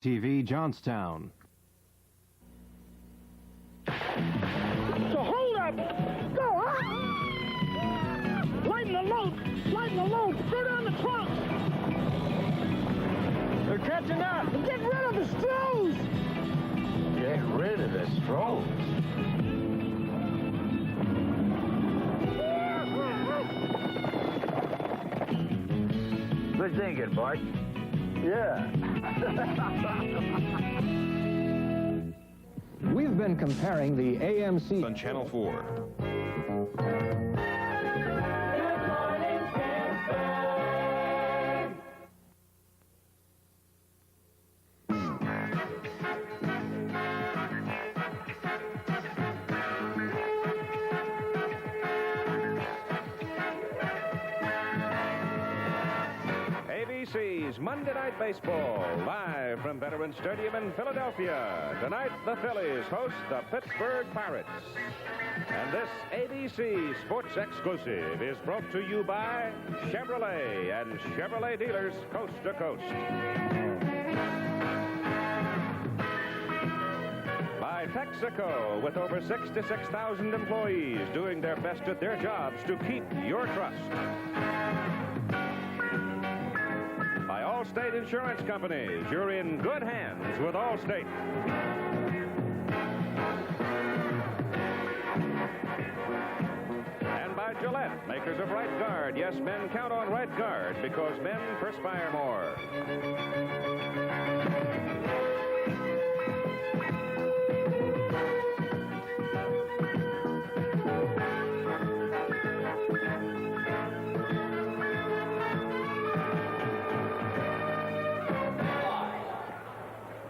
TV Johnstown. So hold up! Go! Lighten the load! Lighten the load! Throw down the trunk! They're catching up! Get rid of the Strohs! Get rid of the Strohs? Good thinking, Bart. Yeah. We've been comparing the AMC on Channel 4. ABC's Monday Night Baseball, live from Veterans Stadium in Philadelphia. Tonight, the Phillies host the Pittsburgh Pirates. And this ABC Sports Exclusive is brought to you by Chevrolet and Chevrolet dealers coast to coast. By Texaco, with over 66,000 employees doing their best at their jobs to keep your trust. By Allstate Insurance Companies, you're in good hands with Allstate. And by Gillette, makers of Right Guard. Yes, men count on Right Guard because men perspire more.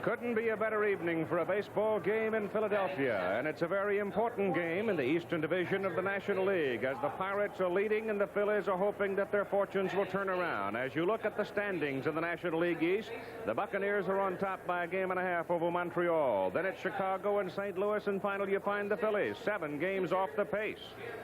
Couldn't be a better evening for a baseball game in Philadelphia, and it's a very important game in the Eastern Division of the National League, as the Pirates are leading and the Phillies are hoping that their fortunes will turn around. As you look at the standings in the National League East, the Buccaneers are on top by a game and a half over Montreal. Then it's Chicago and St. Louis, and finally you find the Phillies, 7 games off the pace.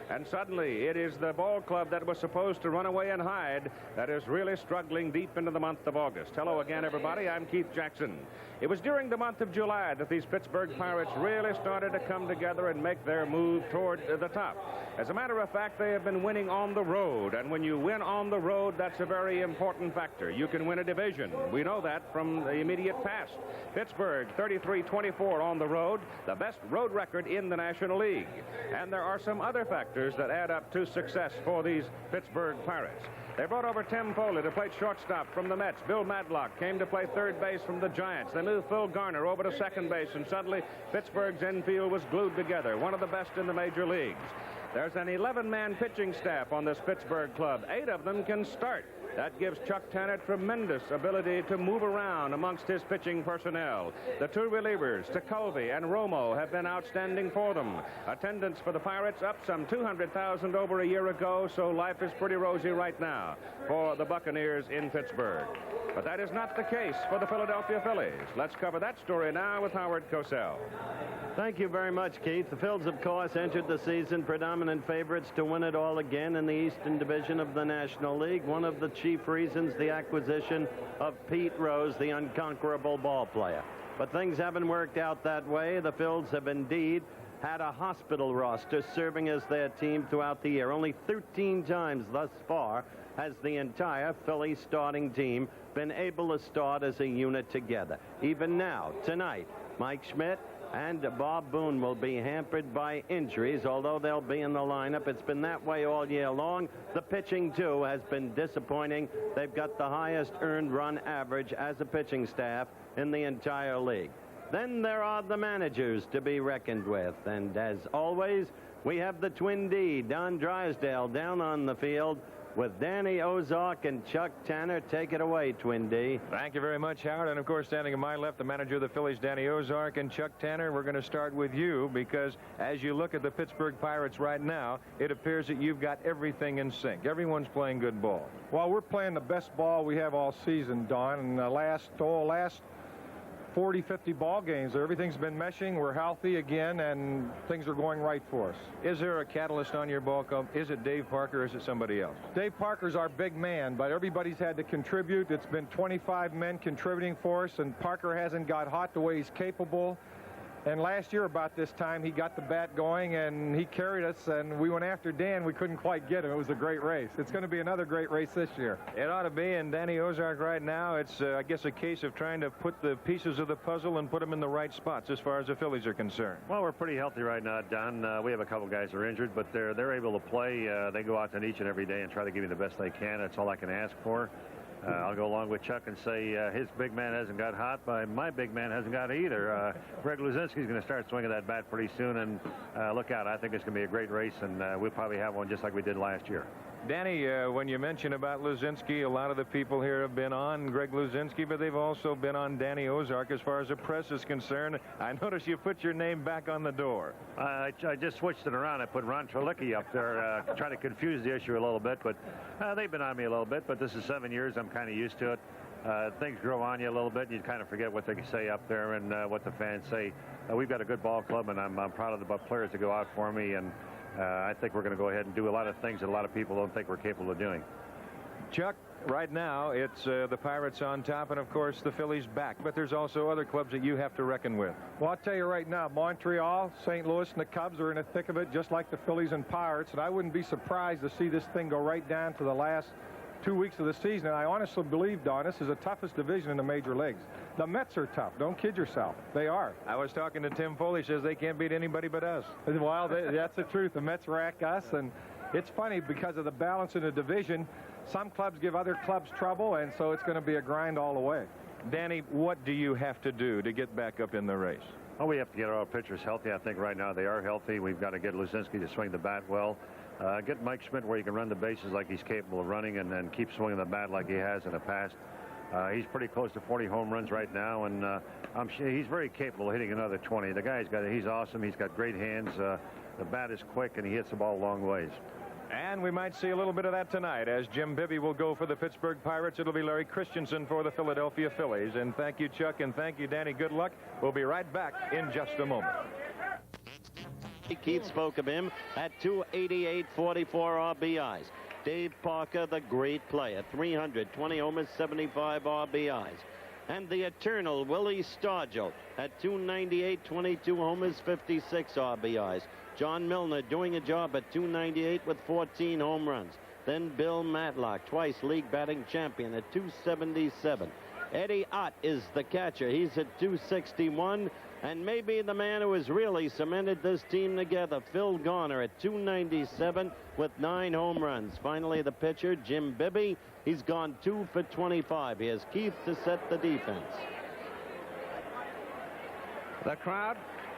And suddenly it is the ball club that was supposed to run away and hide that is really struggling deep into the month of August. Hello again, everybody. I'm Keith Jackson. It was during the month of July that these Pittsburgh Pirates really started to come together and make their move toward the top. As a matter of fact, they have been winning on the road, and when you win on the road, that's a very important factor. You can win a division. We know that from the immediate past. Pittsburgh, 33-24 on the road, the best road record in the National League. And there are some other factors that add up to success for these Pittsburgh Pirates. They brought over Tim Foley to play shortstop from the Mets. Bill Madlock came to play third base from the Giants. They moved Phil Garner over to second base, and suddenly Pittsburgh's infield was glued together, one of the best in the major leagues. There's an 11-man pitching staff on this Pittsburgh club. 8 of them can start. That gives Chuck Tanner tremendous ability to move around amongst his pitching personnel. The 2 relievers, Tekulve and Romo, have been outstanding for them. Attendance for the Pirates up some 200,000 over a year ago, so life is pretty rosy right now for the Buccaneers in Pittsburgh. But that is not the case for the Philadelphia Phillies. Let's cover that story now with Howard Cosell. Thank you very much, Keith. The Phils, of course, entered the season predominant favorites to win it all again in the Eastern Division of the National League. One of the chief reasons, the acquisition of Pete Rose, the unconquerable ball player. But things haven't worked out that way. The Phils have indeed had a hospital roster serving as their team throughout the year. Only 13 times thus far has the entire Phillies starting team been able to start as a unit together. Even now, tonight, Mike Schmidt and Bob Boone will be hampered by injuries, although they'll be in the lineup. It's been that way all year long. The pitching, too, has been disappointing. They've got the highest earned run average as a pitching staff in the entire league. Then there are the managers to be reckoned with. And as always, we have the Twin D, Don Drysdale, down on the field with Danny Ozark and Chuck Tanner. Take it away, Twin D. Thank you very much, Howard. And, of course, standing to my left, the manager of the Phillies, Danny Ozark, and Chuck Tanner. We're going to start with you because as you look at the Pittsburgh Pirates right now, it appears that you've got everything in sync. Everyone's playing good ball. Well, we're playing the best ball we have all season, Don. And the last 40, 50 ball games. Everything's been meshing. We're healthy again, and things are going right for us. Is there a catalyst on your ball club? Is it Dave Parker or is it somebody else? Dave Parker's our big man, but everybody's had to contribute. It's been 25 men contributing for us, and Parker hasn't got hot the way he's capable. And last year about this time, he got the bat going, and he carried us, and we went after Dan. We couldn't quite get him. It was a great race. It's going to be another great race this year. It ought to be, and Danny Ozark right now, it's, I guess, a case of trying to put the pieces of the puzzle and put them in the right spots as far as the Phillies are concerned. Well, we're pretty healthy right now, Don. We have a couple guys that are injured, but they're able to play. They go out to each and every day and try to give you the best they can. That's all I can ask for. I'll go along with Chuck and say his big man hasn't got hot, but my big man hasn't got either. Greg Luzinski's going to start swinging that bat pretty soon, and look out. I think it's going to be a great race, and we'll probably have one just like we did last year. Danny, when you mention about Luzinski, a lot of the people here have been on Greg Luzinski, but they've also been on Danny Ozark as far as the press is concerned. I notice you put your name back on the door. I just switched it around. I put Ron Terlicki up there, trying to confuse the issue a little bit, but they've been on me a little bit, but this is 7 years. I'm kind of used to it. Things grow on you a little bit, and you kind of forget what they say up there and what the fans say. We've got a good ball club, and I'm proud of the players to go out for me, and I think we're going to go ahead and do a lot of things that a lot of people don't think we're capable of doing. Chuck, right now it's the Pirates on top, and of course the Phillies back, but there's also other clubs that you have to reckon with. Well, I'll tell you right now, Montreal, St. Louis, and the Cubs are in the thick of it, just like the Phillies and Pirates, and I wouldn't be surprised to see this thing go right down to the last 2 weeks of the season. And I honestly believe, Don, this is the toughest division in the major leagues. The Mets are tough. Don't kid yourself. They are. I was talking to Tim Foley, says they can't beat anybody but us. Well, that's the truth. The Mets rack us, and it's funny because of the balance in the division. Some clubs give other clubs trouble, and so it's going to be a grind all the way. Danny, what do you have to do to get back up in the race? Well, we have to get our pitchers healthy. I think right now they are healthy. We've got to get Luzinski to swing the bat well. Get Mike Schmidt where he can run the bases like he's capable of running, and then keep swinging the bat like he has in the past. He's pretty close to 40 home runs right now, and I'm sure he's very capable of hitting another 20. The guy's he's awesome. He's got great hands. The bat is quick, and he hits the ball a long ways. And we might see a little bit of that tonight as Jim Bibby will go for the Pittsburgh Pirates. It'll be Larry Christensen for the Philadelphia Phillies. And thank you, Chuck, and thank you, Danny. Good luck. We'll be right back in just a moment. Keith spoke of him at 288, 44 RBIs. Dave Parker, the great player, 320 homers, 75 RBIs. And the eternal Willie Stargell at 298, 22 homers, 56 RBIs. John Milner doing a job at 298 with 14 home runs. Then Bill Matlock, twice league batting champion, at 277. Eddie Ott is the catcher. He's at 261. And maybe the man who has really cemented this team together, Phil Garner, at 297 with 9 home runs. Finally, the pitcher, Jim Bibby. He's gone 2 for 25. Here's Keith to set the defense. The crowd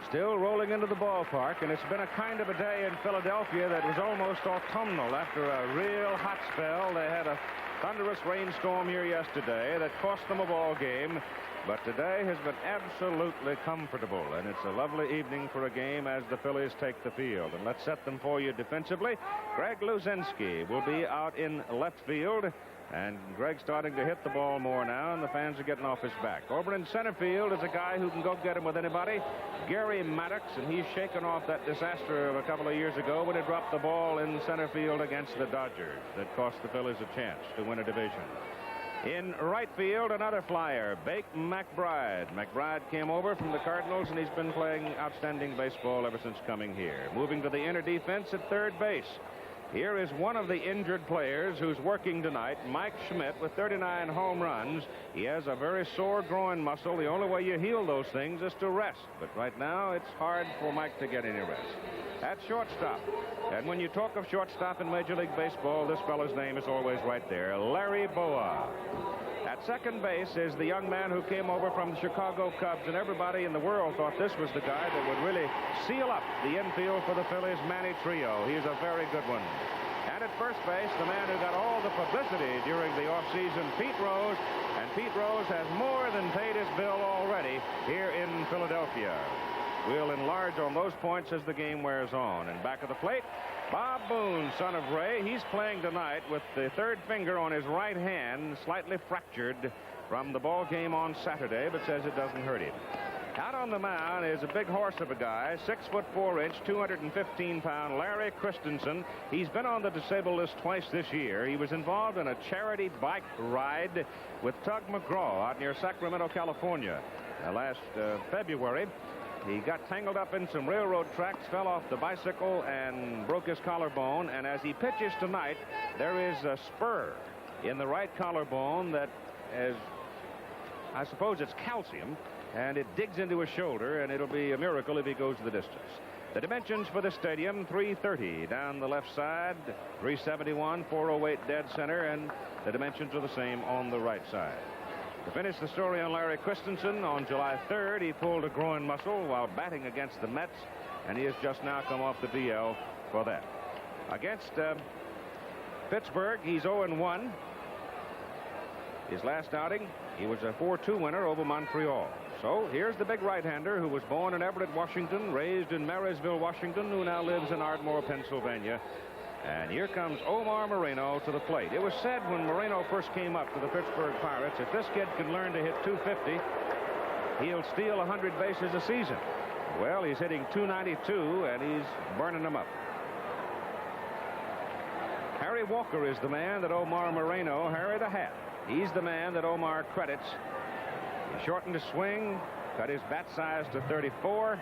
still rolling into the ballpark, and it's been a kind of a day in Philadelphia that was almost autumnal after a real hot spell. They had a thunderous rainstorm here yesterday that cost them a ball game. But today has been absolutely comfortable, and it's a lovely evening for a game as the Phillies take the field. And let's set them for you defensively. Greg Luzinski will be out in left field, and Greg's starting to hit the ball more now, and the fans are getting off his back. Over in center field is a guy who can go get him with anybody, Gary Maddox, and he's shaken off that disaster of a couple of years ago when he dropped the ball in center field against the Dodgers that cost the Phillies a chance to win a division. In right field, another flyer, Bake McBride. McBride came over from the Cardinals, and he's been playing outstanding baseball ever since coming here. Moving to the inner defense at third base. Here is one of the injured players who's working tonight, Mike Schmidt, with 39 home runs. He has a very sore groin muscle. The only way you heal those things is to rest. But right now, it's hard for Mike to get any rest. At shortstop. And when you talk of shortstop in Major League Baseball, this fellow's name is always right there, Larry Bowa. At second base is the young man who came over from the Chicago Cubs, and everybody in the world thought this was the guy that would really seal up the infield for the Phillies, Manny Trio. He's a very good one. And at first base, the man who got all the publicity during the offseason, Pete Rose. And Pete Rose has more than paid his bill already here in Philadelphia. We'll enlarge on those points as the game wears on. And back of the plate, Bob Boone, son of Ray. He's playing tonight with the third finger on his right hand, slightly fractured. from the ball game on Saturday, but says it doesn't hurt him. Out on the mound is a big horse of a guy, 6'4", 215-pound Larry Christensen. He's been on the disabled list twice this year. He was involved in a charity bike ride with Tug McGraw out near Sacramento, California. Last February, he got tangled up in some railroad tracks, fell off the bicycle, and broke his collarbone. And as he pitches tonight, there is a spur in the right collarbone that is, I suppose it's calcium, and it digs into his shoulder, and it'll be a miracle if he goes the distance. The dimensions for the stadium, 330 down the left side, 371, 408 dead center, and the dimensions are the same on the right side. To finish the story on Larry Christensen, on July 3rd, he pulled a groin muscle while batting against the Mets, and he has just now come off the DL for that. Against Pittsburgh, he's 0-1. His last outing, he was a 4-2 winner over Montreal. So here's the big right-hander who was born in Everett, Washington, raised in Marysville, Washington, who now lives in Ardmore, Pennsylvania. And here comes Omar Moreno to the plate. It was said when Moreno first came up to the Pittsburgh Pirates, if this kid can learn to hit 250, he'll steal 100 bases a season. Well, he's hitting 292, and he's burning them up. Harry Walker is the man that Omar Moreno, Harry the Hat, he's the man that Omar credits. He shortened his swing, cut his bat size to 34,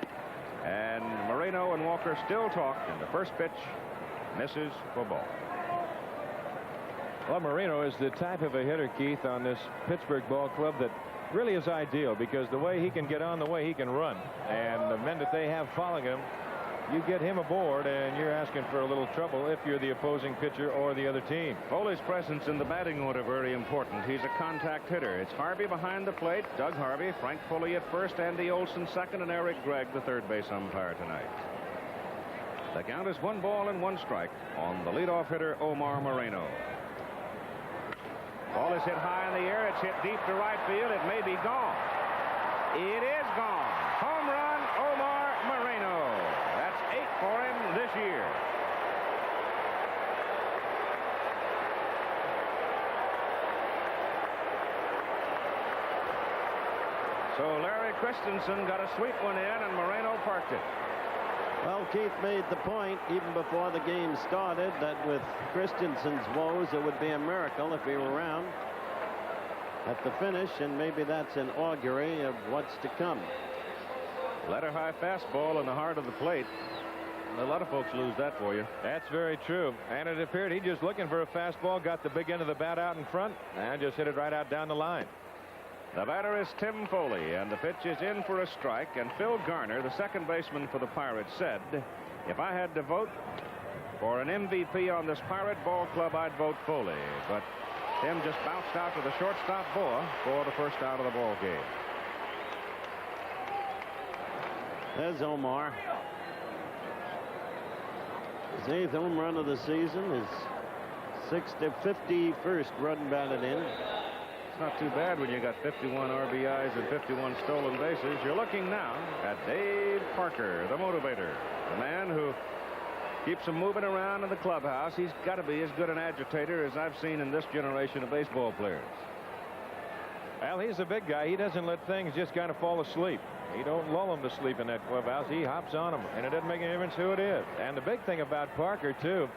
and Moreno and Walker still talk, and the first pitch misses for ball. Well, Moreno is the type of a hitter, Keith, on this Pittsburgh ball club that really is ideal, because the way he can get on, the way he can run, and the men that they have following him, you get him aboard and you're asking for a little trouble if you're the opposing pitcher or the other team. Foley's presence in the batting order very important. He's a contact hitter. It's Harvey behind the plate, Doug Harvey, Frank Foley at first, Andy Olson second, and Eric Gregg, the third base umpire tonight. The count is 1 ball and 1 strike on the leadoff hitter, Omar Moreno. Ball is hit high in the air. It's hit deep to right field. It may be gone. It is gone. Home run, Omar Moreno. That's 8 for him this year. So Larry Christensen got a sweet one in, and Moreno parked it. Well, Keith made the point even before the game started that with Christensen's woes, it would be a miracle if he were around at the finish, and maybe that's an augury of what's to come. Letter high fastball in the heart of the plate. A lot of folks lose that for you. That's very true. And it appeared he just looking for a fastball, got the big end of the bat out in front, and just hit it right out down the line. The batter is Tim Foley, and the pitch is in for a strike. And Phil Garner, the second baseman for the Pirates, said, if I had to vote for an MVP on this Pirate ball club, I'd vote Foley. But Tim just bounced out to the shortstop Boa for the first out of the ball game. There's Omar. His 8th home run of the season, his 51st run batted in. It's not too bad when you got 51 RBIs and 51 stolen bases. You're looking now at Dave Parker, the motivator, the man who keeps them moving around in the clubhouse. He's got to be as good an agitator as I've seen in this generation of baseball players. Well, he's a big guy. He doesn't let things just kind of fall asleep. He don't lull them to sleep in that clubhouse. He hops on them, and it doesn't make any difference who it is. And the big thing about Parker, too,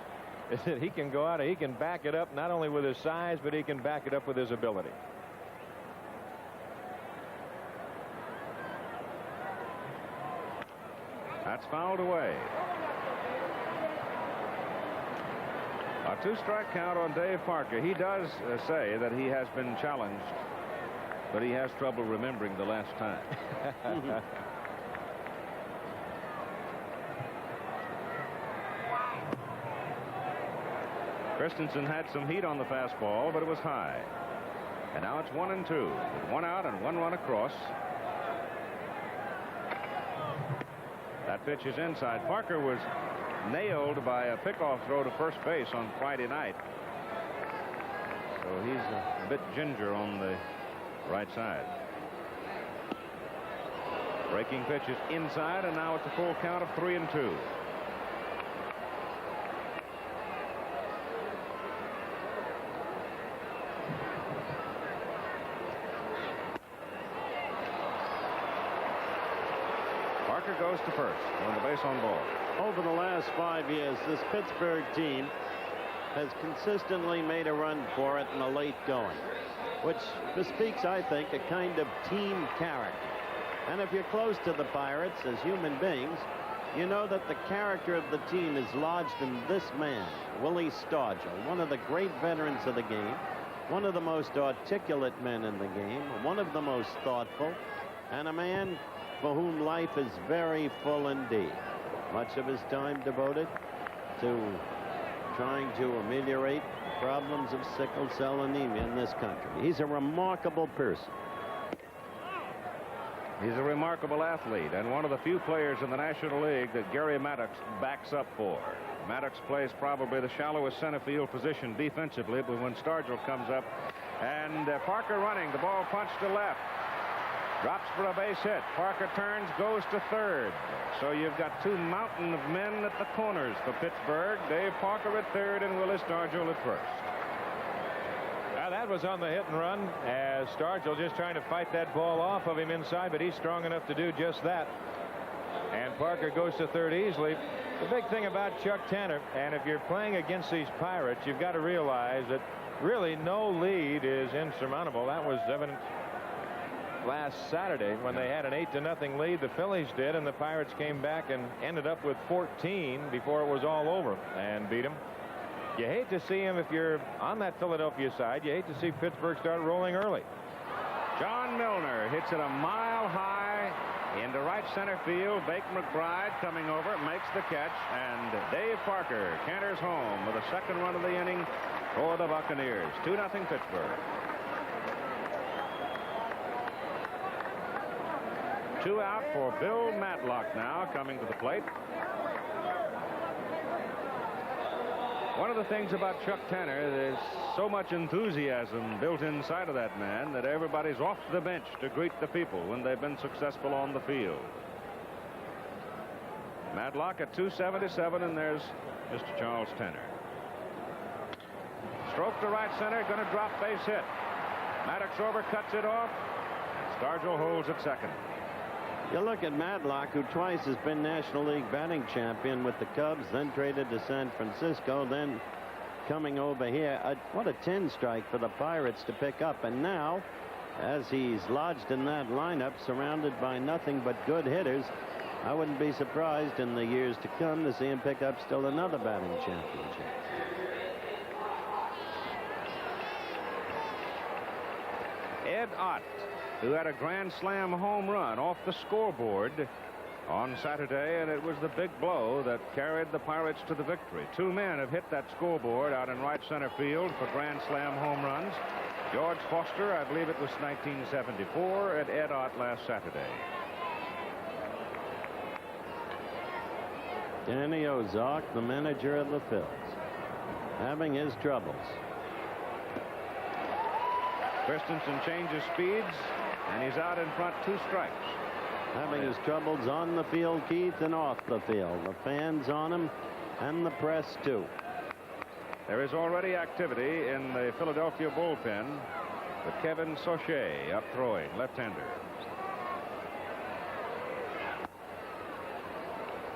is that he can go out and he can back it up not only with his size, but he can back it up with his ability. That's fouled away. A 2-strike count on Dave Parker. He does say that he has been challenged, but he has trouble remembering the last time. Christensen had some heat on the fastball, but it was high. And now it's 1-2 with 1 out and 1 run across. That pitch is inside. Parker was nailed by a pickoff throw to first base on Friday night. So he's a bit ginger on the right side. Breaking pitch is inside, and now it's a full count of 3-2. Parker goes to first on the base on ball. Over the last 5 years, this Pittsburgh team has consistently made a run for it in the late going, which bespeaks, I think, a kind of team character. And if you're close to the Pirates as human beings, you know that the character of the team is lodged in this man, Willie Stargell, one of the great veterans of the game, one of the most articulate men in the game, one of the most thoughtful, and a man for whom life is very full indeed. Much of his time devoted to trying to ameliorate problems of sickle cell anemia in this country. He's a remarkable person. He's a remarkable athlete and one of the few players in the National League that Gary Maddox backs up for. Maddox plays probably the shallowest center field position defensively, but when Stargell comes up and Parker running, the ball punched to left. Drops for a base hit. Parker turns, goes to third. So you've got two mountain of men at the corners for Pittsburgh. Dave Parker at third and Willie Stargell at first. Now that was on the hit and run as Stargell just trying to fight that ball off of him inside, but he's strong enough to do just that. And Parker goes to third easily. The big thing about Chuck Tanner, and if you're playing against these Pirates, you've got to realize that really no lead is insurmountable. That was evident last Saturday when they had an 8-0 lead. The Phillies did, and the Pirates came back and ended up with 14 before it was all over and beat them. You hate to see him if you're on that Philadelphia side. You hate to see Pittsburgh start rolling early. John Milner hits it a mile high into right center field. Bake McBride coming over, makes the catch, and Dave Parker canters home with a second run of the inning for the Buccaneers. 2-0 Pittsburgh. 2 out for Bill Matlock now coming to the plate. One of the things about Chuck Tanner, there's so much enthusiasm built inside of that man that everybody's off the bench to greet the people when they've been successful on the field. Matlock at 277, and there's Mr. Charles Tanner. Stroke to right center, going to drop base hit. Maddox overcuts it off. Stargell holds at second. You look at Matlock, who twice has been National League batting champion with the Cubs, then traded to San Francisco, then coming over here. What a 10 strike for the Pirates to pick up. And now, as he's lodged in that lineup, surrounded by nothing but good hitters, I wouldn't be surprised in the years to come to see him pick up still another batting championship. Ed Ott, who had a grand slam home run off the scoreboard on Saturday, and it was the big blow that carried the Pirates to the victory. Two men have hit that scoreboard out in right center field for grand slam home runs. George Foster, I believe it was 1974, and Ed Ott last Saturday. Danny Ozark, the manager of the Phillies, having his troubles. Christensen changes speeds, and he's out in front, 2 strikes. Having his troubles on the field, Keith, and off the field. The fans on him, and the press, too. There is already activity in the Philadelphia bullpen with Kevin Sauché up throwing, left-hander.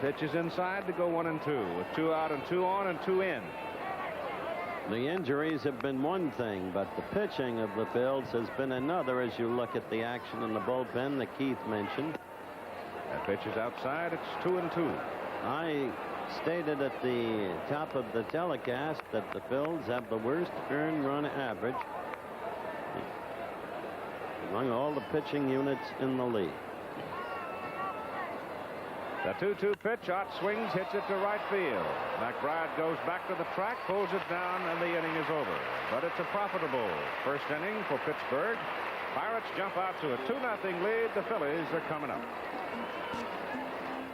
Pitch is inside to go 1-2 with 2 out and 2 on and 2 in. The injuries have been one thing, but the pitching of the Phillies has been another as you look at the action in the bullpen that Keith mentioned. That pitch is outside. It's 2-2. I stated at the top of the telecast that the Phillies have the worst earned run average among all the pitching units in the league. The 2-2 pitch. Ott swings, hits it to right field. McBride goes back to the track, pulls it down, and the inning is over. But it's a profitable first inning for Pittsburgh. Pirates jump out to a 2-0 lead. The Phillies are coming up.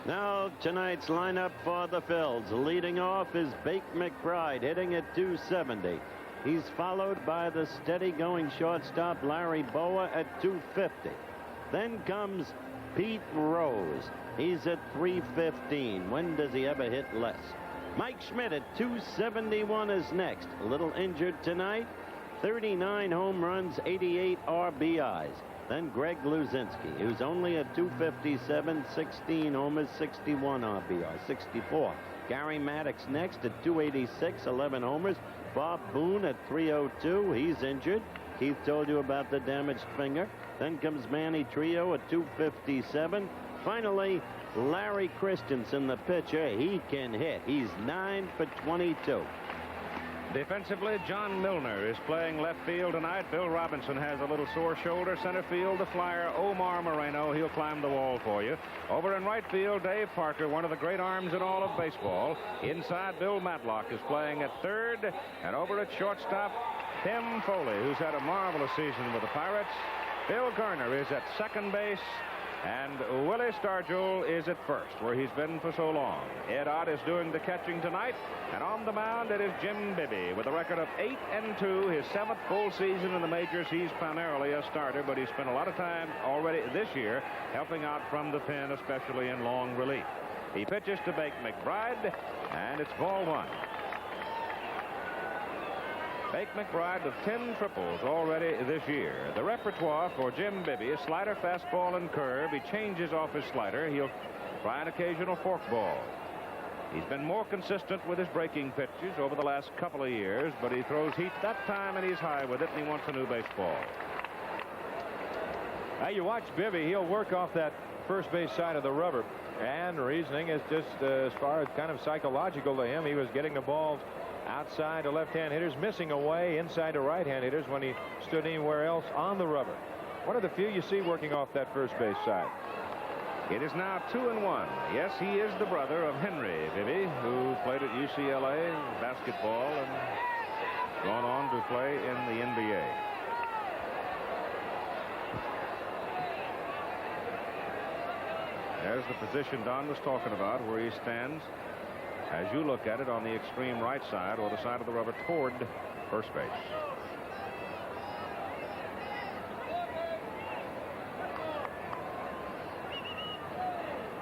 Now tonight's lineup for the Phillies. Leading off is Bake McBride, hitting at 270. He's followed by the steady-going shortstop Larry Bowa at 250. Then comes Pete Rose. He's at 315. When does he ever hit less? Mike Schmidt at 271 is next. A little injured tonight. 39 home runs, 88 RBIs. Then Greg Luzinski, who's only a 257, 16 homers, 61 RBI, 64. Gary Maddox next at 286, 11 homers. Bob Boone at 302. He's injured. Keith told you about the damaged finger. Then comes Manny Trio at 257. Finally, Larry Christensen, the pitcher. He can hit. He's 9 for 22. Defensively, John Milner is playing left field tonight. Bill Robinson has a little sore shoulder. Center field, the flyer, Omar Moreno. He'll climb the wall for you. Over in right field, Dave Parker, one of the great arms in all of baseball. Inside, Bill Matlock is playing at third. And over at shortstop, Tim Foley, who's had a marvelous season with the Pirates. Bill Garner is at second base. And Willie Stargell is at first, where he's been for so long. Ed Ott is doing the catching tonight. And on the mound, it is Jim Bibby with a record of 8-2, his 7th full season in the majors. He's primarily a starter, but he spent a lot of time already this year helping out from the pen, especially in long relief. He pitches to Bake McBride, and it's ball 1. Bake McBride with 10 triples already this year. The repertoire for Jim Bibby is slider, fastball, and curve. He changes off his slider. He'll try an occasional forkball. He's been more consistent with his breaking pitches over the last couple of years, but he throws heat that time, and he's high with it, and he wants a new baseball. Now you watch Bibby. He'll work off that first base side of the rubber. And reasoning is just as far as kind of psychological to him. He was getting the balls outside to left-hand hitters, missing away inside to right-hand hitters when he stood anywhere else on the rubber. One of the few you see working off that first base side. It is now 2-1. Yes, he is the brother of Henry Bibby, who played at UCLA basketball and gone on to play in the NBA. There's the position Don was talking about, where he stands, as you look at it, on the extreme right side or the side of the rubber toward first base.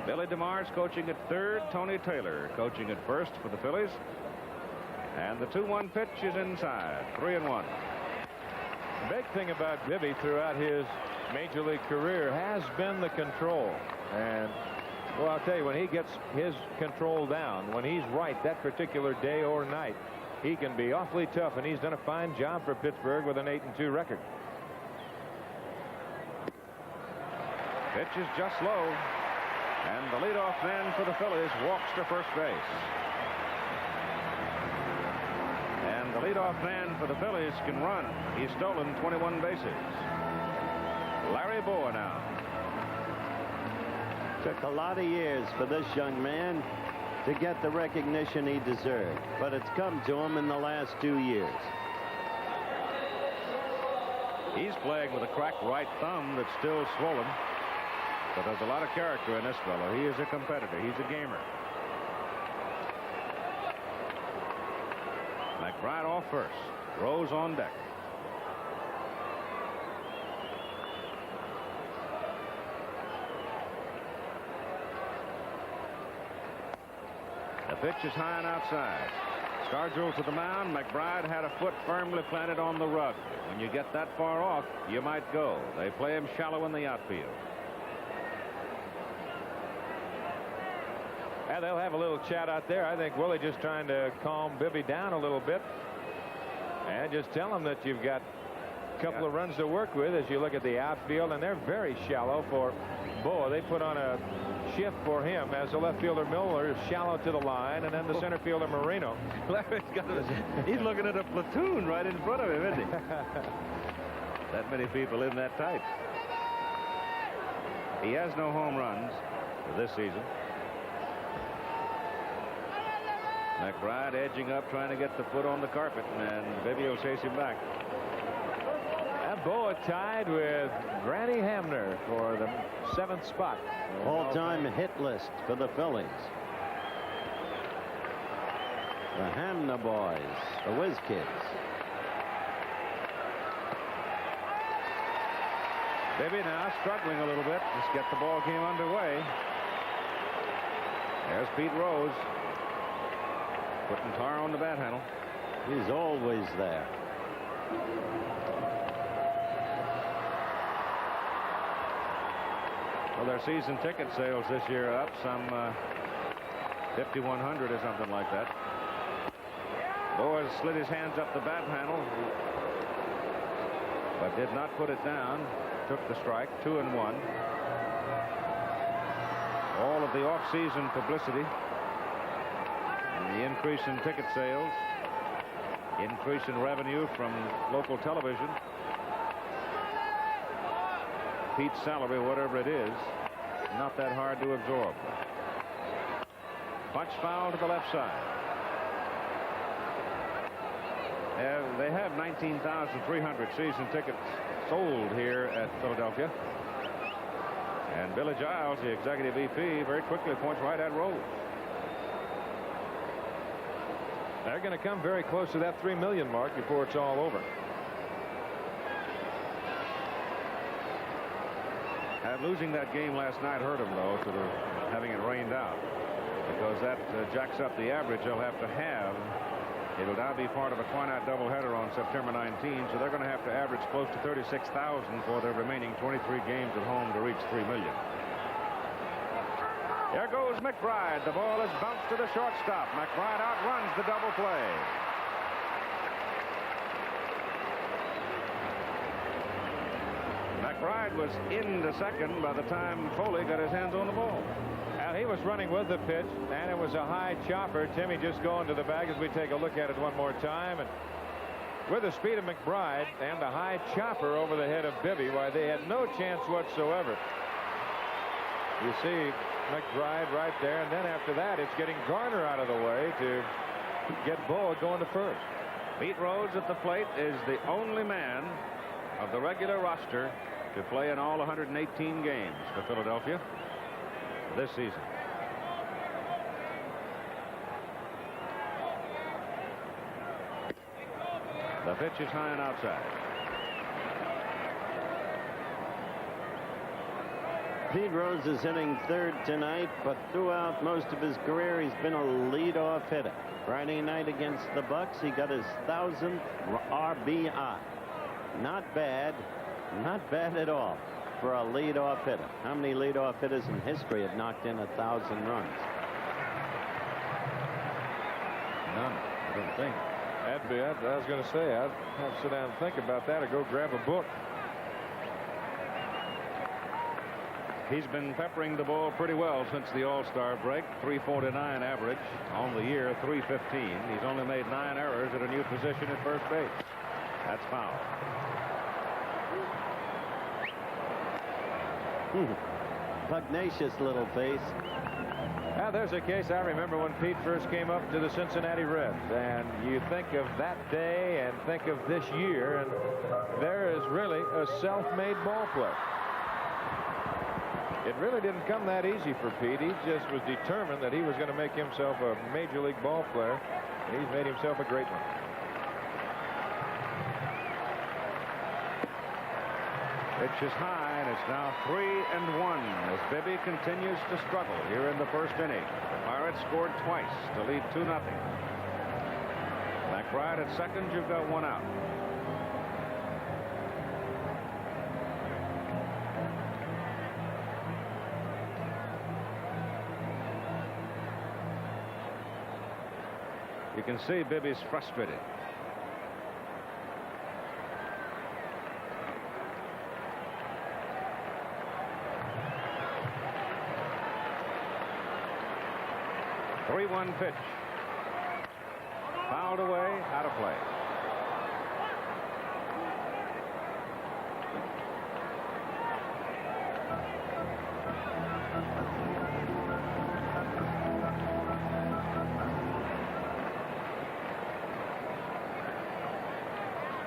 Billy DeMars coaching at third. Tony Taylor coaching at first for the Phillies. And the 2-1 pitch is inside. 3-1. The big thing about Bibby throughout his major league career has been the control. And, well, I'll tell you, when he gets his control down, when he's right that particular day or night, he can be awfully tough, and he's done a fine job for Pittsburgh with an 8-2 record. Pitch is just low. And the leadoff man for the Phillies walks to first base. And the leadoff man for the Phillies can run. He's stolen 21 bases. Larry Bowa now. Took a lot of years for this young man to get the recognition he deserved, but it's come to him in the last 2 years. He's playing with a cracked right thumb that's still swollen. But there's a lot of character in this fellow. He is a competitor. He's a gamer. McBride off first. Rose on deck. The pitch is high and outside. Stargell to the mound. McBride had a foot firmly planted on the rug. When you get that far off, you might go. They play him shallow in the outfield. And they'll have a little chat out there. I think Willie just trying to calm Bibby down a little bit and just tell him that you've got a couple of runs to work with as you look at the outfield, and they're very shallow for Bowa. They put on a shift for him as the left fielder Miller is shallow to the line, and then the center fielder Marino. He's looking at a platoon right in front of him, isn't he? That many people in that tight. He has no home runs this season. McBride edging up, trying to get the foot on the carpet, and Bibby will chase him back. And Bowa tied with Granny Hamner for the 7th spot. All-time hit list for the Phillies. The Hamner boys, the Whiz Kids. Bibby now struggling a little bit. Let's get the ball game underway. There's Pete Rose. Putting tar on the bat handle. He's always there. Well, their season ticket sales this year are up some 5,100 or something like that. Boas slid his hands up the bat handle, but did not put it down. Took the strike, 2-1. All of the off-season publicity, and the increase in ticket sales, increase in revenue from local television, Pete's salary, whatever it is, not that hard to absorb. Punch foul to the left side. They have 19,300 season tickets sold here at Philadelphia. And Billy Giles, the executive VP, very quickly points right at Rose. They're going to come very close to that 3 million mark before it's all over. Losing that game last night hurt him, though, sort of having it rained out, because that jacks up the average they'll have to have. It'll now be part of a twilight doubleheader on September 19, so they're going to have to average close to 36,000 for their remaining 23 games at home to reach 3 million. There goes McBride. The ball is bounced to the shortstop. McBride outruns the double play. McBride was into second by the time Foley got his hands on the ball. And he was running with the pitch, and it was a high chopper. Timmy just going to the bag as we take a look at it one more time. And with the speed of McBride and the high chopper over the head of Bibby, why, they had no chance whatsoever. You see McBride right there, and then after that, it's getting Garner out of the way to get Boa going to first. Pete Rose at the plate is the only man of the regular roster to play in all 118 games for Philadelphia this season. The pitch is high and outside. Pete Rose is hitting third tonight, but throughout most of his career, he's been a leadoff hitter. Friday night against the Bucks, he got his 1,000th RBI. Not bad at all for a leadoff hitter. How many leadoff hitters in history have knocked in 1,000 runs? None, I don't think. I was going to say, I'd have to sit down and think about that or go grab a book. He's been peppering the ball pretty well since the All-Star break. 349 average on the year, 315. He's only made 9 errors at a new position at first base. That's foul. Pugnacious little face. Now, there's a case I remember when Pete first came up to the Cincinnati Reds, and you think of that day and think of this year, and there is really a self-made ball player. It really didn't come that easy for Pete. He just was determined that he was going to make himself a major league ball player, and he's made himself a great one. Pitch is high, and it's now 3-1 as Bibby continues to struggle here in the first inning. The Pirates scored twice to lead 2-0. McBride at second. You've got 1 out. You can see Bibby's frustrated. Three-one pitch. Fouled away, out of play.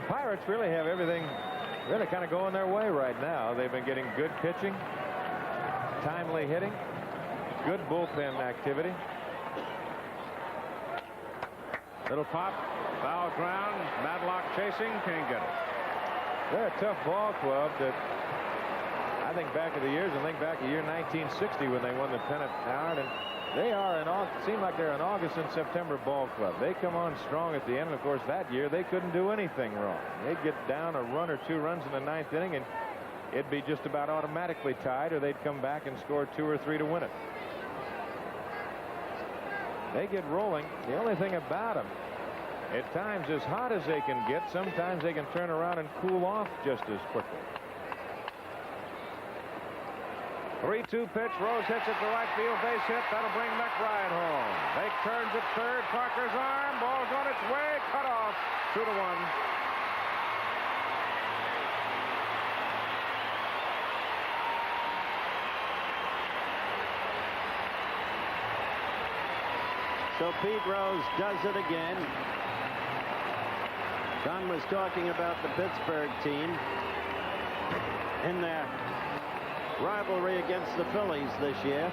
Pirates really have everything really kind of going their way right now. They've been getting good pitching, timely hitting, good bullpen activity. Little pop, foul ground, Madlock chasing, can't get it. They're a tough ball club that I think back of the years and think back to year 1960 when they won the pennant out, and they are seem like they're an August and September ball club. They come on strong at the end, and of course that year they couldn't do anything wrong. They'd get down a run or 2 runs in the 9th inning, and it'd be just about automatically tied, or they'd come back and score 2 or 3 to win it. They get rolling. The only thing about them, at times, as hot as they can get, sometimes they can turn around and cool off just as quickly. 3-2 pitch. Rose hits it to right field. Base hit. That'll bring McBride home. Bake turns at third. Parker's arm. Ball's on its way. Cut off. 2-1. So Pete Rose does it again. Don was talking about the Pittsburgh team in their rivalry against the Phillies this year.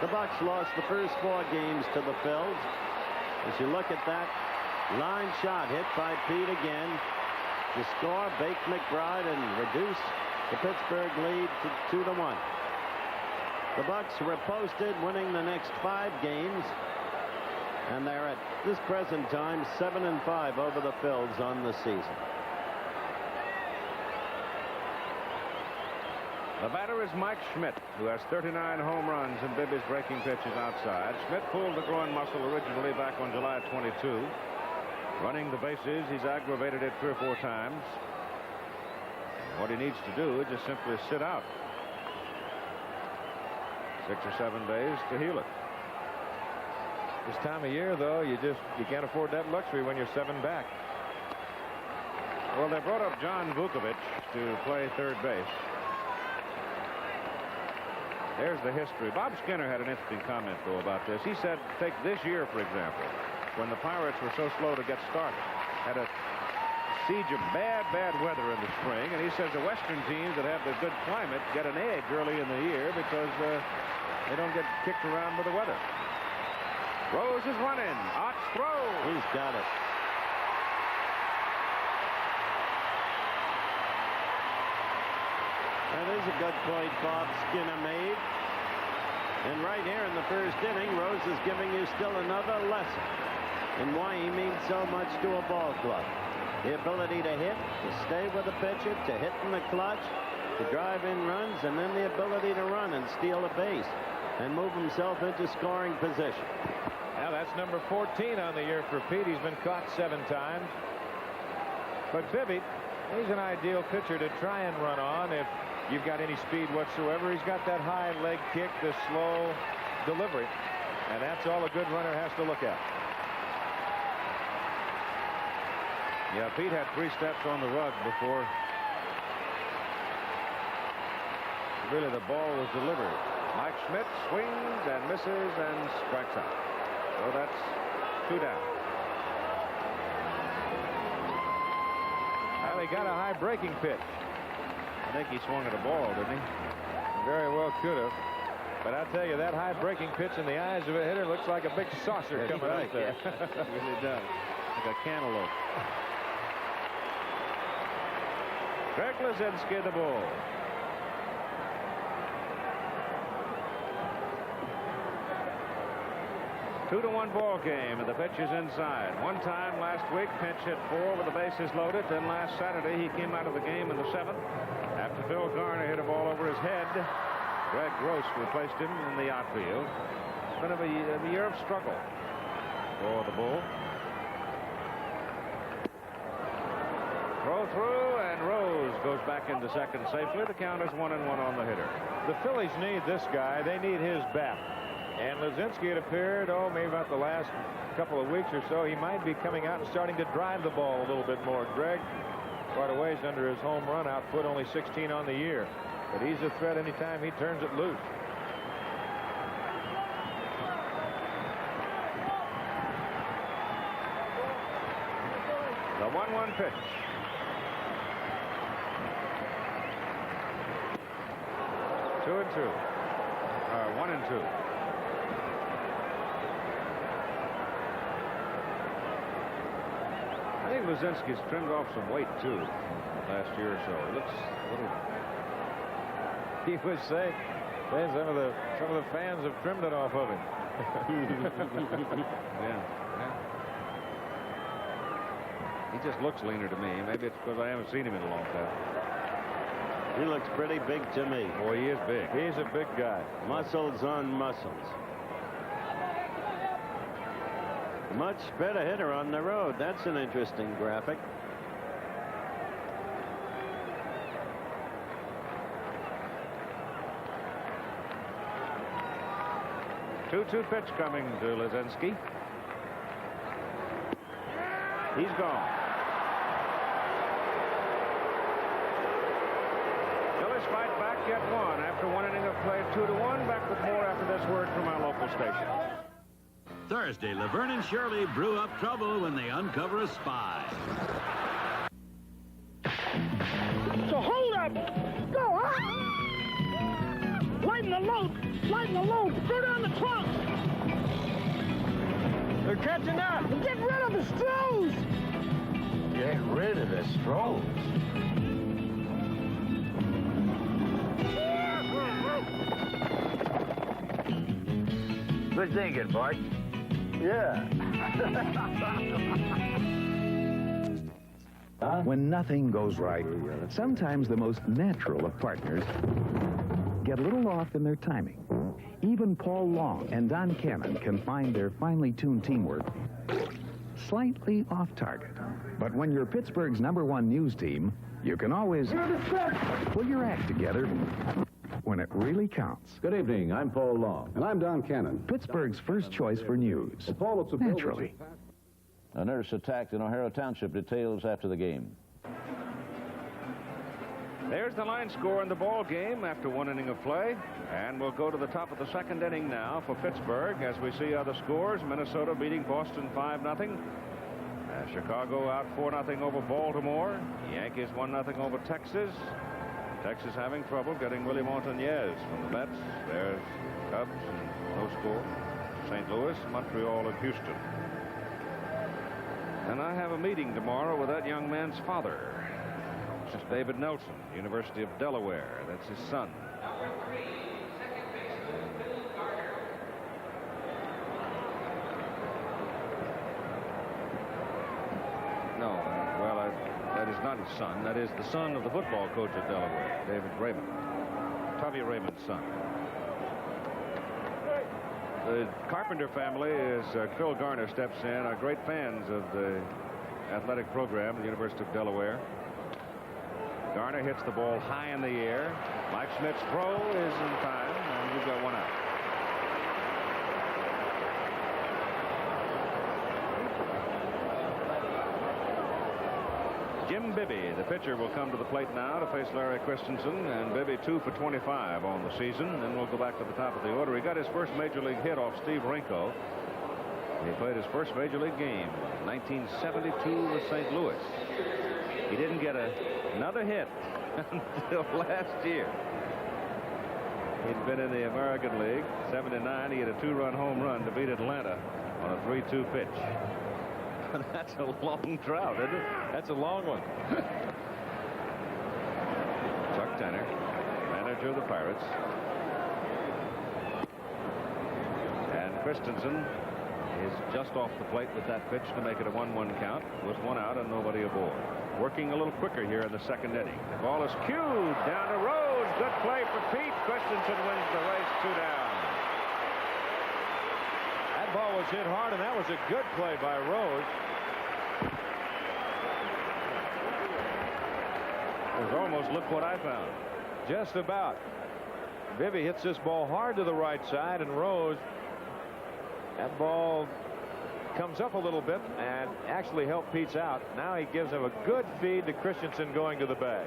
The Bucks lost the first 4 games to the Phils. As you look at that line shot hit by Pete again to score, bake McBride and reduce the Pittsburgh lead to 2-1. The Bucks were posted winning the next 5 games, and they're at this present time 7-5 over the Phils on the season. The batter is Mike Schmidt, who has 39 home runs and Bibby's breaking pitches outside. Schmidt pulled the groin muscle originally back on July 22. Running the bases, he's aggravated it 3 or 4 times. What he needs to do is just simply sit out 6 or 7 days to heal it. This time of year, though, you can't afford that luxury when you're 7 back. Well, they brought up John Vukovic to play third base. There's the history. Bob Skinner had an interesting comment, though, about this. He said, take this year, for example, when the Pirates were so slow to get started, had a siege of bad weather in the spring, and he says the Western teams that have the good climate get an edge early in the year because they don't get kicked around with the weather. Rose is running. Ox throws. He's got it. That is a good point Bob Skinner made. And right here in the first inning, Rose is giving you still another lesson in why he means so much to a ball club. The ability to hit, to stay with the pitcher, to hit in the clutch, to drive in runs, and then the ability to run and steal a base and move himself into scoring position. Now that's number 14 on the year for Pete. He's been caught 7 times. But Bibby, he's an ideal pitcher to try and run on if you've got any speed whatsoever. He's got that high leg kick, the slow delivery, and that's all a good runner has to look at. Yeah, Pete had 3 steps on the rug before really the ball was delivered. Mike Schmidt swings and misses and strikes out. So that's 2 down. Well, he got a high breaking pitch. I think he swung at a ball, didn't he? Very well could have. But I'll tell you, that high breaking pitch in the eyes of a hitter looks like a big saucer coming out there. It really does. Like a cantaloupe. Greg Luzinski, the bull. Two to 1 ball game, and the pitch is inside. One time last week, pinch hit 4 with the bases loaded. Then last Saturday, he came out of the game in the 7th after Phil Garner hit a ball over his head. Greg Gross replaced him in the outfield. It's been a year of struggle for the bull. Throw through, and Rose goes back into second safely. The count is 1-1 on the hitter. The Phillies need this guy. They need his bat. And Luzinski, it appeared, maybe about the last couple of weeks or so, he might be coming out and starting to drive the ball a little bit more. Greg, quite a ways under his home run output, only 16 on the year. But he's a threat anytime he turns it loose. The 1-1 pitch. 2-2. 1-2. I think Luzinski's trimmed off some weight too last year or so. It looks a little. He would say, some of the fans have trimmed it off of him. Yeah. He just looks leaner to me. Maybe it's because I haven't seen him in a long time. He looks pretty big to me. Boy, he is big. He's a big guy. Muscles on muscles. Much better hitter on the road. That's an interesting graphic. Two pitch coming to Lazinski. He's gone. Phillies fight back yet one after one inning of play, 2-1. Back with more after this word from our local station. Thursday, Laverne and Shirley brew up trouble when they uncover a spy. So hold up. Go, huh? Lighten the load. Lighten the load. Throw down the trunk. They're catching up. Get rid of the Strohs. Get rid of the Strohs. Good thinking, Bart. Yeah. When nothing goes right, sometimes the most natural of partners get a little off in their timing. Even Paul Long and Don Cannon can find their finely tuned teamwork slightly off target. But when you're Pittsburgh's #1 news team, you can always pull your act together when it really counts. Good evening. I'm Paul Long. And I'm Don Cannon. Pittsburgh's first choice for news. Naturally. A nurse attacked in O'Hara Township. Details after the game. There's the line score in the ball game after one inning of play. And we'll go to the top of the second inning now for Pittsburgh as we see other scores. Minnesota beating Boston 5-0. Chicago out 4-0 over Baltimore. Yankees 1-0 over Texas. Texas having trouble getting Willie Montañez from the Mets. There's Cubs and no score. St. Louis, Montreal, and Houston. And I have a meeting tomorrow with that young man's father. This is David Nelson, University of Delaware. That's his son. No, well, that is not his son. That is the son of the football coach at Delaware, David Raymond. Tubby Raymond's son. The Carpenter family, as Phil Garner steps in, are great fans of the athletic program at the University of Delaware. Garner hits the ball high in the air. Mike Schmidt's throw is in time, and we've got one out. Jim Bibby, the pitcher, will come to the plate now to face Larry Christensen, and Bibby 2 for 25 on the season. Then we'll go back to the top of the order. He got his first major league hit off Steve Rinko. He played his first major league game in 1972 with St. Louis. He didn't get another hit until last year. He'd been in the American League. 79, he had a 2-run home run to beat Atlanta on a 3-2 pitch. That's a long drought, isn't it? That's a long one. Chuck Tanner, manager of the Pirates. And Christensen is just off the plate with that pitch to make it a 1-1 count. With one out and nobody aboard. Working a little quicker here in the second inning. The ball is cued down to Rose. Good play for Pete. Christensen wins the race 2 down. That ball was hit hard, and that was a good play by Rose. It was almost look what I found. Just about. Bibby hits this ball hard to the right side, and Rose, that ball comes up a little bit and actually helped Pete's out. Now he gives him a good feed to Christensen going to the bag.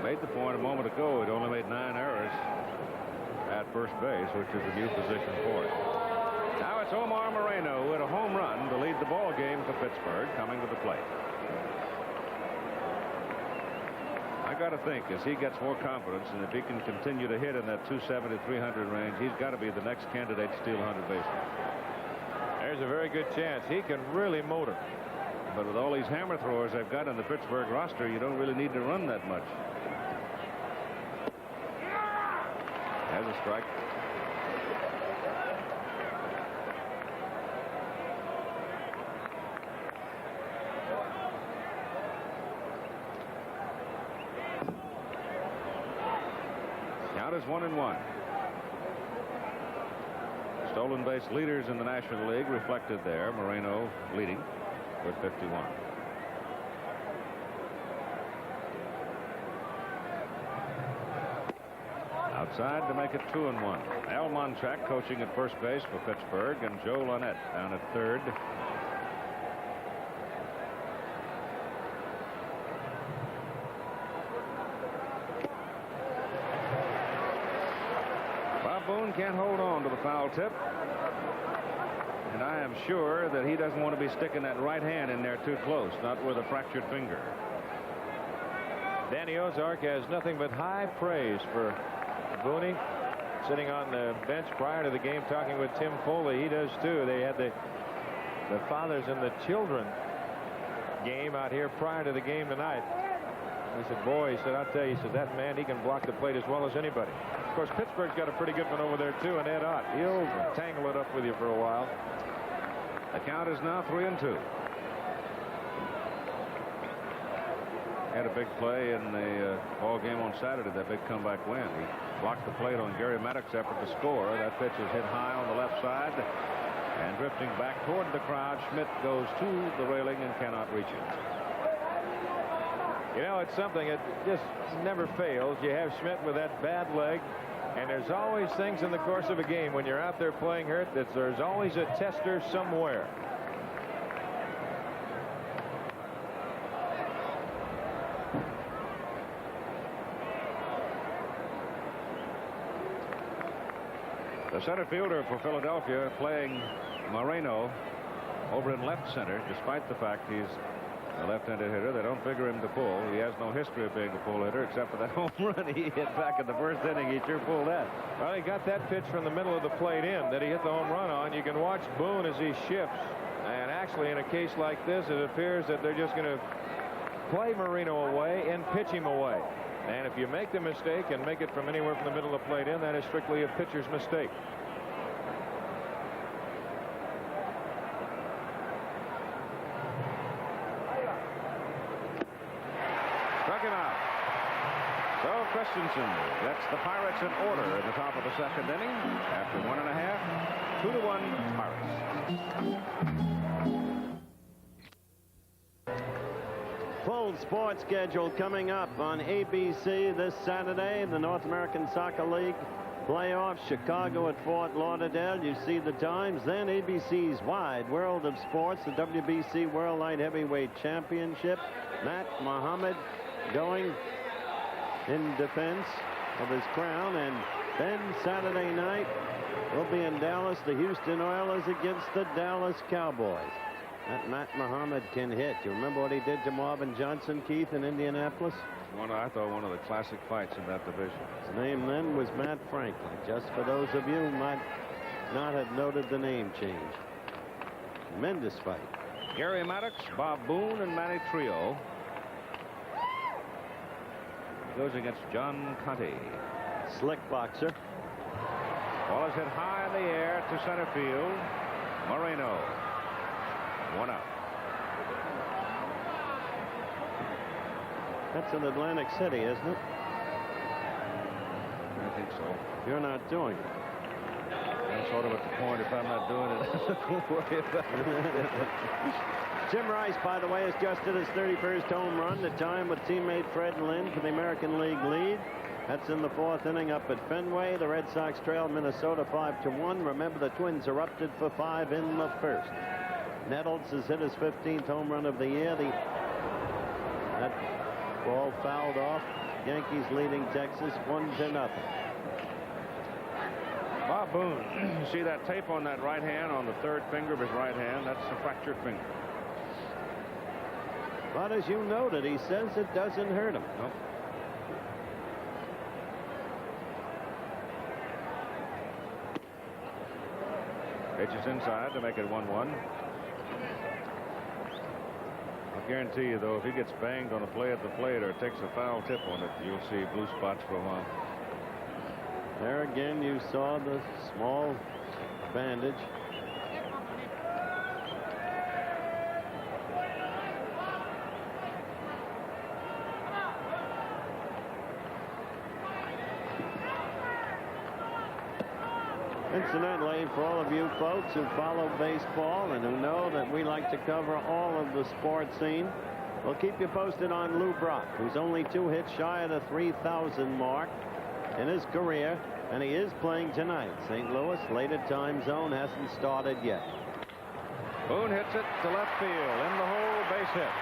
Made the point a moment ago. It only made 9 errors at first base, which is a new position for it. Now it's Omar Moreno who hit a home run to lead the ball game for Pittsburgh, coming to the plate. I got to think, as he gets more confidence, and if he can continue to hit in that 270, 300 range, he's got to be the next candidate to steal 100 bases. There's a very good chance he can really motor. But with all these hammer throwers they've got in the Pittsburgh roster, you don't really need to run that much. Has a strike. is 1-1. Stolen base leaders in the National League reflected there. Moreno leading with 51. Outside to make it 2-1. Al Monchak coaching at first base for Pittsburgh, and Joe Lynette down at third. Bob Boone can't hold on to the foul tip, and I am sure that he doesn't want to be sticking that right hand in there too close, not with a fractured finger. Danny Ozark has nothing but high praise for Booney, sitting on the bench prior to the game talking with Tim Foley. He does too. They had the fathers and the children game out here prior to the game tonight. He said, boy, he said, I'll tell you, he said, that man, he can block the plate as well as anybody. Of course, Pittsburgh's got a pretty good one over there too, and Ed Ott. He'll tangle it up with you for a while. The count is now 3-2. Had a big play in the ball game on Saturday, that big comeback win. He blocked the plate on Gary Maddox's effort to score. That pitch is hit high on the left side, and drifting back toward the crowd, Schmidt goes to the railing and cannot reach it. You know, it's something that just never fails. You have Schmidt with that bad leg, and there's always things in the course of a game when you're out there playing hurt that there's always a tester somewhere. The center fielder for Philadelphia playing Moreno over in left center, despite the fact he's a left-handed hitter. They don't figure him to pull. He has no history of being a pull hitter except for that home run he hit back in the first inning. He sure pulled that. Well, he got that pitch from the middle of the plate in that he hit the home run on. You can watch Boone as he shifts. And actually, in a case like this, it appears that they're just going to play Moreno away and pitch him away. And if you make the mistake and make it from anywhere from the middle of the plate in, that is strictly a pitcher's mistake. Struck him out. So Christensen gets the Pirates in order at the top of the second inning. After 1.5, 2-1 Pirates. Full sports schedule coming up on ABC this Saturday. The North American Soccer League playoffs, Chicago at Fort Lauderdale. You see the times. Then ABC's Wide World of Sports, the WBC World Light Heavyweight Championship. Matt Muhammad going in defense of his crown. And then Saturday night, we'll be in Dallas, the Houston Oilers against the Dallas Cowboys. That Matt Muhammad can hit. You remember what he did to Marvin Johnson, Keith, in Indianapolis? I thought one of the classic fights in that division. His name then was Matt Franklin, just for those of you who might not have noted the name change. Tremendous fight. Gary Maddox, Bob Boone, and Manny Trio. He goes against John Conte. Slick boxer. Ball is hit high in the air to center field. Moreno. One out. That's in Atlantic City, isn't it? I think so. You're not doing it. I'm sort of at the point, if I'm not doing it, don't worry about it. Jim Rice, by the way, has just hit his 31st home run, the time with teammate Fred Lynn for the American League lead. That's in the fourth inning up at Fenway. The Red Sox trail Minnesota 5-1. Remember, the Twins erupted for 5 in the first. Nettles has hit his 15th home run of the year. That ball fouled off. Yankees leading Texas 1-0. Bob Boone, you see that tape on that right hand, on the third finger of his right hand? That's a fractured finger. But as you noted, he says it doesn't hurt him. Nope. Pitches inside to make it 1-1. I guarantee you, though, if he gets banged on a play at the plate or takes a foul tip on it, you'll see blue spots for a while. There again, you saw the small bandage. Incidentally, for all of you folks who follow baseball and who know that we like to cover all of the sports scene, we'll keep you posted on Lou Brock, who's only 2 hits shy of the 3,000 mark in his career, and he is playing tonight. St. Louis, later time zone, hasn't started yet. Boone hits it to left field, in the hole, base hit.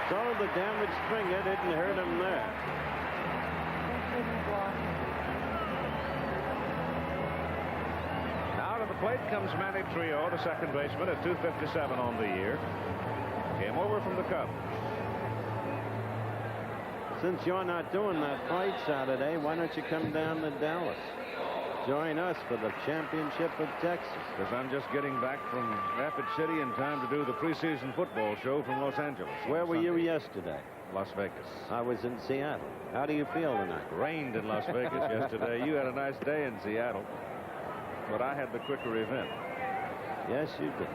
So the damaged finger didn't hurt him there. Now to the plate comes Manny Trio, the second baseman, at 257 on the year. Came over from the Cubs. Since you're not doing that fight Saturday, why don't you come down to Dallas? Join us for the championship of Texas. Because I'm just getting back from Rapid City in time to do the preseason football show from Los Angeles. Where were you yesterday? Las Vegas. I was in Seattle. How do you feel tonight? Rained in Las Vegas yesterday. You had a nice day in Seattle. But I had the quicker event. Yes, you did.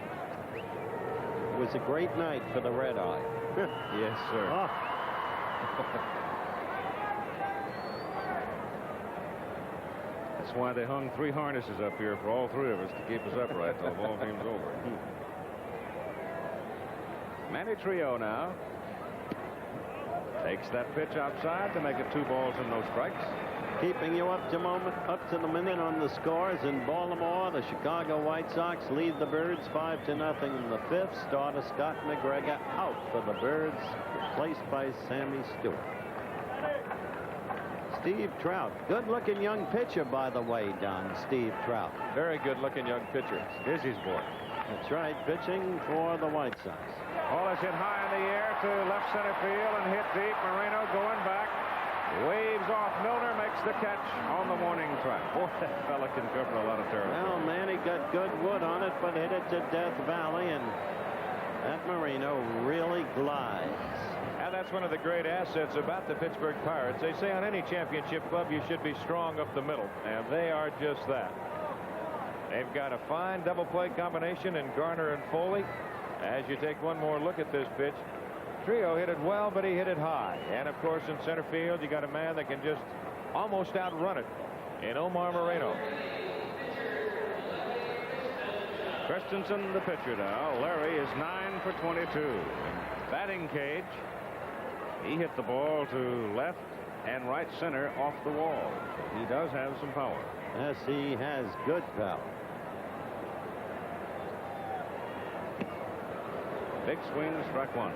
It was a great night for the red eye. Yes, sir. Oh. That's why they hung 3 harnesses up here for all 3 of us to keep us upright till the ball game's over. Manny Trio now takes that pitch outside to make it 2 balls and no strikes. Keeping you up to the minute on the scores in Baltimore. The Chicago White Sox lead the Birds 5-0 in the 5th. Starter Scott McGregor out for the Birds, replaced by Sammy Stewart. Steve Trout, good-looking young pitcher, by the way, Don. Steve Trout. Very good-looking young pitcher. Dizzy's boy. That's right, pitching for the White Sox. Ball is hit high in the air to left center field and hit deep. Moreno going back. Waves off. Milner makes the catch on the warning track. Boy, that fella can cover a lot of territory. Well, Manny got good wood on it, but hit it to Death Valley, and that Moreno really glides. And that's one of the great assets about the Pittsburgh Pirates. They say on any championship club you should be strong up the middle, and they are just that. They've got a fine double play combination in Garner and Foley. As you take one more look at this pitch, Trio hit it well, but he hit it high. And of course in center field you got a man that can just almost outrun it in Omar Moreno. Christensen the pitcher now. Larry is 9 for 22. Batting cage. He hit the ball to left and right center off the wall. He does have some power. Yes, he has good power. Big swing, strike 1.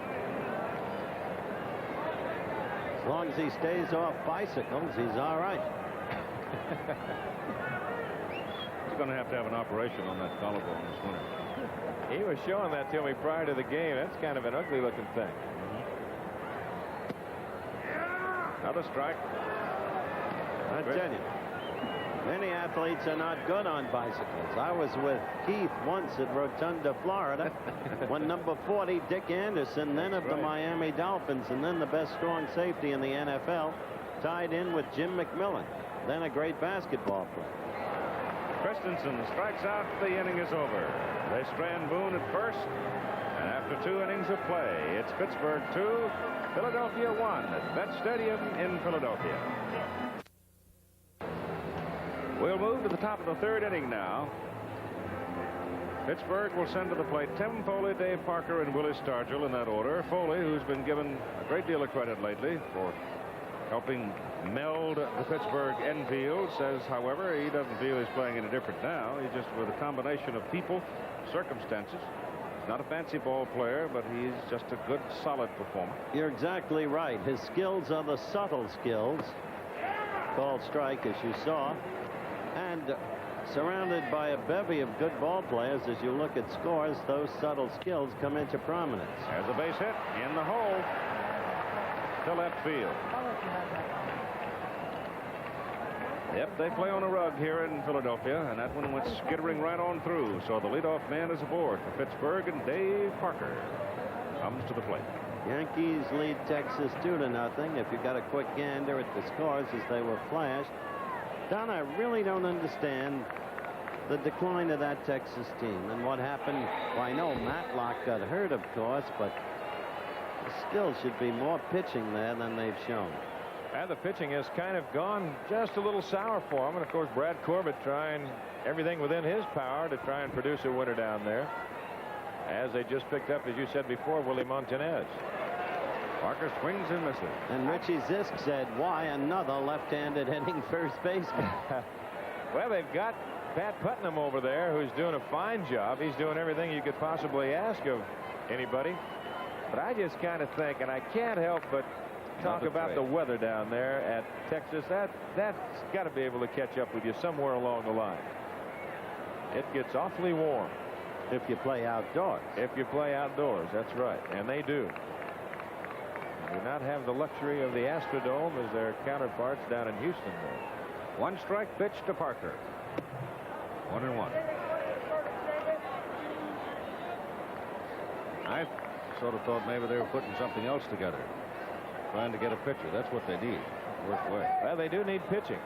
As long as he stays off bicycles, he's all right. He's going to have an operation on that collarbone this winter. He was showing that to me prior to the game. That's kind of an ugly looking thing. Another strike. I tell you, many athletes are not good on bicycles. I was with Keith once at Rotunda, Florida, when number 40, Dick Anderson, then of the Miami Dolphins, and then the best strong safety in the NFL, tied in with Jim McMillan, then a great basketball player. Christensen strikes out. The inning is over. They strand Boone at first, and after 2 innings of play, it's Pittsburgh 2, Philadelphia 1 at Vet Stadium in Philadelphia. We'll move to the top of the 3rd inning now. Pittsburgh will send to the plate Tim Foley, Dave Parker, and Willie Stargell in that order. Foley, who's been given a great deal of credit lately for helping meld the Pittsburgh infield, says, however, he doesn't feel he's playing any different now. He's just with a combination of people, circumstances. He's not a fancy ball player, but he's just a good, solid performer. You're exactly right. His skills are the subtle skills. Called strike, as you saw. And surrounded by a bevy of good ball players, as you look at scores, those subtle skills come into prominence. There's a base hit in the hole to left field. Yep, they play on a rug here in Philadelphia, and that one went skittering right on through. So the leadoff man is aboard for Pittsburgh, and Dave Parker comes to the plate. Yankees lead Texas 2-0. If you got a quick gander at the scores as they were flashed. Don, I really don't understand the decline of that Texas team and what happened. Well, I know Matlock got hurt, of course, but there still should be more pitching there than they've shown. And the pitching has kind of gone just a little sour for him. And, of course, Brad Corbett trying everything within his power to try and produce a winner down there. As they just picked up, as you said before, Willie Montanez. Parker swings and misses. And Richie Zisk said, why another left-handed hitting first baseman? Well, they've got Pat Putnam over there, who's doing a fine job. He's doing everything you could possibly ask of anybody. But I just kind of think, and I can't help but talk about the weather down there at Texas. That's got to be able to catch up with you somewhere along the line. It gets awfully warm. If you play outdoors. If you play outdoors, that's right. And they do. They do not have the luxury of the Astrodome as their counterparts down in Houston there. 1 strike pitch to Parker. 1-1. I sort of thought maybe they were putting something else together. Trying to get a pitcher. That's what they need. Work away. Well, they do need pitching.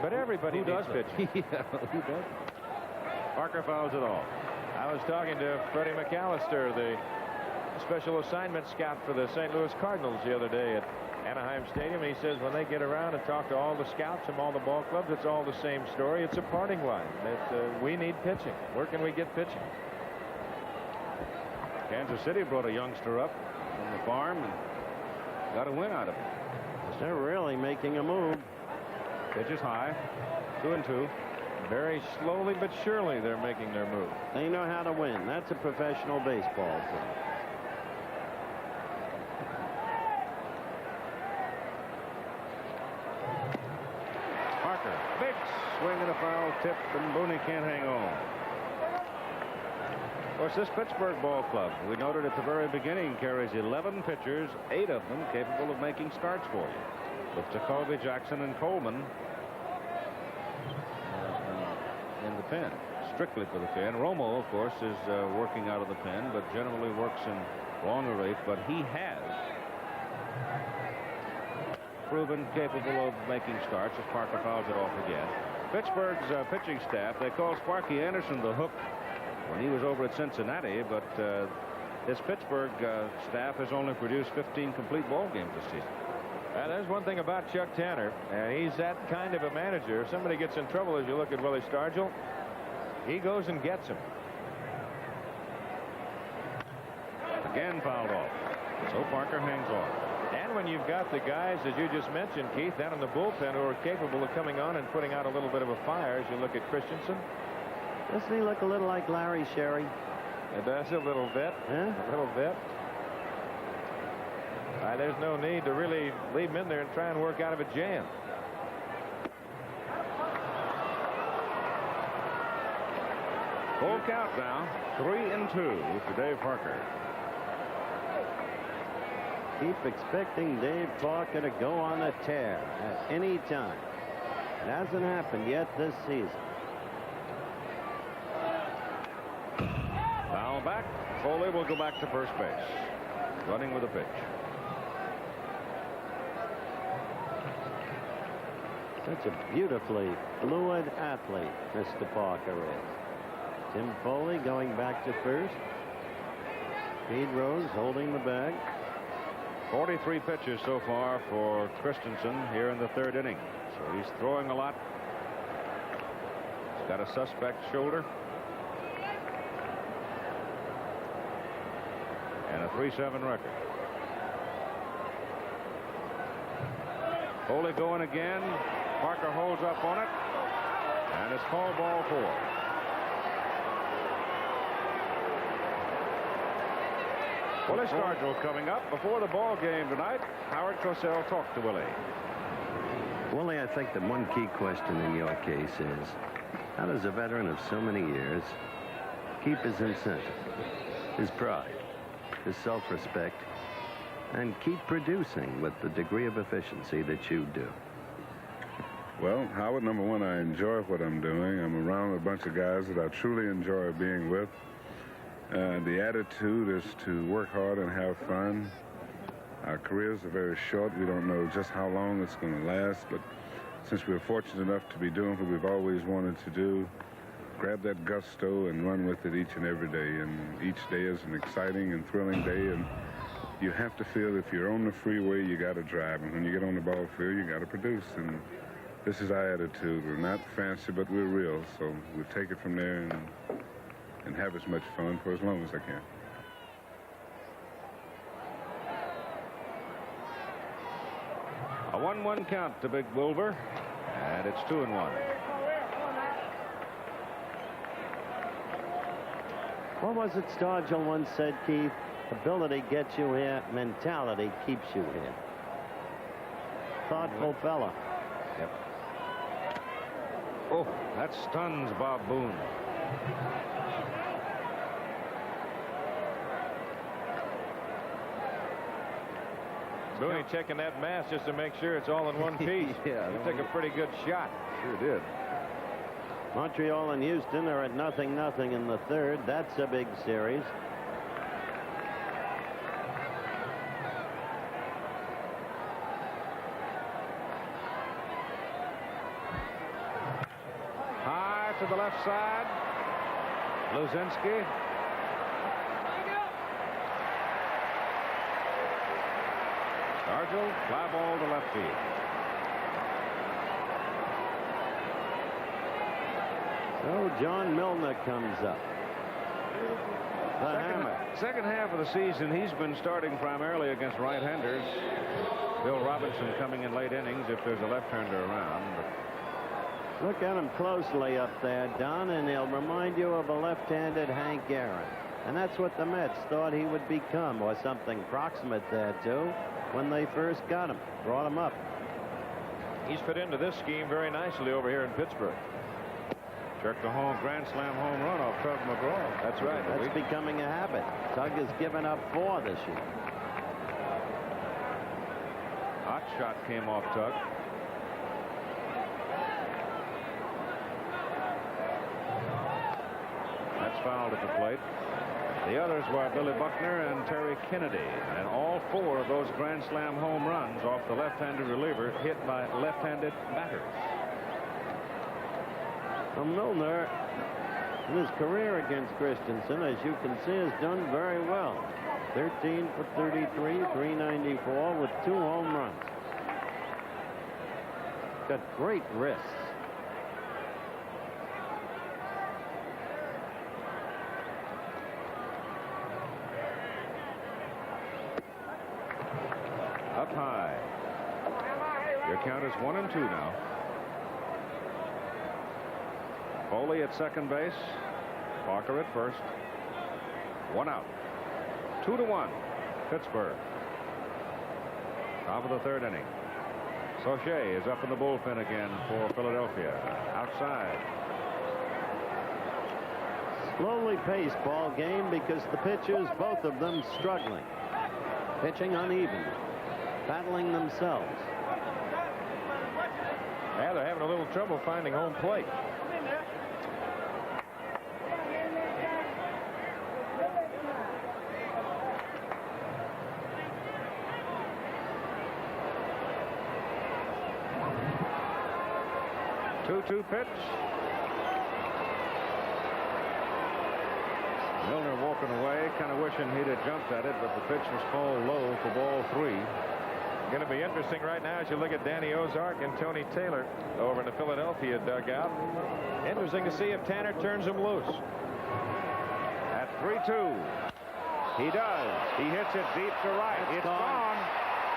But everybody needs pitching. Yeah, who does? Parker fouls it off. I was talking to Freddie McAllister, the special assignment scout for the St. Louis Cardinals the other day at Anaheim Stadium. He says when they get around and talk to all the scouts from all the ball clubs, it's all the same story. It's a parting line. We need pitching. Where can we get pitching? Kansas City brought a youngster up from the farm and got a win out of it. They're really making a move. Pitch is high. 2-2. Very slowly but surely they're making their move. They know how to win. That's a professional baseball team. Parker. Big swing and a foul tip, and Booney can't hang on. Of course, this Pittsburgh ball club, we noted at the very beginning, carries 11 pitchers, 8 of them capable of making starts for you. With Jacoby, Jackson, and Coleman in the pen, strictly for the pen. Romo, of course, is working out of the pen, but generally works in long relief. But he has proven capable of making starts as Parker fouls it off again. Pittsburgh's pitching staff, they call Sparky Anderson the hook when he was over at Cincinnati, but this Pittsburgh staff has only produced 15 complete ball games this season. There's one thing about Chuck Tanner, and he's that kind of a manager. If somebody gets in trouble, as you look at Willie Stargell, he goes and gets him. Again fouled off. So Parker hangs on. And when you've got the guys, as you just mentioned, Keith, down in the bullpen who are capable of coming on and putting out a little bit of a fire, as you look at Christensen. Doesn't he look a little like Larry Sherry? It does a little bit. Huh? A little bit. There's no need to really leave him in there and try and work out of a jam. Full count now. 3-2 for Dave Parker. Keep expecting Dave Parker to go on a tear at any time. It hasn't happened yet this season. Foul back. Foley will go back to first base. Running with a pitch. Such a beautifully fluid athlete Mr. Parker is. Tim Foley going back to first. Pete Rose holding the bag. 43 pitches so far for Christensen here in the 3rd inning. So he's throwing a lot. He's got a suspect shoulder. And a 3-7 record. Foley going again. Parker holds up on it. And it's called ball 4. Willie Stargell coming up before the ball game tonight. Howard Cosell talked to Willie. Willie, I think the one key question in your case is, how does a veteran of so many years keep his incentive, his pride, his self-respect, and keep producing with the degree of efficiency that you do? Well, Howard, number one, I enjoy what I'm doing. I'm around a bunch of guys that I truly enjoy being with. The attitude is to work hard and have fun. Our careers are very short. We don't know just how long it's going to last, but since we're fortunate enough to be doing what we've always wanted to do, grab that gusto and run with it each and every day. And each day is an exciting and thrilling day, and you have to feel if you're on the freeway, you got to drive. And when you get on the ball field, you got to produce. And this is our attitude. We're not fancy, but we're real. So we'll take it from there and have as much fun for as long as I can. A 1-1 count to Big Wilbur, and it's 2-1. What was it Stargell once said, Keith? Ability gets you here, mentality keeps you here. Thoughtful fella. Yep. Oh, that stuns Bob Boone. Boone checking that mass just to make sure it's all in one piece. Yeah, he took a pretty good shot. Sure did. Montreal and Houston are at 0-0 in the third. That's a big series. High to the left side. Luzinski. Stargell, fly ball to left field. So John Milner comes up. The hammer. Second half of the season, he's been starting primarily against right-handers. Bill Robinson coming in late innings if there's a left-hander around. But look at him closely up there, Don, and he'll remind you of a left-handed Hank Aaron. And that's what the Mets thought he would become, or something proximate thereto, when they first got him, brought him up. He's fit into this scheme very nicely over here in Pittsburgh. Jerked a home grand slam home run off Tug McGraw. That's right. That's becoming a habit. Tug has given up 4 this year. Hot shot came off Tug. That's fouled at the plate. The others were Billy Buckner and Terry Kennedy, and all 4 of those grand slam home runs off the left-handed reliever hit by left-handed batters. Well, Milner, in his career against Christensen, as you can see, has done very well. 13 for 33, 394 with 2 home runs. Got great wrists. Up high. Your count is 1-2 now. Foley at second base. Parker at first. 1 out. 2-1. Pittsburgh. Top of the third inning. Sauché is up in the bullpen again for Philadelphia. Outside. Slowly paced ball game because the pitchers, both of them, struggling. Pitching uneven. Battling themselves. Yeah, they're having a little trouble finding home plate. Two pitch. Milner walking away, kind of wishing he'd have jumped at it, but the pitch was called low for ball 3. Going to be interesting right now as you look at Danny Ozark and Tony Taylor over in the Philadelphia dugout. Interesting to see if Tanner turns him loose. At 3-2. He does. He hits it deep to right. It's gone.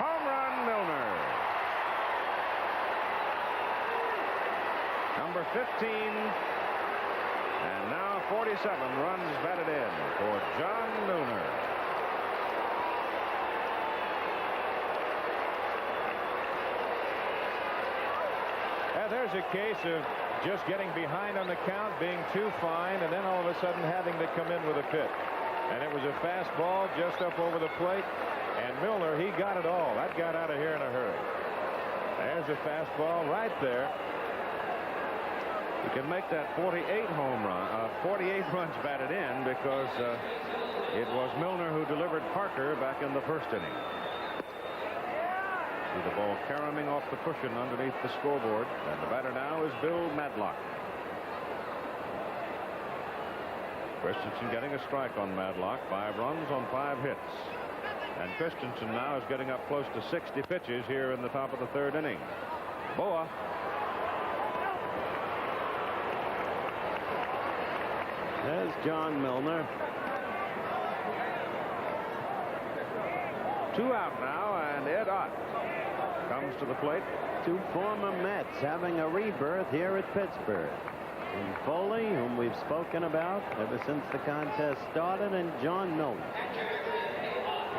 Home run, Milner. Number 15. And now 47 runs batted in for John Milner. There's a case of just getting behind on the count, being too fine, and then all of a sudden having to come in with a pitch. And it was a fastball just up over the plate, and Milner, he got it all. That got out of here in a hurry. There's a fastball right there. He can make that 48 runs batted in because it was Milner who delivered Parker back in the first inning. See the ball caroming off the cushion underneath the scoreboard, and the batter now is Bill Madlock. Christensen getting a strike on Madlock. 5 runs on 5 hits. And Christensen now is getting up close to 60 pitches here in the top of the third inning. Boa. There's John Milner. 2 out now, and Ed Ott comes to the plate. 2 former Mets having a rebirth here at Pittsburgh. And Foley, whom we've spoken about ever since the contest started, and John Milner.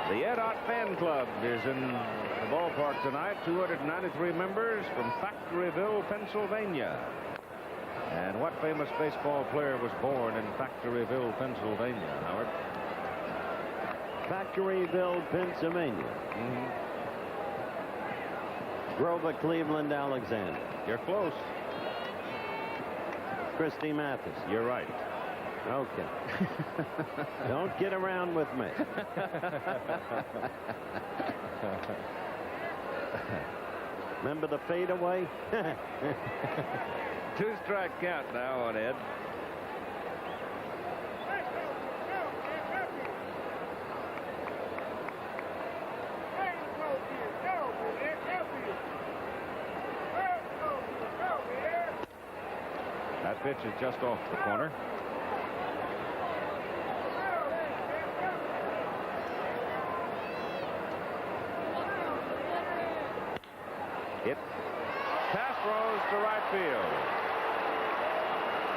The Ed Ott fan club is in the ballpark tonight. 293 members from Factoryville, Pennsylvania. And what famous baseball player was born in Factoryville, Pennsylvania, Howard? Factoryville, Pennsylvania. Grover Cleveland Alexander. You're close. Christy Mathis. You're right. Okay. Don't get around with me. Remember the fadeaway? 2-strike count now on Ed. That pitch is just off the corner. Hit. Pass throws to right field.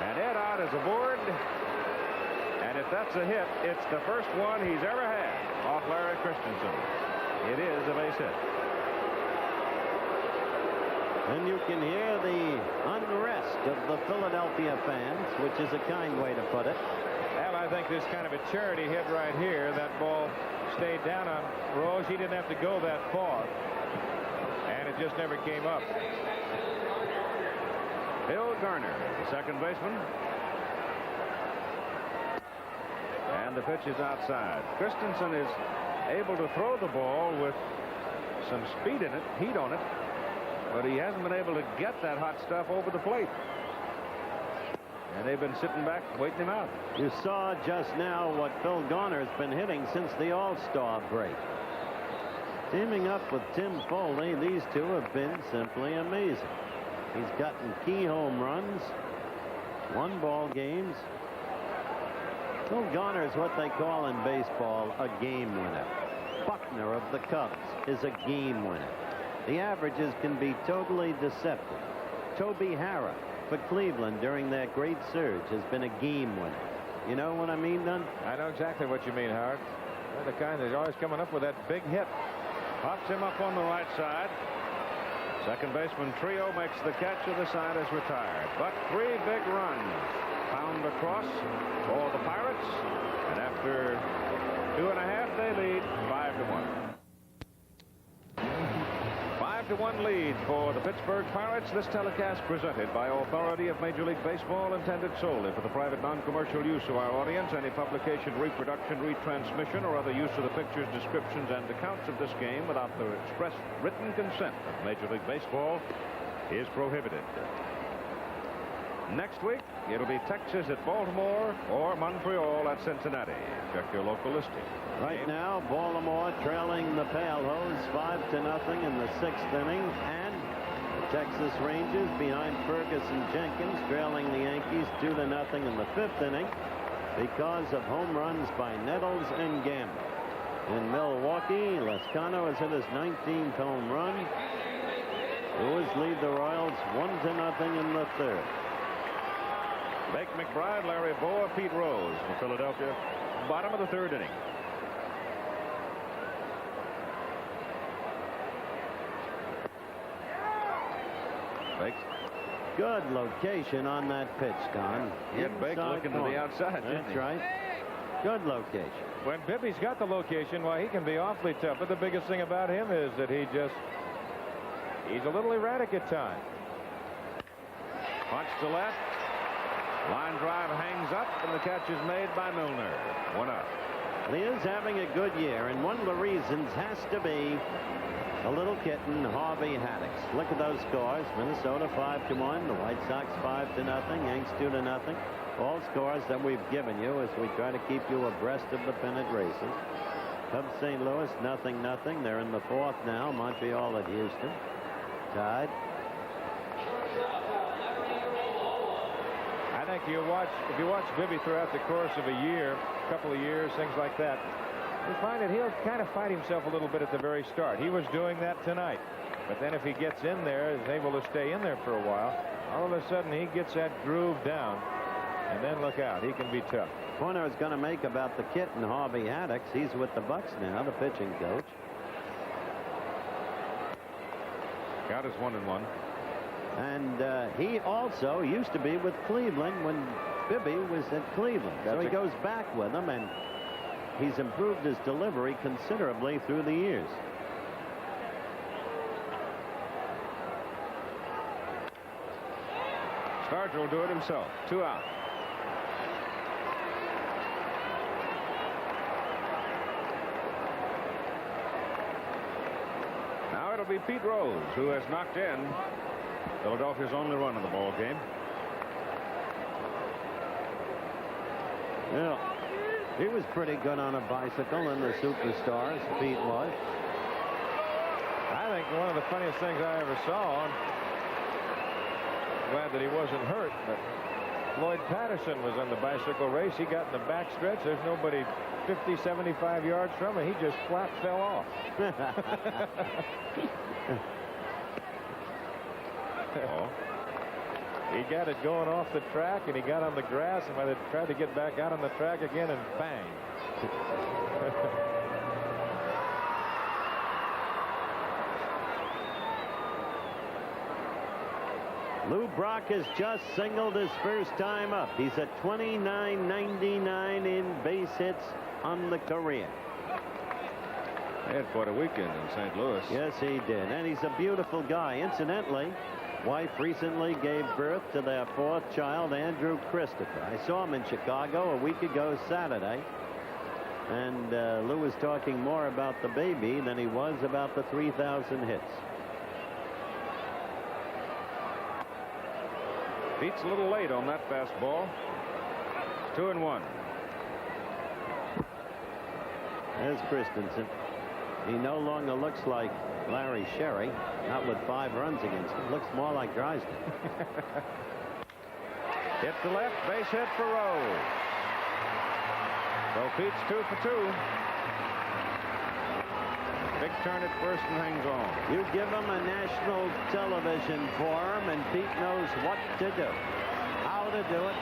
And Ed Ott is aboard. And if that's a hit, it's the first one he's ever had off Larry Christensen. It is a base hit. And you can hear the unrest of the Philadelphia fans, which is a kind way to put it. Well, I think this kind of a charity hit right here. That ball stayed down on Rose. He didn't have to go that far. And it just never came up. Bill Garner, the second baseman. And the pitch is outside. Christensen is able to throw the ball with some speed in it, heat on it, but he hasn't been able to get that hot stuff over the plate. And they've been sitting back waiting him out. You saw just now what Phil Garner's been hitting since the All-Star break. Teaming up with Tim Foley, these two have been simply amazing. He's gotten key home runs, one-ball games. Phil Garner is what they call in baseball a game winner. Buckner of the Cubs is a game winner. The averages can be totally deceptive. Toby Harrah for Cleveland during that great surge has been a game winner. You know what I mean, Dunn? I know exactly what you mean, Howard. They're the kind that's always coming up with that big hit. Pops him up on the right side. Second baseman Trio makes the catch, and the side is retired. But 3 big runs found across for the Pirates, and after 2.5 they lead 5-1. 5-1 lead for the Pittsburgh Pirates. This telecast presented by authority of Major League Baseball, intended solely for the private non-commercial use of our audience. Any publication, reproduction, retransmission, or other use of the pictures, descriptions, and accounts of this game without the express written consent of Major League Baseball is prohibited. Next week, it'll be Texas at Baltimore or Montreal at Cincinnati. Check your local listing. Right now, Baltimore trailing the Pale Hose 5-0 in the 6th inning, and the Texas Rangers behind Ferguson Jenkins trailing the Yankees 2-0 in the 5th inning because of home runs by Nettles and Gamble. In Milwaukee, Lezcano has hit his 19th home run. Brewers lead the Royals 1-0 in the 3rd. Blake McBride, Larry Boa, Pete Rose for Philadelphia. Bottom of the 3rd inning. Bakes. Good location on that pitch, Don. He had Bake looking to the outside. That's right. Good location. When Bibby's got the location, well, he can be awfully tough. But the biggest thing about him is that he's a little erratic at times. Punch to left. Line drive hangs up, and the catch is made by Milner. 1 out. He is having a good year, and one of the reasons has to be a little kitten, Harvey Haddix. Look at those scores. Minnesota 5-1, the White Sox 5-0, Yanks 2-0. All scores that we've given you as we try to keep you abreast of the pennant races. Cubs St. Louis 0-0. They're in the fourth now. Montreal at Houston. Tied. I think if you watch Bibby throughout the course of a year, a couple of years, things like that, you find that he'll kind of fight himself a little bit at the very start. He was doing that tonight. But then if he gets in there, is able to stay in there for a while, all of a sudden he gets that groove down. And then look out, he can be tough. Point I was going to make about the kitten, Harvey Haddix. He's with the Bucks now, the pitching coach. Count is 1-1. And he also used to be with Cleveland when Bibby was at Cleveland. So he goes back with them, and he's improved his delivery considerably through the years. Starger will do it himself. 2 out. Now it'll be Pete Rose who has knocked in Philadelphia's only run in the ball game. Well, he was pretty good on a bicycle in the Superstars, Pete was. I think one of the funniest things I ever saw, glad that he wasn't hurt, but Floyd Patterson was on the bicycle race. He got in the back stretch. There's nobody 50, 75 yards from him. He just flat fell off. He got it going off the track, and he got on the grass, and when they tried to get back out on the track again, and bang. Lou Brock has just singled his first time up. He's at 29.99 in base hits on the career. He had quite a weekend in St. Louis. Yes, he did. And he's a beautiful guy. Incidentally, wife recently gave birth to their fourth child, Andrew Christopher. I saw him in Chicago a week ago Saturday. And Lou was talking more about the baby than he was about the 3,000 hits. Pete's a little late on that fastball. 2-1. There's Christensen. He no longer looks like Larry Sherry, not with 5 runs against him. Looks more like Drysdale. Hit to left, base hit for Rose. So Pete's 2 for 2. Big turn at first and hangs on. You give him a national television for him, and Pete knows what to do, how to do it.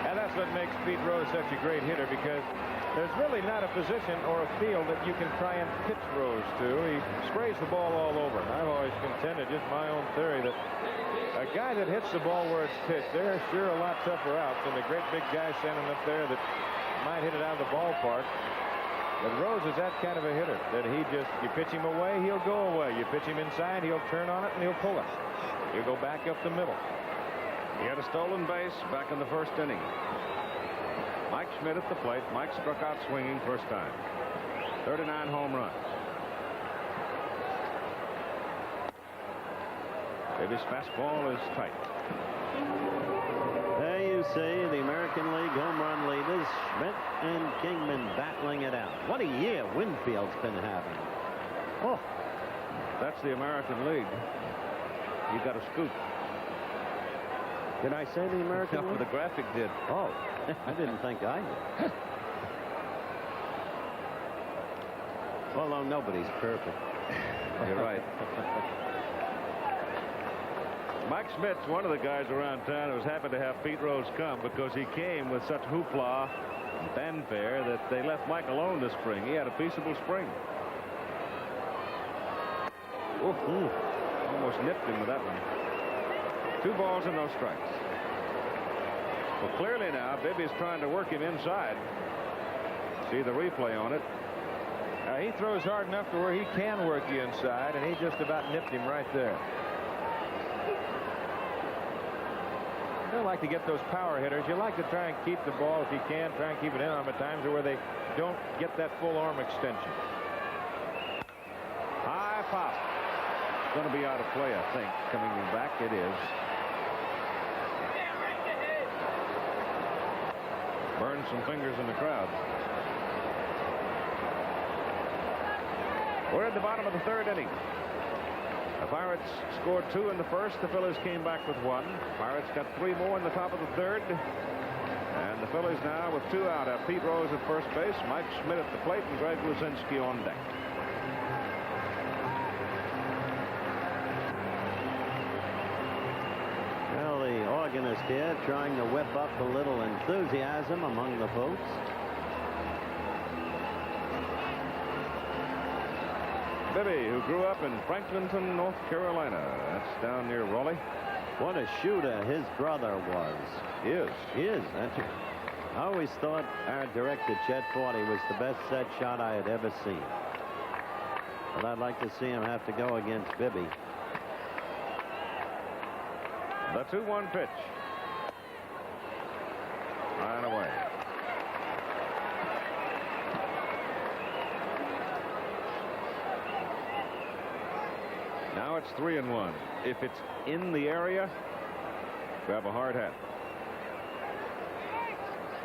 And that's what makes Pete Rose such a great hitter, because there's really not a position or a field that you can try and pitch Rose to. He sprays the ball all over. And I've always contended, just my own theory, that a guy that hits the ball where it's pitched, there are sure a lot tougher outs than the great big guy standing up there that might hit it out of the ballpark. But Rose is that kind of a hitter that you pitch him away, he'll go away. You pitch him inside, he'll turn on it, and he'll pull it. He'll go back up the middle. He had a stolen base back in the first inning. Mike Schmidt at the plate. Mike struck out swinging first time. 39 home runs. Davis' fastball is tight. There you see the American League home run leaders, Schmidt and Kingman, battling it out. What a year Winfield's been having. Oh, that's the American League. You got a scoop. Did I say the American League? No, the graphic did. Oh, I didn't think I did. Although nobody's perfect. You're right. Mike Schmidt's one of the guys around town who was happy to have Pete Rose come, because he came with such hoopla and fanfare that they left Mike alone this spring. He had a peaceable spring. Oof. Almost nipped him with that one. 2 balls and no strikes. Well, clearly now, Bibby's trying to work him inside. See the replay on it. He throws hard enough to where he can work you inside, and he just about nipped him right there. You don't like to get those power hitters. You like to try and keep the ball, if you can, try and keep it in on them at times where they don't get that full arm extension. High pop. Going to be out of play, I think. Coming back, it is. Burned some fingers in the crowd. We're in the bottom of the third inning. The Pirates scored 2 in the first. The Phillies came back with 1. Pirates got 3 more in the top of the third. And the Phillies now with 2 out have Pete Rose at first base, Mike Schmidt at the plate, and Greg Luzinski on deck. Well, the organist here trying to whip up a little enthusiasm among the folks. Bibby, who grew up in Franklinton, North Carolina. That's down near Raleigh. What a shooter his brother was. Is. That's it. I always thought our director, Chet Forty, was the best set shot I had ever seen. But I'd like to see him have to go against Bibby. The 2-1 pitch. High and away. Now it's 3-1. If it's in the area, grab a hard hat.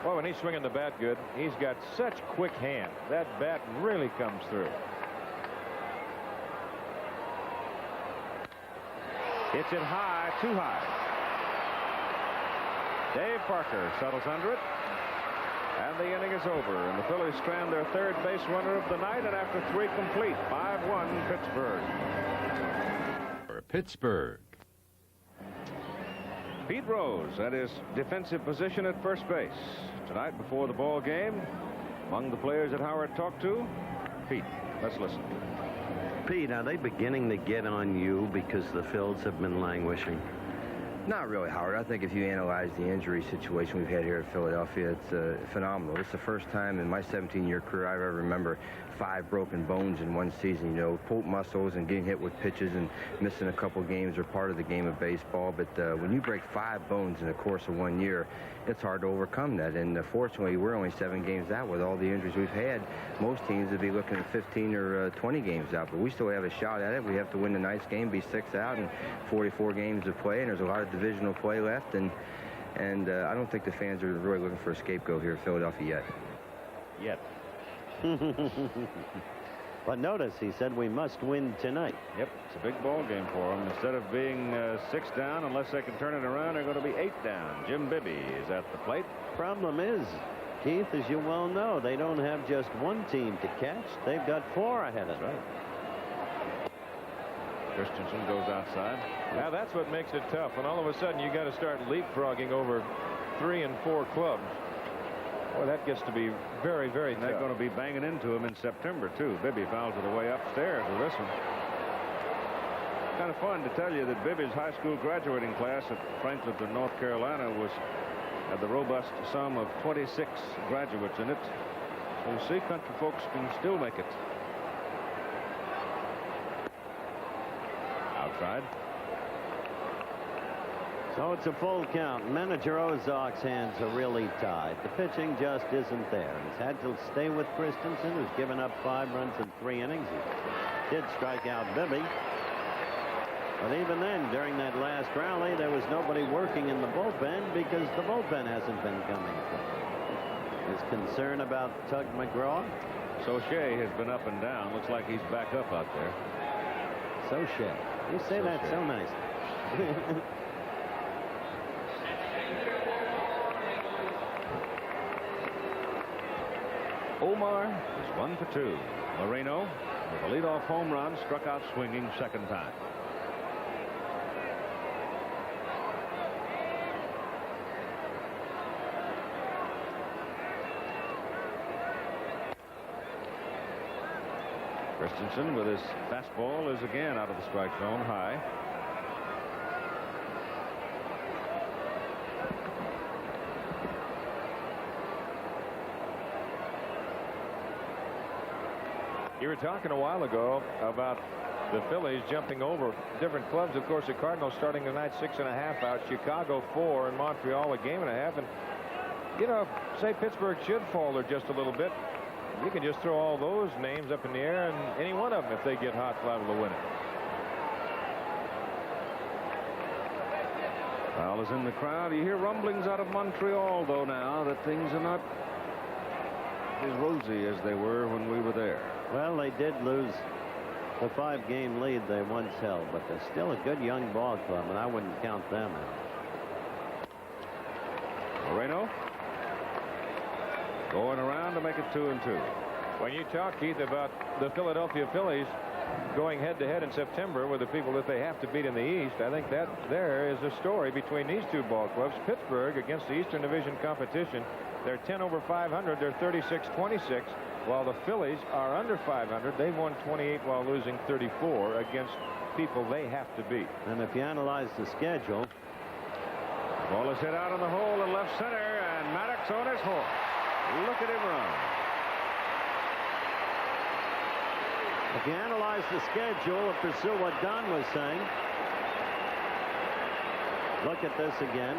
Well, when he's swinging the bat good, he's got such quick hand. That bat really comes through. Hits it high, too high. Dave Parker settles under it. And the inning is over. And the Phillies strand their third base runner of the night. And after 3 complete, 5-1 Pittsburgh. For Pittsburgh. Pete Rose at his defensive position at first base. Tonight before the ball game, among the players that Howard talked to, Pete. Let's listen. Pete, are they beginning to get on you because the Phils have been languishing? Not really, Howard. I think if you analyze the injury situation we've had here at Philadelphia, it's phenomenal. It's the first time in my 17-year career I ever remember 5 broken bones in one season. You know, pulled muscles and getting hit with pitches and missing a couple games are part of the game of baseball. But when you break 5 bones in the course of 1 year, it's hard to overcome that. And fortunately, we're only 7 games out with all the injuries we've had. Most teams would be looking at 15 or 20 games out, but we still have a shot at it. We have to win the night's game, be 6 out, and 44 games to play, and there's a lot of divisional play left. And I don't think the fans are really looking for a scapegoat here in Philadelphia Yet. But notice he said we must win tonight. Yep, it's a big ball game for them. Instead of being 6 down, unless they can turn it around, they're going to be 8 down. Jim Bibby is at the plate. Problem is, Keith, as you well know, they don't have just one team to catch. They've got 4 ahead of them. Right. Christensen goes outside. Now that's what makes it tough. And all of a sudden you got to start leapfrogging over 3 and 4 clubs. Well, that gets to be very, very tough. They're going to be banging into him in September, too. Bibby fouls it away upstairs with this one. Kind of fun to tell you that Bibby's high school graduating class at Franklinton, North Carolina, had the robust sum of 26 graduates in it. So you see, country folks can still make it. Outside. So it's a full count. Manager Ozark's hands are really tied. The pitching just isn't there. He's had to stay with Christensen, who's given up 5 runs in 3 innings. He did strike out Bibby. But even then, during that last rally, there was nobody working in the bullpen because the bullpen hasn't been coming. His concern about Tug McGraw. Soche has been up and down. Looks like he's back up out there. Soche. You say that so nice. Omar is 1 for 2. Moreno with a leadoff home run, struck out swinging second time. Christensen with his fastball is again out of the strike zone high. You were talking a while ago about the Phillies jumping over different clubs. Of course, the Cardinals starting tonight 6.5 out, Chicago 4, and Montreal a game and a half. And you know, say Pittsburgh should falter just a little bit, you can just throw all those names up in the air, and any one of them, if they get hot, liable to win it. Foul is in the crowd. You hear rumblings out of Montreal, though, now that things are not as rosy as they were when we were there. Well, they did lose the 5-game lead they once held, but they're still a good young ball club, and I wouldn't count them out. Moreno going around to make it 2-2. When you talk, Keith, about the Philadelphia Phillies going head-to-head in September with the people that they have to beat in the East, I think that there is a story between these two ball clubs. Pittsburgh, against the Eastern Division competition, they're 10 over 500. They're 36-26, while the Phillies are under 500. They've won 28 while losing 34 against people they have to beat. And if you analyze the schedule, ball is hit out in the hole in left center, and Maddox on his horse. Look at him run. if you analyze the schedule, pursue what Don was saying, look at this again.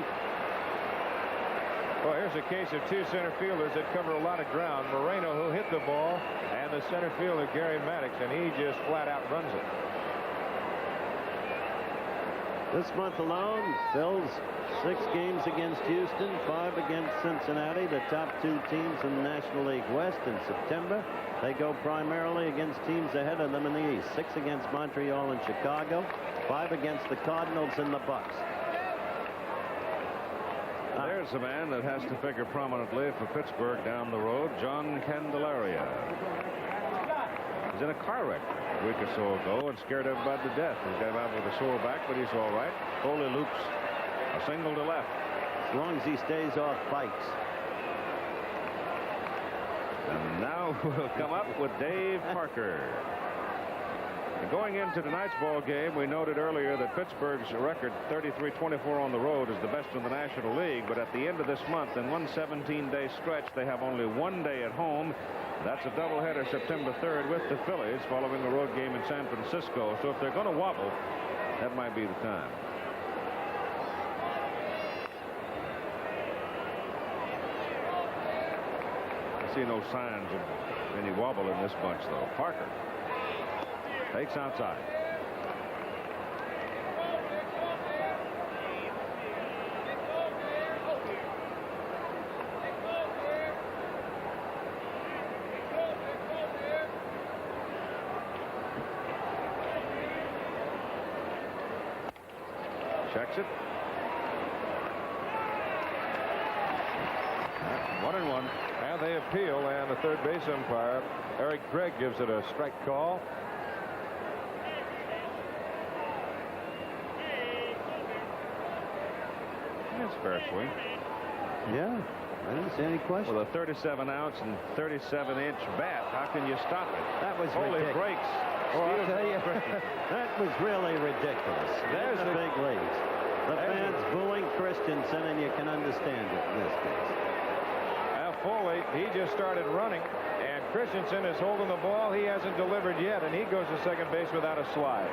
Well, here's a case of two center fielders that cover a lot of ground. Moreno, who hit the ball, and the center fielder, Gary Maddox, and he just flat out runs it. This month alone, Phil's 6 games against Houston, 5 against Cincinnati, the top 2 teams in the National League West. In September, they go primarily against teams ahead of them in the East. 6 against Montreal and Chicago, 5 against the Cardinals and the Bucks. There's a man that has to figure prominently for Pittsburgh down the road, John Candelaria. He's in a car wreck a week or so ago and scared everybody to death. He's got out with a sore back, but he's all right. Foley loops a single to left. As long as he stays off bikes. And now we'll come up with Dave Parker. And going into tonight's ball game, we noted earlier that Pittsburgh's record 33-24 on the road is the best in the National League, but at the end of this month, in one 17-day stretch, they have only 1 day at home. That's a doubleheader September 3rd with the Phillies following a road game in San Francisco. So if they're going to wobble, that might be the time. I see no signs of any wobble in this bunch, though. Parker takes outside. Checks it. 1-1. And they appeal, and the third base umpire, Eric Gregg, gives it a strike call. That's fair swing. Yeah, I didn't see any question. With a 37-ounce and 37-inch bat, how can you stop it? That was Holy ridiculous. brakes. Oh, I'll tell you, that was really ridiculous. There's the big leagues. The fans booing Christensen, and you can understand it in this case. Al Foley, he just started running, and Christensen is holding the ball. He hasn't delivered yet, and he goes to second base without a slide.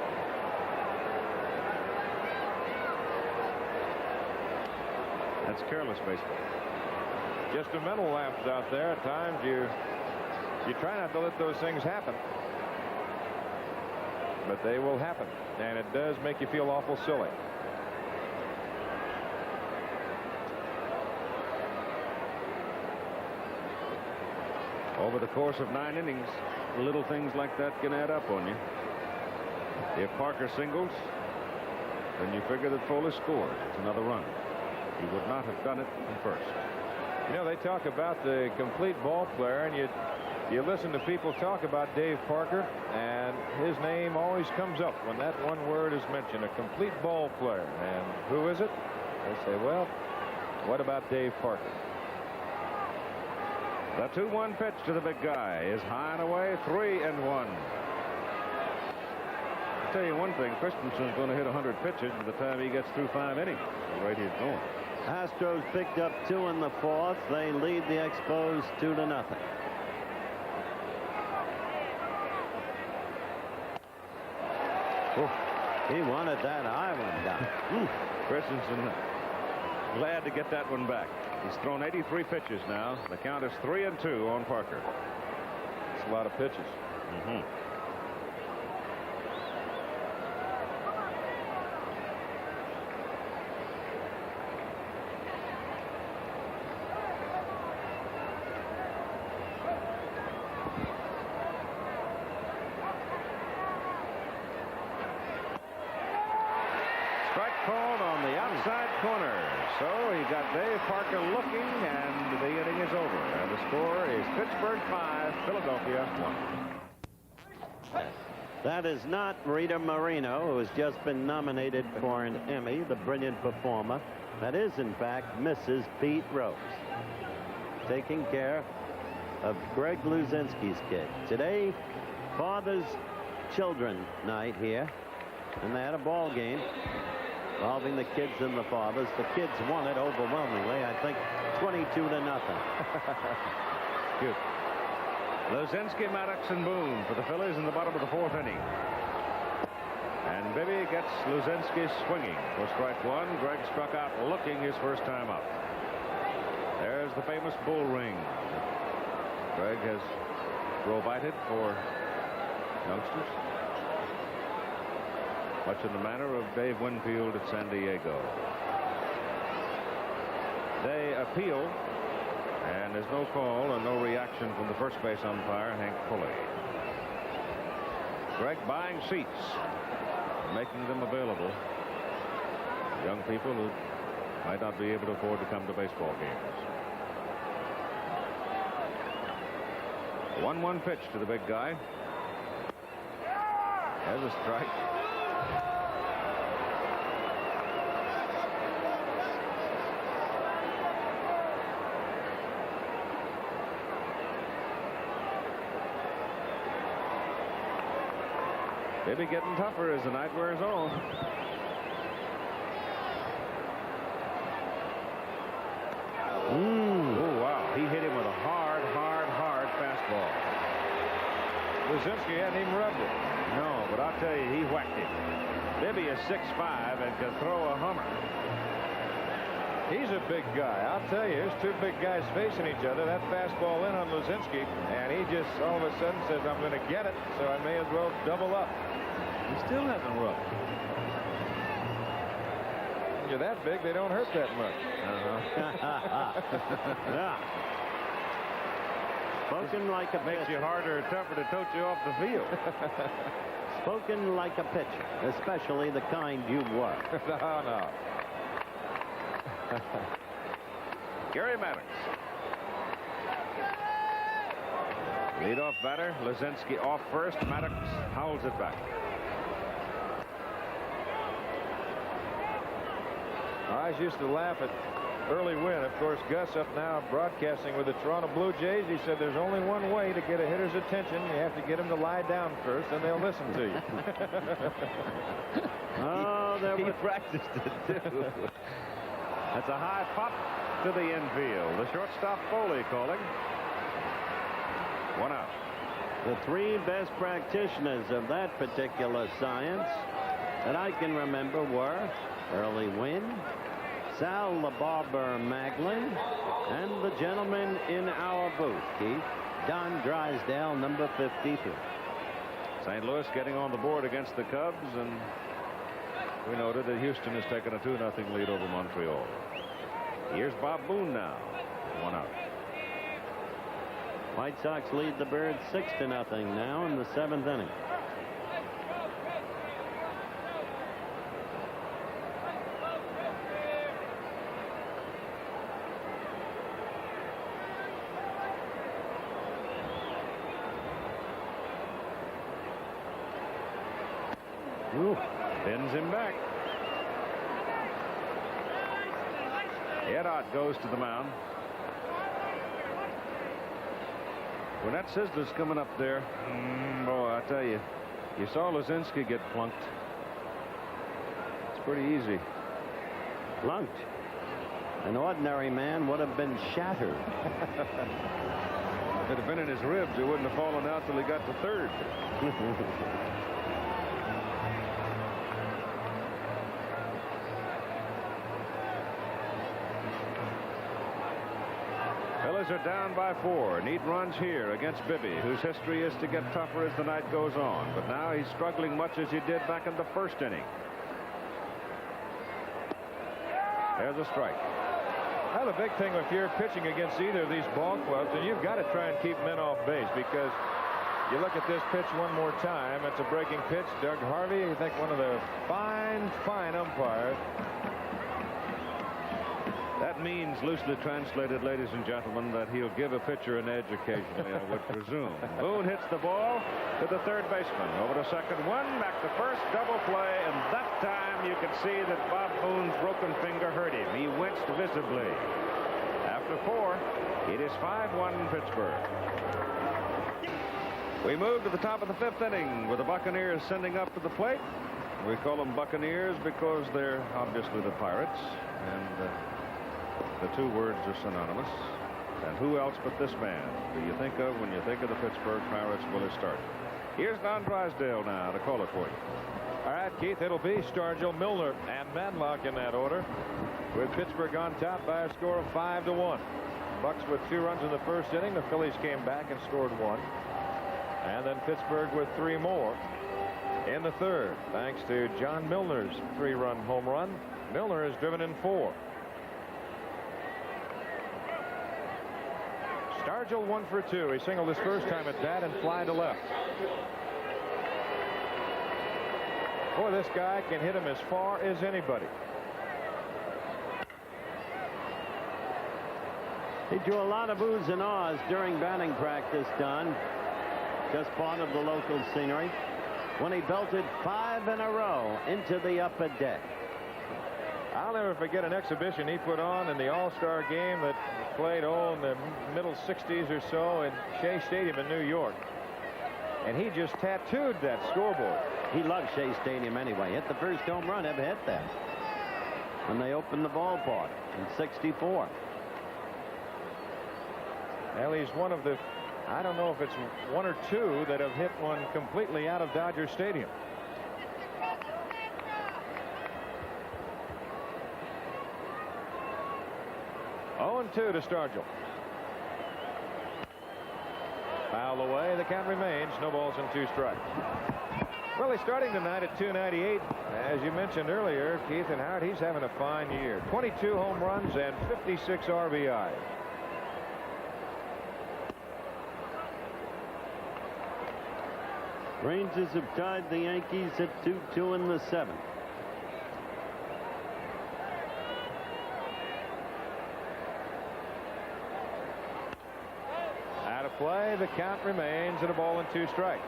That's careless baseball. Just a mental lapse out there. At times you try not to let those things happen, but they will happen, and it does make you feel awful silly. Over the course of 9 innings, little things like that can add up on you. If Parker singles, then you figure that Foley scores. It's another run. He would not have done it from first. You know, they talk about the complete ball player, and you listen to people talk about Dave Parker, and his name always comes up when that one word is mentioned, a complete ball player. And who is it? They say, well, what about Dave Parker? The 2-1 pitch to the big guy is high and away, 3-1. I'll tell you one thing, Christensen's going to hit 100 pitches by the time he gets through 5 innings. The rate he's going. Astros picked up 2 in the 4th. They lead the Expos 2-0. He wanted that high one down. Christensen glad to get that one back. He's thrown 83 pitches now. The count is 3-2 on Parker. It's a lot of pitches. Strike called on the outside corner. So he got Dave Parker looking, and the inning is over. And the score is Pittsburgh 5, Philadelphia 1. That is not Rita Moreno, who has just been nominated for an Emmy, the brilliant performer. That is, in fact, Mrs. Pete Rose, taking care of Greg Luzinski's kid. Today, Father's Children Night here, and they had a ball game involving the kids and the fathers. The kids won it overwhelmingly, I think 22-0. Good. Luzinski, Maddox, and Boone for the Phillies in the bottom of the 4th inning. And Bibby gets Luzinski swinging for strike 1. Greg struck out looking his first time up. There's the famous bull ring. Greg has provided for youngsters, much in the manner of Dave Winfield at San Diego. They appeal, and there's no call and no reaction from the first base umpire, Hank Pulley. Greg buying seats, making them available to young people who might not be able to afford to come to baseball games. 1-1 pitch to the big guy. There's a strike. Maybe getting tougher as the night wears on. Oh, wow. He hit him with a hard fastball. Luzinski hadn't even rubbed it. No, but I'll tell you, he whacked him. Bibby is 6'5" and can throw a hummer. He's a big guy. I'll tell you, there's two big guys facing each other. That fastball in on Luzinski, and he just all of a sudden says, I'm going to get it, so I may as well double up. He still hasn't rubbed. When you're that big, they don't hurt that much. Yeah. Spoken like a Makes you harder or tougher to tote you off the field. Spoken like a pitcher, especially the kind you were. No. Gary Maddox. Leadoff batter, Luzinski off first. Maddox howls it back. I used to laugh at early win. Of course, Gus up now broadcasting with the Toronto Blue Jays. He said there's only one way to get a hitter's attention. You have to get him to lie down first, and they'll listen to you. Oh, he practiced it, too. That's a high pop to the infield. The shortstop Foley calling. 1 out. The 3 best practitioners of that particular science that I can remember were Early Wynn, Sal the Barber Maglin, and the gentleman in our booth, Keith, Don Drysdale, number 53. St. Louis getting on the board against the Cubs, and we noted that Houston has taken a 2-0 lead over Montreal. Here's Bob Boone now. 1 out. White Sox lead the Birds 6-0 now in the 7th inning. Bends him back. Eddard goes to the mound. When that Sizzler's coming up there, boy, I tell you, you saw Luzinski get plunked. It's pretty easy. Plunked? An ordinary man would have been shattered. If it had been in his ribs, he wouldn't have fallen out till he got to third. Phillies are down by 4. Need runs here against Bibby, whose history is to get tougher as the night goes on. But now he's struggling much as he did back in the first inning. There's a strike. Now, the big thing if you're pitching against either of these ball clubs, and you've got to try and keep men off base, because You look at this pitch one more time. It's a breaking pitch. Doug Harvey, I think one of the fine umpires. That means, loosely translated, ladies and gentlemen, that he'll give a pitcher an edge occasionally, I would presume. Boone hits the ball to the third baseman. Over to second, one, back to first, double play, and that time you could see that Bob Boone's broken finger hurt him. He winced visibly. After 4, it is 5-1 Pittsburgh. We move to the top of the 5th inning with the Buccaneers sending up to the plate. We call them Buccaneers because they're obviously the Pirates, and the two words are synonymous. And who else but this man do you think of when you think of the Pittsburgh Pirates? Willie Stargell. Here's Don Drysdale now to call it for you. All right, Keith, it'll be Stargell, Milner, and Madlock in that order, with Pittsburgh on top by a score of 5-1. Bucks with 2 runs in the first inning. The Phillies came back and scored 1. And then Pittsburgh with 3 more in the third, thanks to John Milner's 3-run home run. Milner has driven in 4. Stargell 1 for 2. He singled his first time at bat and fly to left. Boy, this guy can hit him as far as anybody. He drew a lot of oohs and ahs during batting practice, Don. Just part of the local scenery when he belted 5 in a row into the upper deck. I'll never forget an exhibition he put on in the All-Star game that played in the middle 60s or so in Shea Stadium in New York. And he just tattooed that scoreboard. He loved Shea Stadium anyway. Hit the first home run ever hit there when they opened the ballpark in '64. Well, he's one of the, I don't know if it's 1 or 2 that have hit one completely out of Dodger Stadium. Oh, 2 to Stargell. Foul away. The count remains. No balls and 2 strikes. Well, he's starting tonight at 298. As you mentioned earlier, Keith and Howard, he's having a fine year. 22 home runs and 56 RBIs. Rangers have tied the Yankees at 2-2 in the 7th. Out of play. The count remains at a ball and 2 strikes.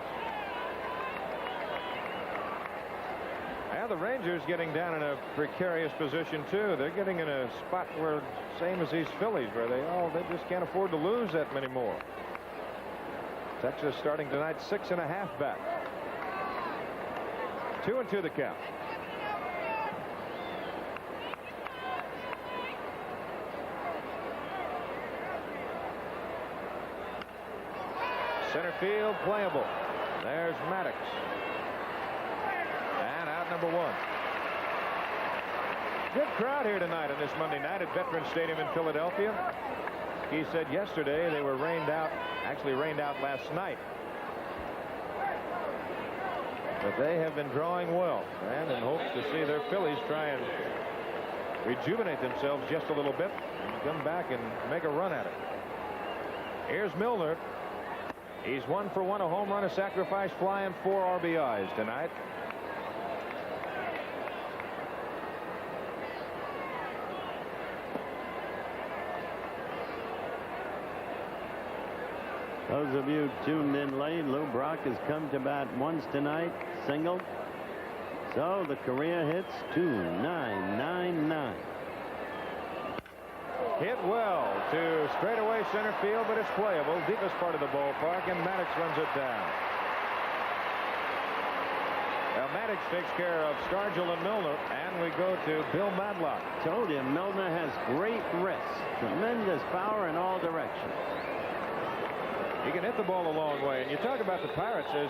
Now the Rangers getting down in a precarious position too. They're getting in a spot where same as these Phillies, where they just can't afford to lose that many more. Texas starting tonight 6.5 back. 2-2 the count. Center field playable. There's Maddox. And out number 1. Good crowd here tonight on this Monday night at Veterans Stadium in Philadelphia. He said yesterday they were rained out, actually rained out last night. But they have been drawing well, and in hopes to see their Phillies try and rejuvenate themselves just a little bit and come back and make a run at it. Here's Milner. He's 1 for 1, a home run, a sacrifice fly, and 4 RBIs tonight. Those of you tuned in late, Lou Brock has come to bat once tonight, single. So the career hits 2.999. Hit well to straightaway center field, but it's playable. Deepest part of the ballpark, and Maddox runs it down. Now Maddox takes care of Stargell and Milner, and we go to Bill Madlock. Told you, Milner has great wrist, tremendous power in all directions. He can hit the ball a long way. And you talk about the Pirates as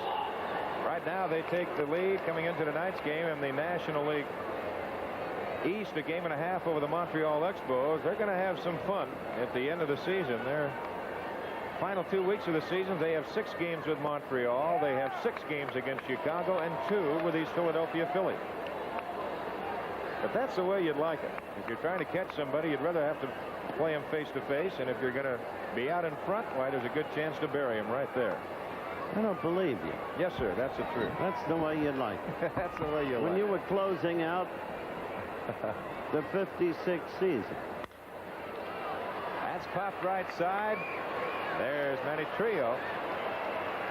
right now they take the lead coming into tonight's game in the National League East, a 1.5 games over the Montreal Expos. They're going to have some fun at the end of the season. Their final 2 weeks of the season, they have 6 games with Montreal. They have 6 games against Chicago and 2 with these Philadelphia Phillies. But that's the way you'd like it. If you're trying to catch somebody, you'd rather have to play him face to face, and if you're going to be out in front, why, there's a good chance to bury him right there. I don't believe you. Yes, sir. That's the truth. That's the way you'd like it. That's the way you like it. When you were closing out the 56th season. That's popped right side. There's Manny Trio.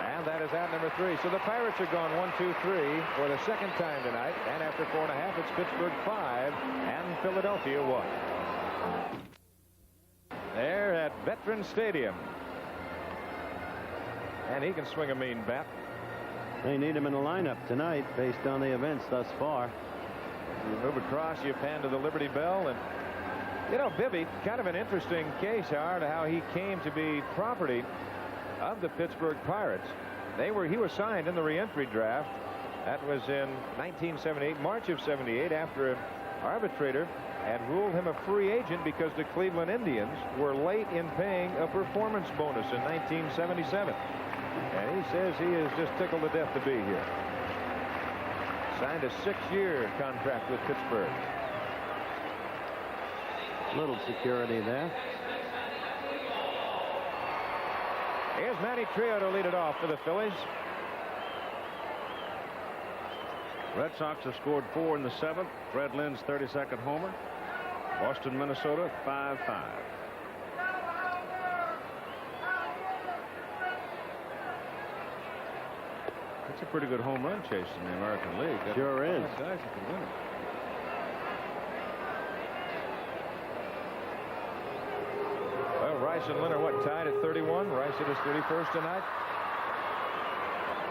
And that is out number 3. So the Pirates are gone 1, 2, 3 for the second time tonight. And after 4.5, it's Pittsburgh 5 and Philadelphia 1. There at Veterans Stadium. And he can swing a mean bat. They need him in the lineup tonight based on the events thus far. You move across, you pan to the Liberty Bell, and you know, Bibby, kind of an interesting case, Howard, how he came to be property of the Pittsburgh Pirates. He was signed in the reentry draft. That was in 1978, March of 78, after an arbitrator had ruled him a free agent because the Cleveland Indians were late in paying a performance bonus in 1977. And he says he is just tickled to death to be here. Signed a 6-year contract with Pittsburgh. Little security there. Here's Manny Trio to lead it off for the Phillies. Red Sox have scored 4 in the 7th. Fred Lynn's 32nd homer. Boston, Minnesota, 5-5. That's a pretty good home run chase in the American League. Sure is. Guys that can win it. Well, Rice and Lynn are tied at 31. Rice hit his 31st tonight.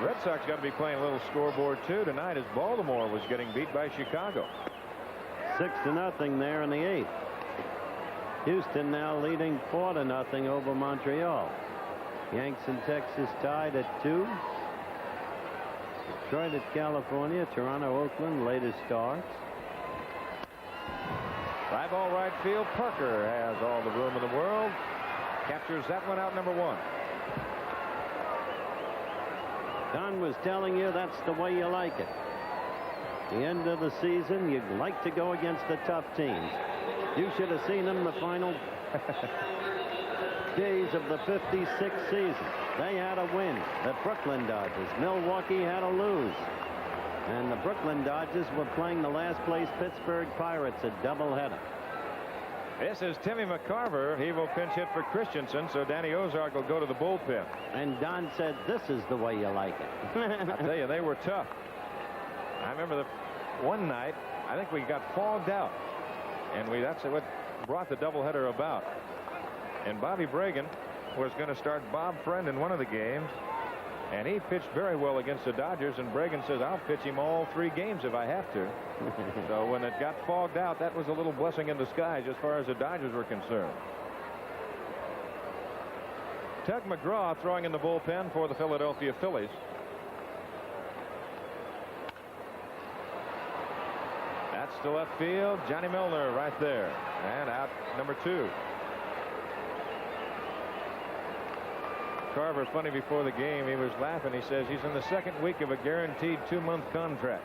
Red Sox got to be playing a little scoreboard too tonight as Baltimore was getting beat by Chicago. 6-0 there in the 8th. Houston now leading 4-0 over Montreal. Yanks in Texas tied at 2. Detroit at California. Toronto, Oakland, latest starts. Fly ball right field. Parker has all the room in the world. Captures that one out, number 1. Don was telling you that's the way you like it. The end of the season, you'd like to go against the tough teams. You should have seen them the final days of the 56th season. They had a win. The Brooklyn Dodgers. Milwaukee had a lose. And the Brooklyn Dodgers were playing the last place Pittsburgh Pirates, a doubleheader. This is Timmy McCarver. He will pinch hit for Christensen, so Danny Ozark will go to the bullpen. And Don said, this is the way you like it. I tell you, they were tough. I remember one night, I think we got fogged out. And that's what brought the doubleheader about. And Bobby Bragan was going to start Bob Friend in one of the games. And he pitched very well against the Dodgers. And Bragan says, I'll pitch him all 3 games if I have to. So when it got fogged out, that was a little blessing in disguise as far as the Dodgers were concerned. Tug McGraw throwing in the bullpen for the Philadelphia Phillies. That's to left field. Johnny Milner right there. And out number 2. Carver, funny, before the game, he was laughing. He says he's in the 2nd week of a guaranteed 2-month contract.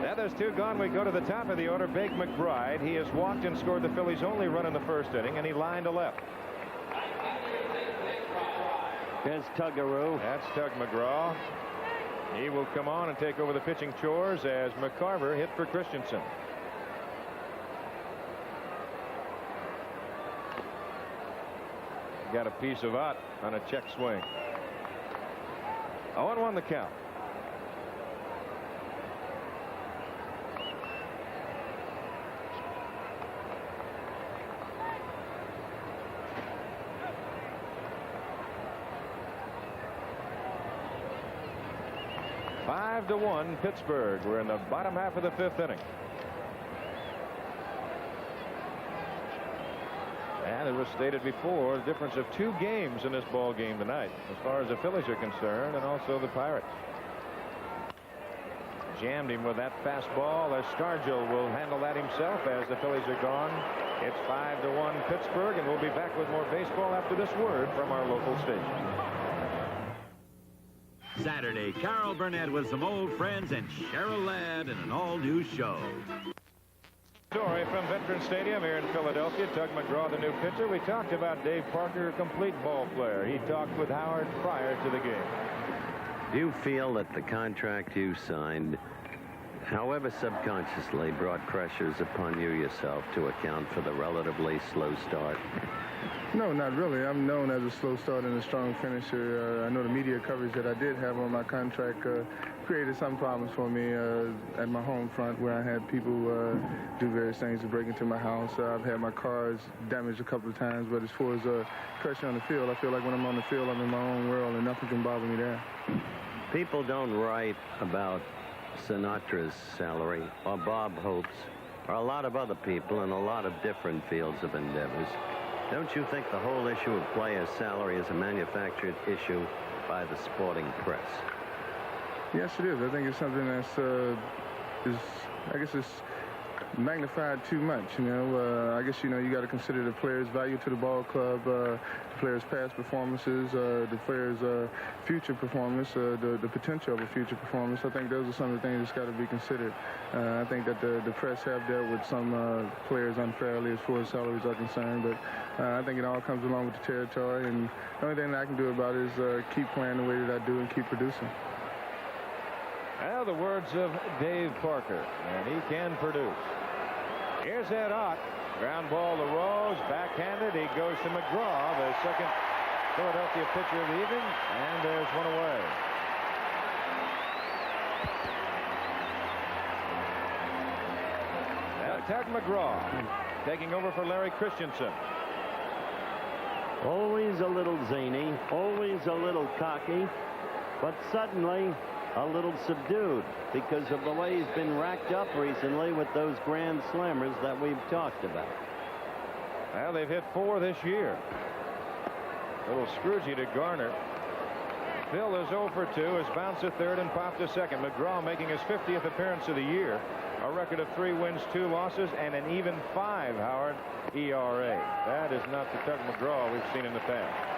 Now there's 2 gone. We go to the top of the order. Big McBride. He has walked and scored the Phillies' only run in the 1st inning, and he lined to left. There's Tuggaroo. That's Tug McGraw. He will come on and take over the pitching chores as McCarver hit for Christensen. Got a piece of Ott on a check swing. 0-1 the count. Five to 1 Pittsburgh. We're in the bottom half of the 5th inning. And it was stated before, the difference of 2 games in this ball game tonight as far as the Phillies are concerned, and also the Pirates. Jammed him with that fastball as Stargell will handle that himself as the Phillies are gone. It's 5-1 Pittsburgh, and we'll be back with more baseball after this word from our local station. Saturday, Carol Burnett with some old friends and Cheryl Ladd in an all-new show. Story from Veterans Stadium here in Philadelphia. Tug McGraw, the new pitcher. We talked about Dave Parker, a complete ball player. He talked with Howard prior to the game. Do you feel that the contract you signed, however subconsciously, brought pressures upon you yourself to account for the relatively slow start? No, not really. I'm known as a slow start and a strong finisher. I know the media coverage that I did have on my contract created some problems for me at my home front, where I had people do various things to break into my house. I've had my cars damaged a couple of times, but as far as pressure on the field, I feel like when I'm on the field, I'm in my own world and nothing can bother me there. People don't write about Sinatra's salary or Bob Hope's or a lot of other people in a lot of different fields of endeavors. Don't you think the whole issue of players' salary is a manufactured issue by the sporting press? Yes, it is. I think it's something that's, I guess it's magnified too much, you know. I guess, you know, you got to consider the players' value to the ball club, the players' past performances, the players' future performance, the potential of a future performance. I think those are some of the things that's got to be considered. I think that the press have dealt with some players unfairly as far as salaries are concerned, but I think it all comes along with the territory, and the only thing that I can do about it is keep playing the way that I do and keep producing. Well, the words of Dave Parker, and he can produce. Here's Ed Ott. Ground ball to Rose, backhanded. He goes to McGraw, the second Philadelphia pitcher of the evening, and there's one away. Now Tug McGraw taking over for Larry Christensen. Always a little zany, always a little cocky, but suddenly a little subdued because of the way he's been racked up recently with those grand slammers that we've talked about. Well, they've hit 4 this year. A little Scroogey to Garner. Phil is 0 for 2, has bounced to third and popped to second. McGraw making his 50th appearance of the year. A record of 3 wins, 2 losses, and an even 5, Howard, ERA. That is not the Tug McGraw we've seen in the past.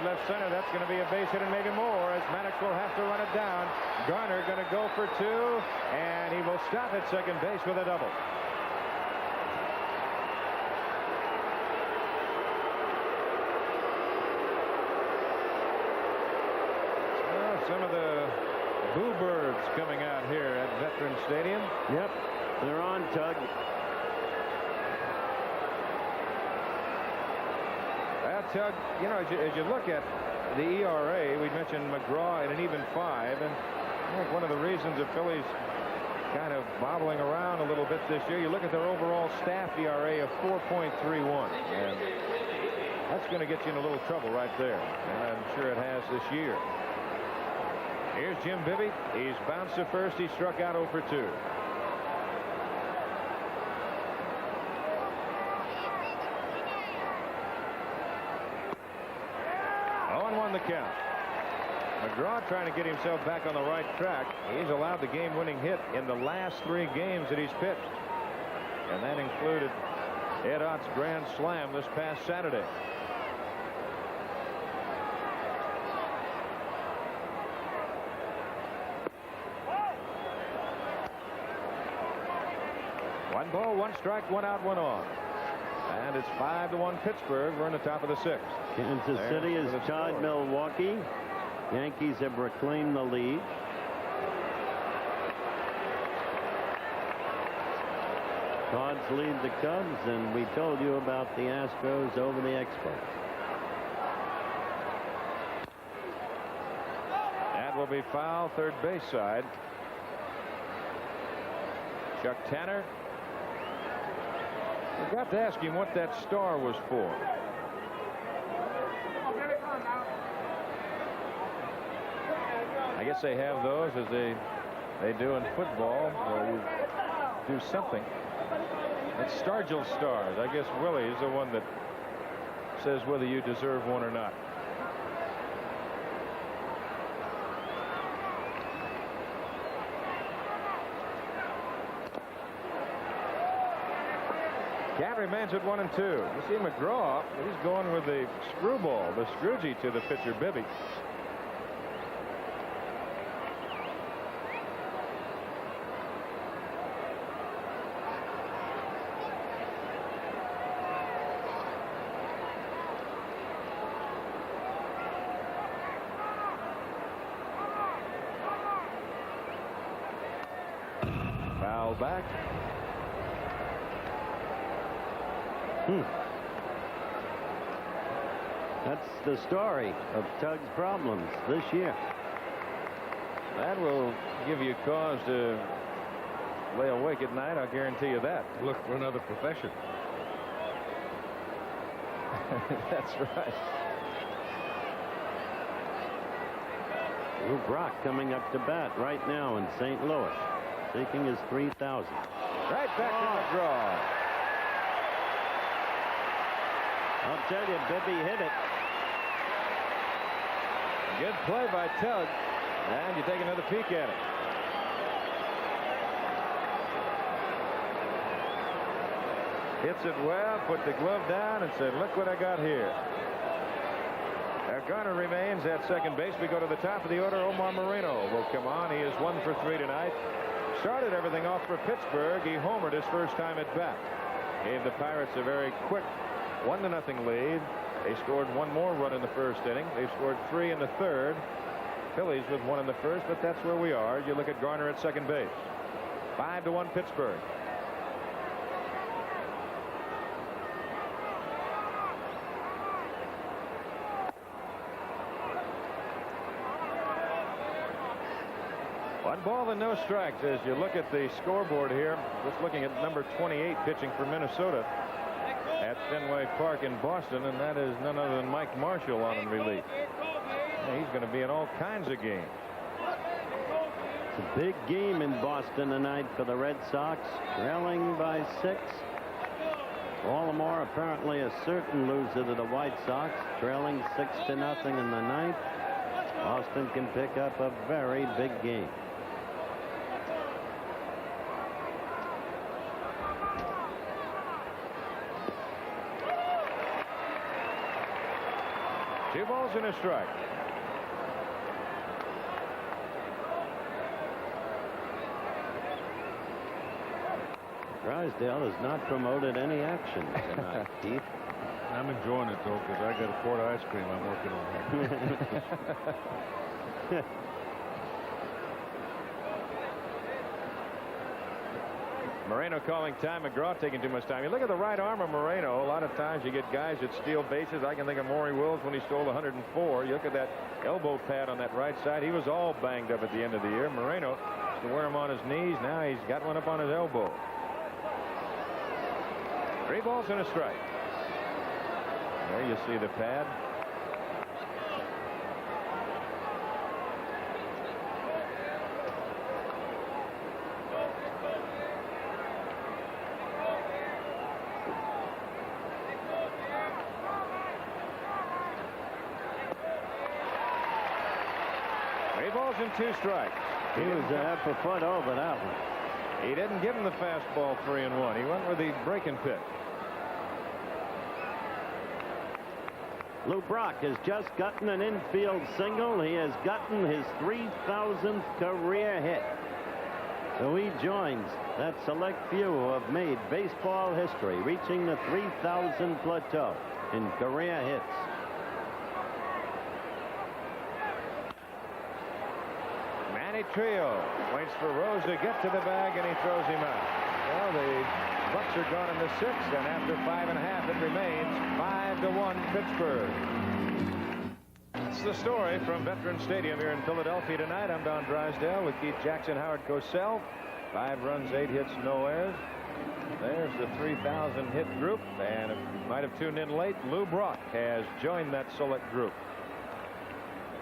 Left center, that's going to be a base hit and maybe more, as Maddox will have to run it down. Garner going to go for 2, and he will stop at second base with a double. Well, some of the boo birds coming out here at Veterans Stadium. Yep, they're on, Tug. Tug, you know, as you look at the ERA, we mentioned McGraw at an even 5, and I think one of the reasons the Phillies kind of bobbling around a little bit this year, you look at their overall staff ERA of 4.31, and that's going to get you in a little trouble right there, and I'm sure it has this year. Here's Jim Bibby. He's bounced to first. He struck out 0 for 2. 0-1 the count. McGraw trying to get himself back on the right track. He's allowed the game-winning hit in the last 3 games that he's pitched, and that included Ed Ott's grand slam this past Saturday. One ball, 1 strike, 1 out, 1 on. And it's 5-1 Pittsburgh. We're in the top of the 6th. Kansas City has tied Milwaukee. Yankees have reclaimed the lead. Cards lead the Cubs, and we told you about the Astros over the Expos. That will be foul, third base side. Chuck Tanner. I got to ask him what that star was for. I guess they have those as they do in football, where you do something. It's Stargell stars. I guess Willie is the one that says whether you deserve one or not. Count remains at 1-2. You see McGraw, he's going with the screwball, the scroogey to the pitcher, Bibby. Foul back. That's the story of Tug's problems this year. That will give you cause to lay awake at night, I'll guarantee you that. Look for another profession. That's right. Lou Brock coming up to bat right now in St. Louis, seeking his 3,000. Right back to McGraw. I'll tell you, Bibby hit it. Good play by Tug. And you take another peek at it. Hits it well, put the glove down, and said, look what I got here. Garner remains at second base. We go to the top of the order. Omar Moreno will come on. He is 1 for 3 tonight. Started everything off for Pittsburgh. He homered his first time at bat. Gave the Pirates a very quick 1-0 lead. They scored one more run in the first inning. They've scored 3 in the third. Phillies with 1 in the first, but that's where we are. You look at Garner at second base. 5-1 Pittsburgh. One ball and no strikes as you look at the scoreboard here. Just looking at number 28 pitching for Minnesota at Fenway Park in Boston, and that is none other than Mike Marshall on in relief. He's going to be in all kinds of games. It's a big game in Boston tonight for the Red Sox, trailing by 6. Baltimore apparently a certain loser to the White Sox, trailing 6-0 in the ninth. Boston can pick up a very big game. Two balls and a strike. Drysdale has not promoted any action tonight, Keith. I'm enjoying it, though, because I got a quart of ice cream I'm working on. Moreno calling time. McGraw taking too much time. You look at the right arm of Moreno. A lot of times you get guys that steal bases. I can think of Maury Wills when he stole 104. You look at that elbow pad on that right side. He was all banged up at the end of the year. Moreno used to wear him on his knees. Now he's got one up on his elbow. 3 balls and a strike. There you see the pad. Balls and 2 strikes. He was half a foot over that one. He didn't give him the fastball 3-1. He went with the breaking pitch. Lou Brock has just gotten an infield single. He has gotten his 3,000th career hit. So he joins that select few who have made baseball history, reaching the 3,000 plateau in career hits. Trio waits for Rose to get to the bag, and he throws him out. Well, the Bucks are gone in the 6th, and after 5.5 it remains 5-1 Pittsburgh. That's the story from Veterans Stadium here in Philadelphia tonight. I'm Don Drysdale with Keith Jackson, Howard Cosell. 5 runs, 8 hits, no errors. There's the 3,000 hit group, and if you might have tuned in late, Lou Brock has joined that select group.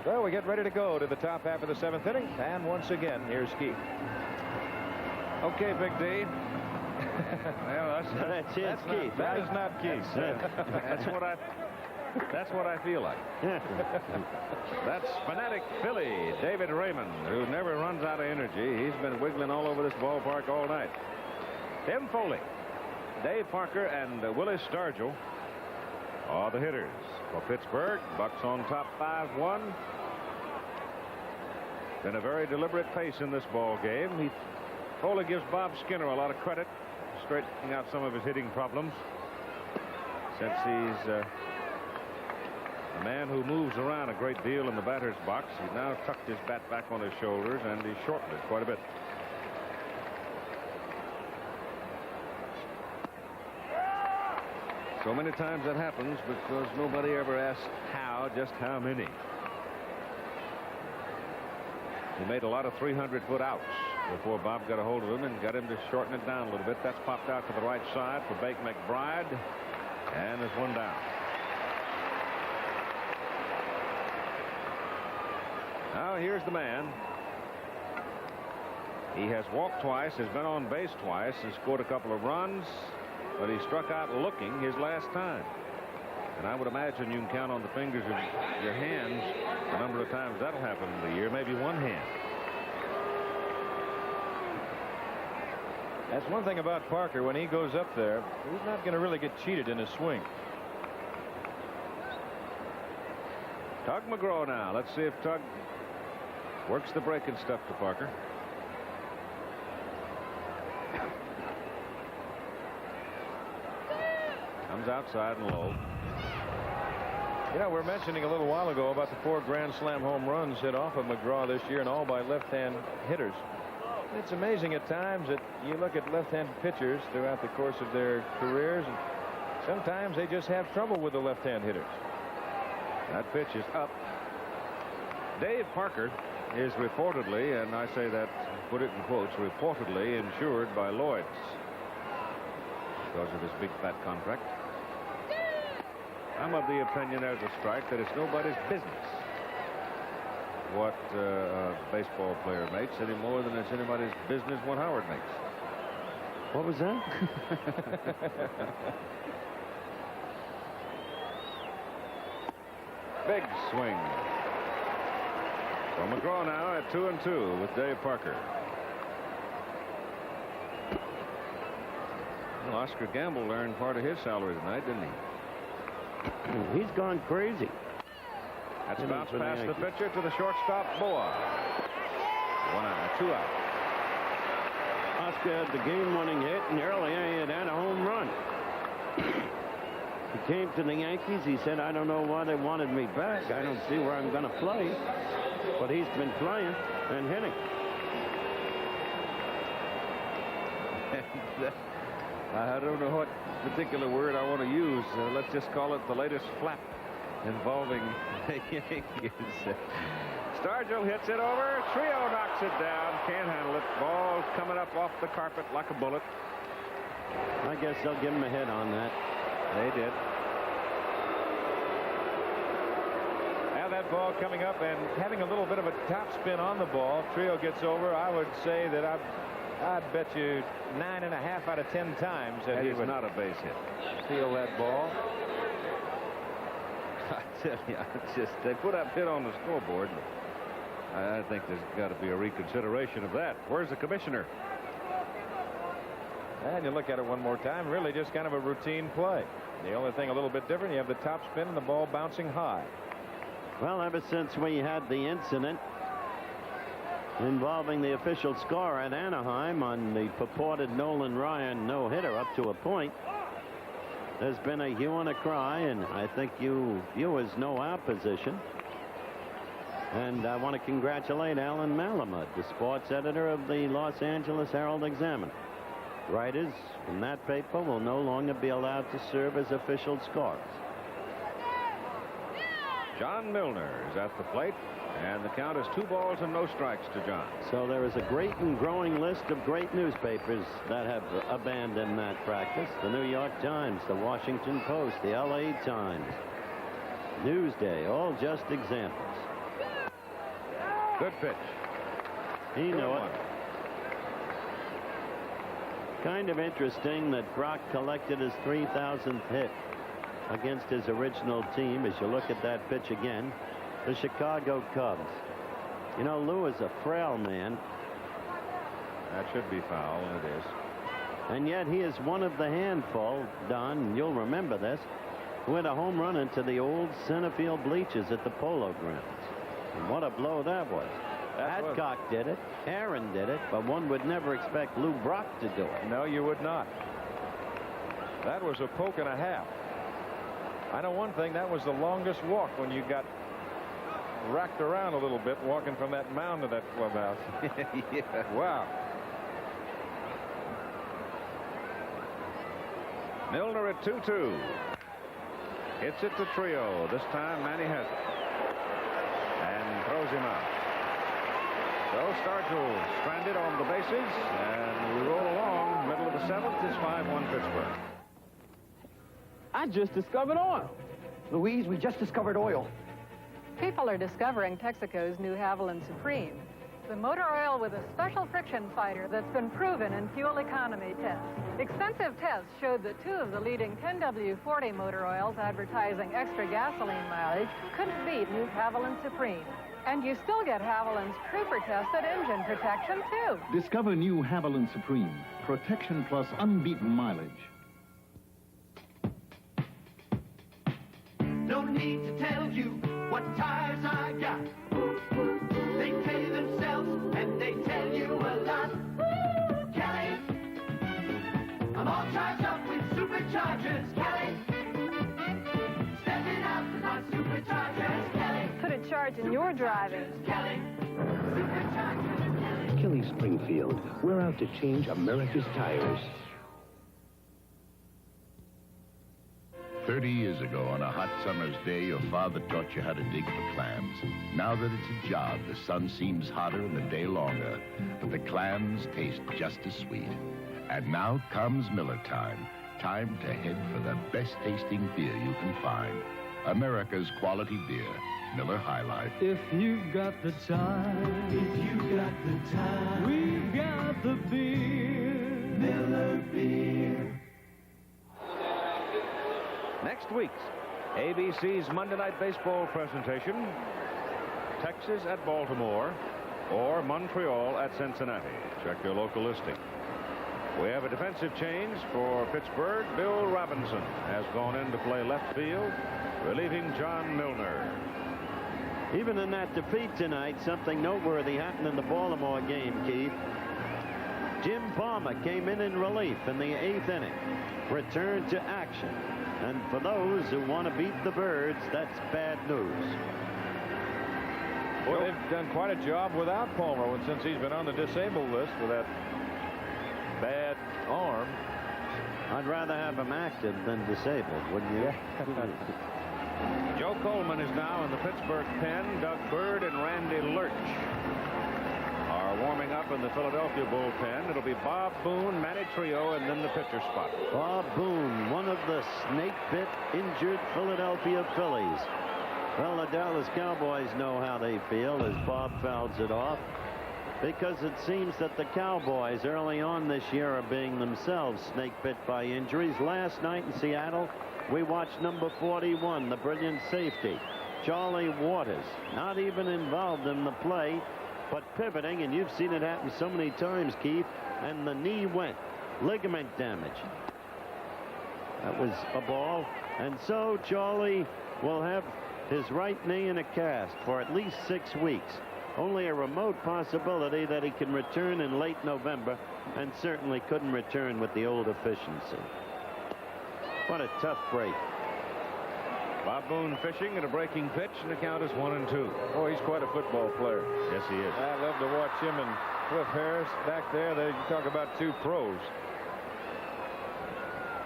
So we get ready to go to the top half of the 7th inning, and once again, here's Keith. Okay, Big D. Well, that's Keith. That is not Keith. That's what I feel like. That's fanatic Philly, David Raymond, who never runs out of energy. He's been wiggling all over this ballpark all night. Tim Foley. Dave Parker and Willis Stargell are the hitters for Pittsburgh. Bucks on top 5-1. Been a very deliberate pace in this ball game. He Foley gives Bob Skinner a lot of credit, straightening out some of his hitting problems, since he's a man who moves around a great deal in the batter's box. He's now tucked his bat back on his shoulders, and he's shortened it quite a bit. So many times that happens because nobody ever asks how, just how many. He made a lot of 300-foot outs before Bob got a hold of him and got him to shorten it down a little bit. That's popped out to the right side for Bake McBride, and there's one down. Now here's the man. He has walked twice, has been on base twice, has scored a couple of runs, but he struck out looking his last time. And I would imagine you can count on the fingers of your hands the number of times that'll happen in the year, maybe one hand. That's one thing about Parker. When he goes up there, he's not going to really get cheated in his swing. Tug McGraw now. Let's see if Tug works the breaking stuff to Parker. Comes outside and low. You know, we were mentioning a little while ago about the 4 Grand Slam home runs hit off of McGraw this year, and all by left-hand hitters. It's amazing at times that you look at left-hand pitchers throughout the course of their careers, and sometimes they just have trouble with the left-hand hitters. That pitch is up. Dave Parker is reportedly, and I say that, put it in quotes, reportedly insured by Lloyd's because of his big fat contract. I'm of the opinion there's a strike that it's nobody's business what a baseball player makes any more than it's anybody's business what Howard makes. What was that? Big swing. So McGraw now at 2-2 with Dave Parker. Well, Oscar Gamble earned part of his salary tonight, didn't he? He's gone crazy. That's bounced past the pitcher to the shortstop, Boa. 1 out, 2 out. Oscar had the game-winning hit, and early he had a home run. He came to the Yankees. He said, I don't know why they wanted me back. I don't see where I'm going to play. But he's been playing and hitting. I don't know what particular word I want to use. Let's just call it the latest flap involving the Yankees. Stargell hits it over. Trio knocks it down. Can't handle it. Ball coming up off the carpet like a bullet. I guess they'll give him a hit on that. They did. Now that ball coming up and having a little bit of a top spin on the ball. Trio gets over. I would say that I'd bet you 9.5 out of 10 times that he was would not a base hit. Steal that ball. I tell you, it's just they put up hit on the scoreboard. I think there's got to be a reconsideration of that. Where's the commissioner? And you look at it one more time, really just kind of a routine play. The only thing a little bit different, you have the top spin and the ball bouncing high. Well, ever since we had the incident involving the official score at Anaheim on the purported Nolan Ryan no-hitter up to a point, there's been a hue and a cry, and I think you viewers know our position. And I want to congratulate Alan Malamud, the sports editor of the Los Angeles Herald-Examiner. Writers from that paper will no longer be allowed to serve as official scorers. John Milner is at the plate, and the count is 2 balls and no strikes to John. So there is a great and growing list of great newspapers that have abandoned that practice. The New York Times, the Washington Post, the LA Times, Newsday, all just examples. Good pitch. He knew it. Kind of interesting that Brock collected his 3,000th hit against his original team. As you look at that pitch again, the Chicago Cubs. You know, Lou is a frail man. That should be foul, and it is. And yet he is one of the handful, Don, and you'll remember this, who had a home run into the old center field bleachers at the Polo Grounds. And what a blow that was. Adcock did it, Aaron did it, but one would never expect Lou Brock to do it. No, you would not. That was a poke and a half. I know one thing, that was the longest walk when you got racked around a little bit walking from that mound to that clubhouse. Yeah. Wow. Milner at 2-2. Hits it to Trio. This time Manny has it. And throws him out. So Stargell stranded on the bases. And we roll along. Middle of the seventh. It's 5-1 Pittsburgh. I just discovered oil. Louise, we just discovered oil. People are discovering Texaco's new Haviland Supreme, the motor oil with a special friction fighter that's been proven in fuel economy tests. Extensive tests showed that 2 of the leading 10W40 motor oils advertising extra gasoline mileage couldn't beat new Haviland Supreme. And you still get Haviland's Cooper-tested engine protection, too. Discover new Haviland Supreme. Protection plus unbeaten mileage. No need to tell you what tires I got. They tell you themselves and they tell you a lot. Kelly, I'm all charged up with superchargers. Kelly, stepping out with my superchargers. Kelly, put a charge in your driving. Kelly, superchargers. Kelly Springfield, we're out to change America's tires. 30 years ago, on a hot summer's day, your father taught you how to dig for clams. Now that it's a job, the sun seems hotter and the day longer, but the clams taste just as sweet. And now comes Miller time. Time to head for the best-tasting beer you can find. America's quality beer, Miller High Life. If you've got the time, if you got the time, we've got the beer, Miller Beer. Next week's ABC's Monday Night Baseball presentation, Texas at Baltimore or Montreal at Cincinnati. Check your local listing. We have a defensive change for Pittsburgh. Bill Robinson has gone in to play left field, relieving John Milner. Even in that defeat tonight, something noteworthy happened in the Baltimore game, Keith. Jim Palmer came in relief in the 8th inning, returned to action. And for those who want to beat the Birds, that's bad news. Boy, they've done quite a job without Palmer since he's been on the disabled list with that bad arm. I'd rather have him active than disabled, wouldn't you? Joe Coleman is now in the Pittsburgh pen. Doug Bird and Randy Lurch are warming up in the Philadelphia bullpen. It'll be Bob Boone, Manny Trio, and then the pitcher spot. Bob Boone, one of the snake-bit injured Philadelphia Phillies. Well, the Dallas Cowboys know how they feel as Bob fouls it off, because it seems that the Cowboys early on this year are being themselves snake-bit by injuries. Last night in Seattle, we watched number 41, the brilliant safety, Charlie Waters, not even involved in the play, but pivoting, and you've seen it happen so many times, Keith, and the knee went. Ligament damage. That was a ball. And so Charlie will have his right knee in a cast for at least 6 weeks. Only a remote possibility that he can return in late November, and certainly couldn't return with the old efficiency. What a tough break. Bob Boone fishing at a breaking pitch, and the count is 1-2. Oh, he's quite a football player. Yes, he is. I love to watch him and Cliff Harris back there. They talk about 2 pros.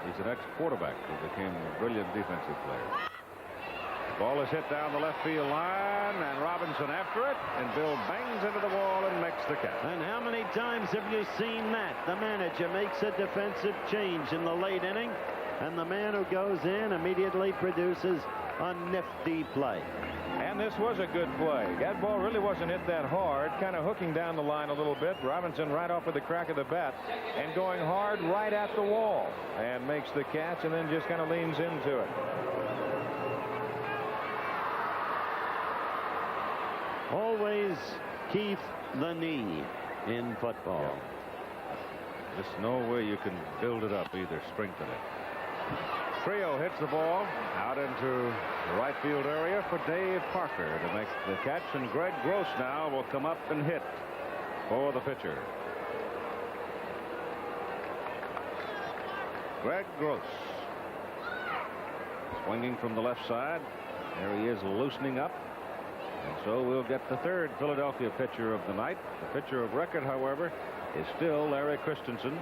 He's an ex-quarterback who became a brilliant defensive player. Ball is hit down the left field line, and Robinson after it, and Bill bangs into the wall and makes the catch. And how many times have you seen that? The manager makes a defensive change in the late inning, and the man who goes in immediately produces a nifty play. And this was a good play. That ball really wasn't hit that hard, kind of hooking down the line a little bit. Robinson right off with the crack of the bat and going hard right at the wall, and makes the catch and then just kind of leans into it. Always, Keith, the knee in football. There's no way you can build it up either, strengthen it. Trio hits the ball out into the right field area for Dave Parker to make the catch, and Greg Gross now will come up and hit for the pitcher. Greg Gross swinging from the left side. There he is, loosening up. And so we'll get the third Philadelphia pitcher of the night. The pitcher of record, however, is still Larry Christensen.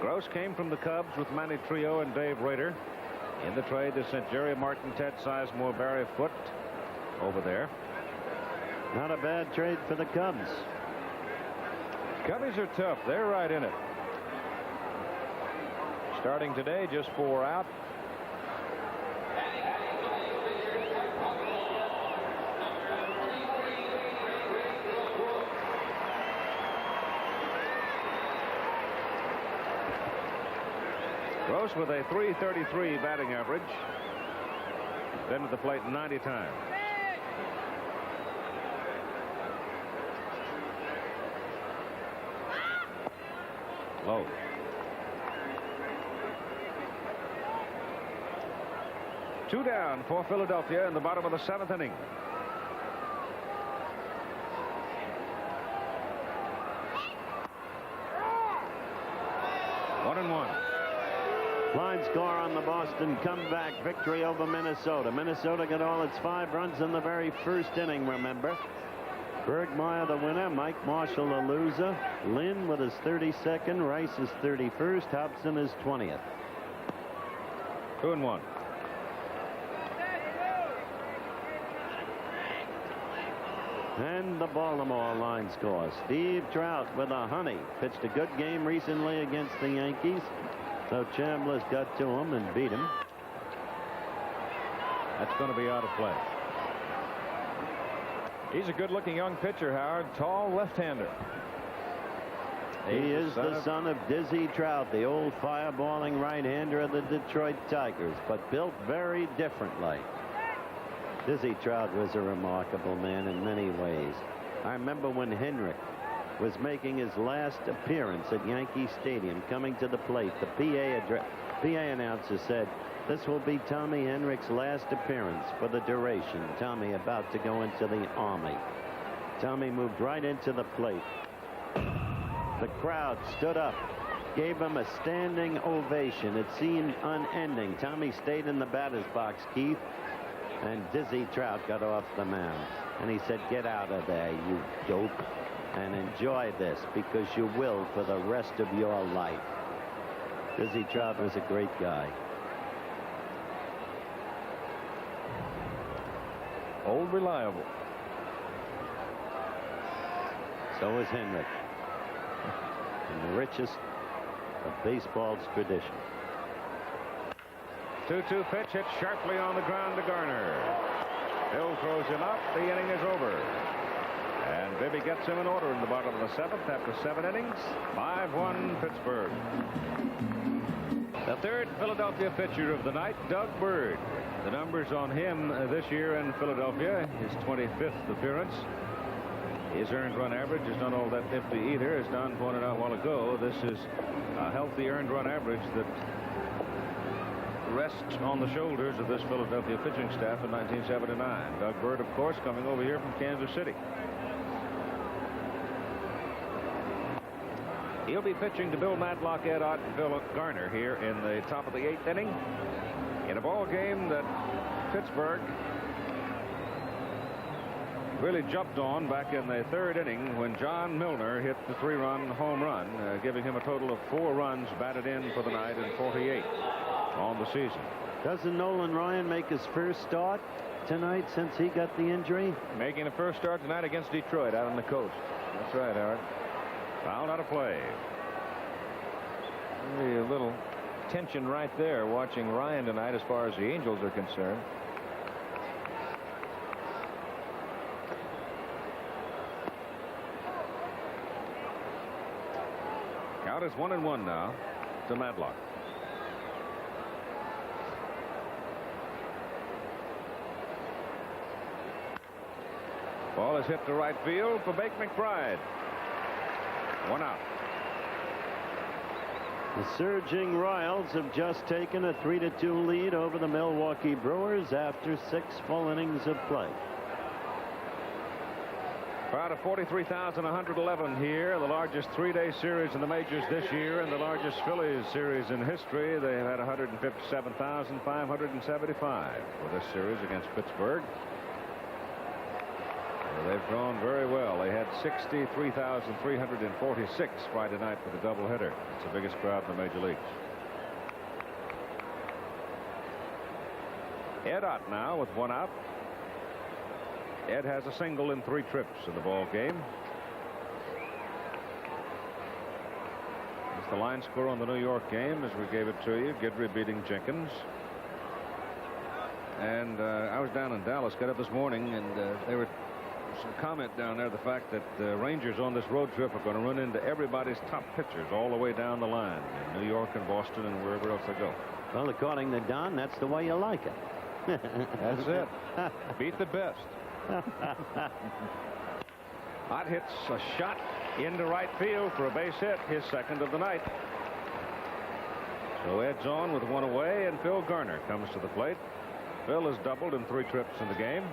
Gross came from the Cubs with Manny Trio and Dave Rader. In the trade, they sent Jerry Martin, Ted Sizemore, Barry Foote over there. Not a bad trade for the Cubs. Cubbies are tough. They're right in it. Starting today, just 4 out. Gross with a .333 batting average. Been to the plate 90 times. Low. Two down for Philadelphia in the bottom of the 7th inning. One and one. Line score on the Boston comeback victory over Minnesota. Minnesota got all its 5 runs in the very first inning, remember. Bergmeyer the winner, Mike Marshall the loser. Lynn with his 32nd, Rice his 31st, Hobson his 20th. 2 and 1. And the Baltimore line score. Steve Trout with a honey. Pitched a good game recently against the Yankees. So Chambliss got to him and beat him. That's going to be out of play. He's a good-looking young pitcher, Howard. Tall left-hander. He is the son of Dizzy Trout, the old fireballing right-hander of the Detroit Tigers, but built very differently. Dizzy Trout was a remarkable man in many ways. I remember when Henrik was making his last appearance at Yankee Stadium, coming to the plate. The PA announcer said, "This will be Tommy Henrik's last appearance for the duration." Tommy about to go into the Army. Tommy moved right into the plate. The crowd stood up, gave him a standing ovation. It seemed unending. Tommy stayed in the batter's box, Keith, and Dizzy Trout got off the mound. And he said, "Get out of there, you dope, and enjoy this, because you will for the rest of your life." Dizzy Trout was a great guy. Old reliable. So is Henrik. And the richest of baseball's tradition. 2-2 pitch hit sharply on the ground to Garner. Bill throws him out. The inning is over. And Bibby gets him in order in the bottom of the 7th after 7 innings. 5-1 Pittsburgh. The third Philadelphia pitcher of the night, Doug Bird. The numbers on him this year in Philadelphia, his 25th appearance. His earned run average is not all that nifty either. As Don pointed out a while ago, this is a healthy earned run average that rests on the shoulders of this Philadelphia pitching staff in 1979. Doug Bird, of course, coming over here from Kansas City. He'll be pitching to Bill Madlock, Ed Ott, and Bill Garner here in the top of the 8th inning in a ball game that Pittsburgh really jumped on back in the 3rd inning when John Milner hit the 3-run home run, giving him a total of 4 runs batted in for the night and 48 on the season. Doesn't Nolan Ryan make his first start tonight since he got the injury? Making the first start tonight against Detroit out on the coast. That's right, Howard. Foul out of play. Maybe a little tension right there watching Ryan tonight as far as the Angels are concerned. Count is 1-1 now to Madlock. Ball is hit to right field for Bake McBride. 1 out. The surging Royals have just taken a 3-2 lead over the Milwaukee Brewers after 6 full innings of play. Crowd of 43,111 here. The largest 3-day series in the majors this year and the largest Phillies series in history. They have had 157,575 for this series against Pittsburgh. They've gone very well. They had 63,346 Friday night for the doubleheader. It's the biggest crowd in the major leagues. Ed Ott now with 1 out. Ed has a single in 3 trips in the ball game. It's the line score on the New York game as we gave it to you. Guidry beating Jenkins. And I was down in Dallas, got up this morning, and there was some comment down there, the fact that the Rangers on this road trip are going to run into everybody's top pitchers all the way down the line in New York and Boston and wherever else they go. Well, according to Don, that's the way you like it. That's it. Beat the best. Ott hits a shot into right field for a base hit, his second of the night. So Ed's on with 1 away, and Phil Garner comes to the plate. Phil has doubled in 3 trips in the game.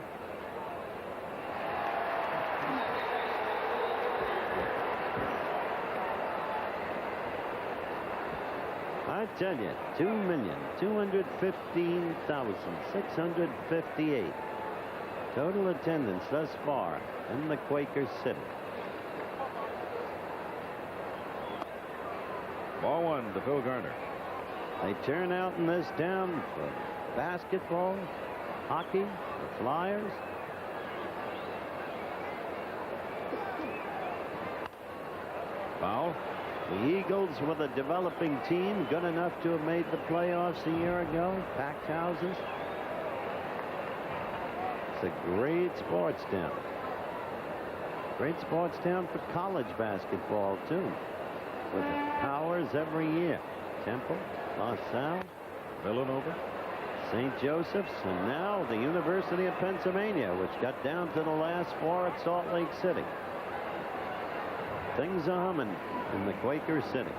I tell you, 2,215,658 total attendance thus far in the Quaker City. Ball 1 to Phil Garner. They turn out in this town for basketball, hockey, the Flyers. Foul. The Eagles with a developing team, good enough to have made the playoffs a year ago. Packed houses. It's a great sports town. Great sports town for college basketball, too. With Powers every year. Temple, La Salle, Villanova, St. Joseph's, and now the University of Pennsylvania, which got down to the last 4 at Salt Lake City. Things are humming in the Quaker City.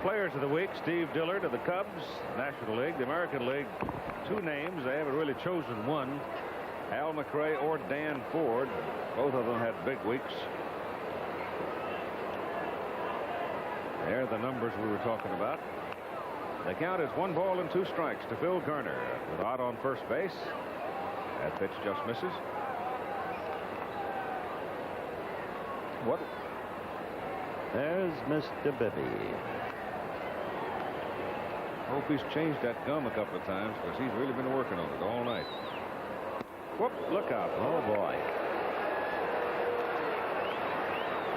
Players of the week, Steve Dillard of the Cubs, National League, the American League. 2 names. They haven't really chosen one. Al McRae or Dan Ford. Both of them had big weeks. There are the numbers we were talking about. The count is 1 ball and 2 strikes to Phil Garner with Ott on first base. That pitch just misses. What? There's Mr. Bibby. Hope he's changed that gum a couple of times because he's really been working on it all night. Whoop, look out. Oh, boy.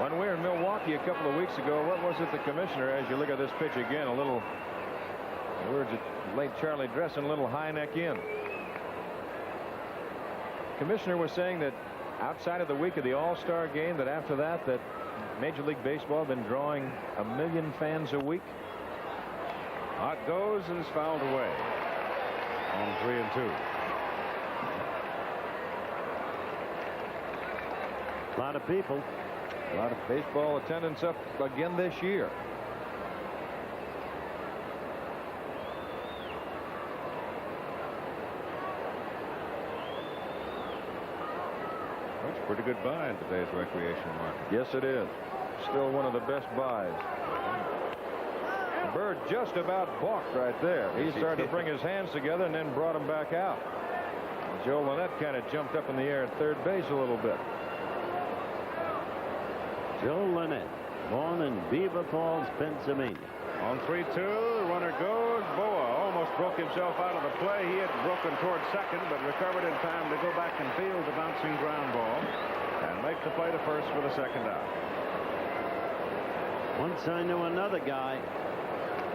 When we were in Milwaukee a couple of weeks ago, what was it the commissioner, as you look at this pitch again, a little, in words of late Charlie Dressen, a little high neck in. Commissioner was saying that outside of the week of the All-Star game, that after that, that Major League Baseball had been drawing 1 million fans a week. Ott goes and is fouled away on 3-2. A lot of people. A lot of baseball attendance up again this year. That's a pretty good buy in today's recreation market. Yes, it is. Still one of the best buys. Bird just about balked right there. He started to bring his hands together and then brought them back out. Joe Lynette kind of jumped up in the air at third base a little bit. Joe Lynette, born in Beaver Falls, Pennsylvania. On 3-2, the runner goes. Boa almost broke himself out of the play. He had broken towards second, but recovered in time to go back and field the bouncing ground ball and make the play to first for the second out. Once I knew another guy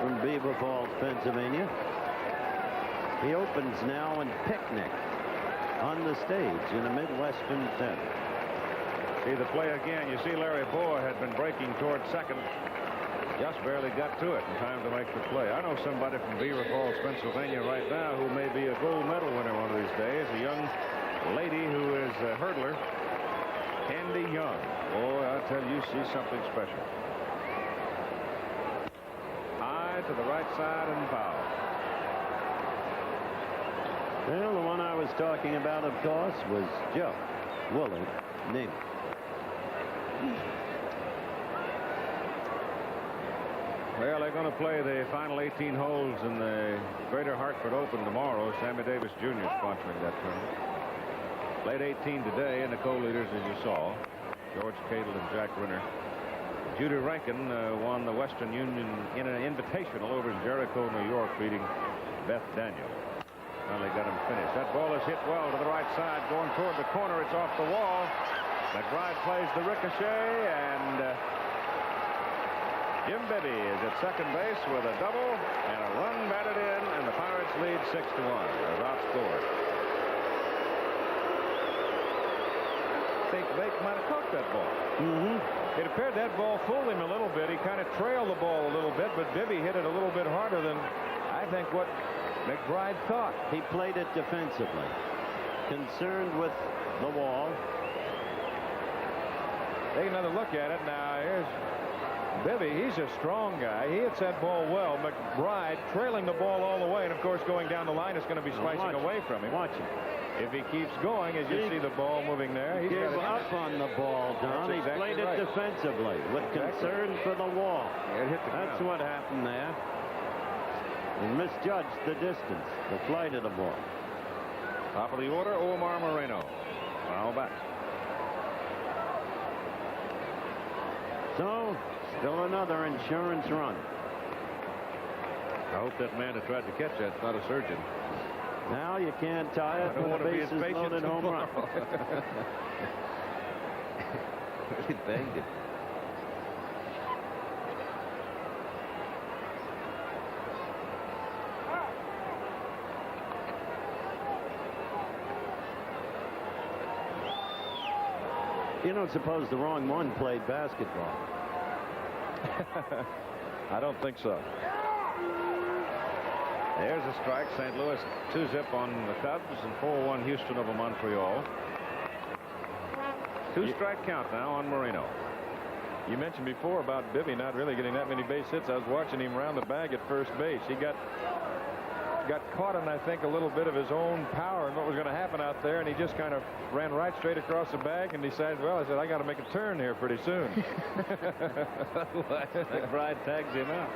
from Beaver Falls, Pennsylvania. He opens now in Picnic on the stage in a Midwestern center. See the play again. You see Larry Boa had been breaking towards second. Just barely got to it in time to make the play. I know somebody from Beaver Falls, Pennsylvania right now who may be a gold medal winner one of these days. A young lady who is a hurdler Young. Boy, I tell you, she's something special. High to the right side and foul. Well, the one I was talking about, of course, was Joe Willard Namath. Well, they're going to play the final 18 holes in the Greater Hartford Open tomorrow. Sammy Davis Jr. sponsoring that tournament. Played 18 today, and the co-leaders, as you saw, George Cadle and Jack Renner. Judy Rankin won the Western Union in an invitational over in Jericho, New York, beating Beth Daniel. Finally got him finished. That ball is hit well to the right side, going toward the corner. It's off the wall. McBride plays the ricochet, and Jim Bibby is at second base with a double and a run batted in, and the Pirates lead 6-1. They're outscored. I think Bake might have caught that ball. It appeared that ball fooled him a little bit. He kind of trailed the ball a little bit, but Bibby hit it a little bit harder than I think what McBride thought. He played it defensively, concerned with the wall. Take another look at it now. Here's Bibby. He's a strong guy. He hits that ball well. McBride trailing the ball all the way, and of course going down the line is going to be slicing away from him. Watch him. If he keeps going, as you see the ball moving there, He gave up on the ball, Don. He played it defensively with concern for the wall. That's what happened there. He misjudged the distance, the flight of the ball. Top of the order, Omar Moreno. Foul back. So, still another insurance run. I hope that man that tried to catch that's not a surgeon. Now you can't tie it with a bases loaded home run. He banged it. You don't suppose the wrong one played basketball? I don't think so. There's a strike. St. Louis 2-zip on the Cubs and 4-1 Houston over Montreal. Two-strike count now on Moreno. You mentioned before about Bibby not really getting that many base hits. I was watching him round the bag at first base. He got caught in, I think, a little bit of his own power and what was going to happen out there, and he just kind of ran right straight across the bag and decided, well, I said, I got to make a turn here pretty soon. McBride tags him out.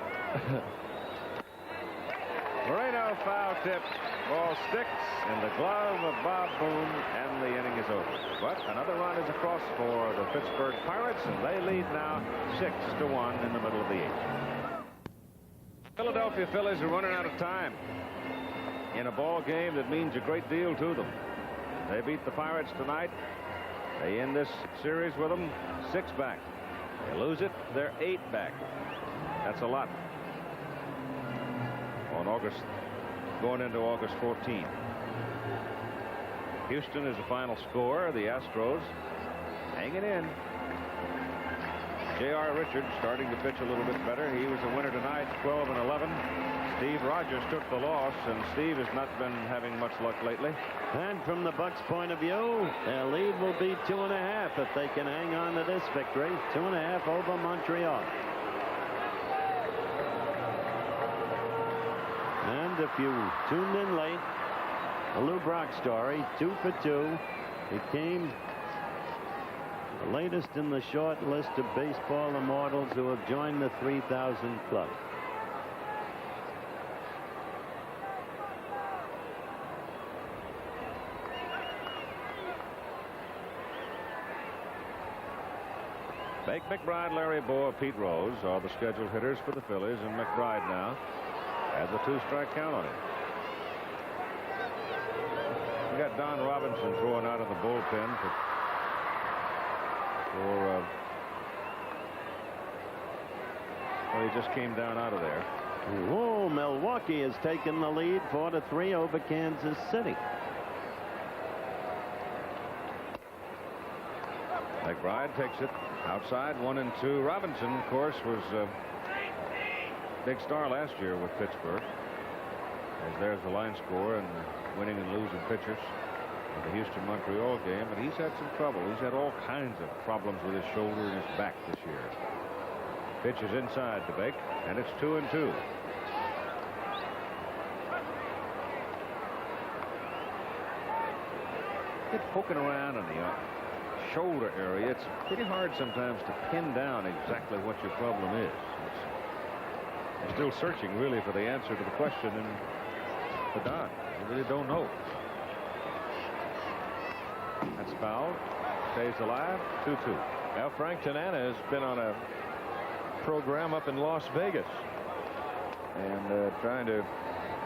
Moreno foul tip. Ball sticks in the glove of Bob Boone, and the inning is over. But another run is across for the Pittsburgh Pirates, and they lead now 6-1 in the middle of the 8th. Philadelphia Phillies are running out of time in a ball game that means a great deal to them. They beat the Pirates tonight. They end this series with them 6 back. They lose it, they're 8 back. That's a lot. On August, going into August 14. Houston is the final score. The Astros hanging in. J.R. Richards starting to pitch a little bit better. He was a winner tonight, 12-11. Steve Rogers took the loss, and Steve has not been having much luck lately. And from the Bucks' point of view, their lead will be 2.5 if they can hang on to this victory. 2.5 over Montreal. And if you tuned in late, the Lou Brock story, 2 for 2. It came the latest in the short list of baseball immortals who have joined the 3,000 club. Bake, McBride, Larry Bohr, Pete Rose are the scheduled hitters for the Phillies, and McBride now has a 2-strike count on him. We got Don Robinson throwing out of the bullpen for well, he just came down out of there. Whoa, Milwaukee has taken the lead 4-3 over Kansas City. McBride takes it outside, 1-2. Robinson, of course, was a big star last year with Pittsburgh. As there's the line score and winning and losing pitchers. the Houston-Montreal game, but he's had some trouble. He's had all kinds of problems with his shoulder and his back this year. Pitch is inside to Bake, and it's 2-2. Get poking around in the shoulder area. It's pretty hard sometimes to pin down exactly what your problem is. You're still searching really for the answer to the question in the Don. You really don't know. That's foul. Stays alive. 2-2. Now Frank Tanana has been on a program up in Las Vegas and trying to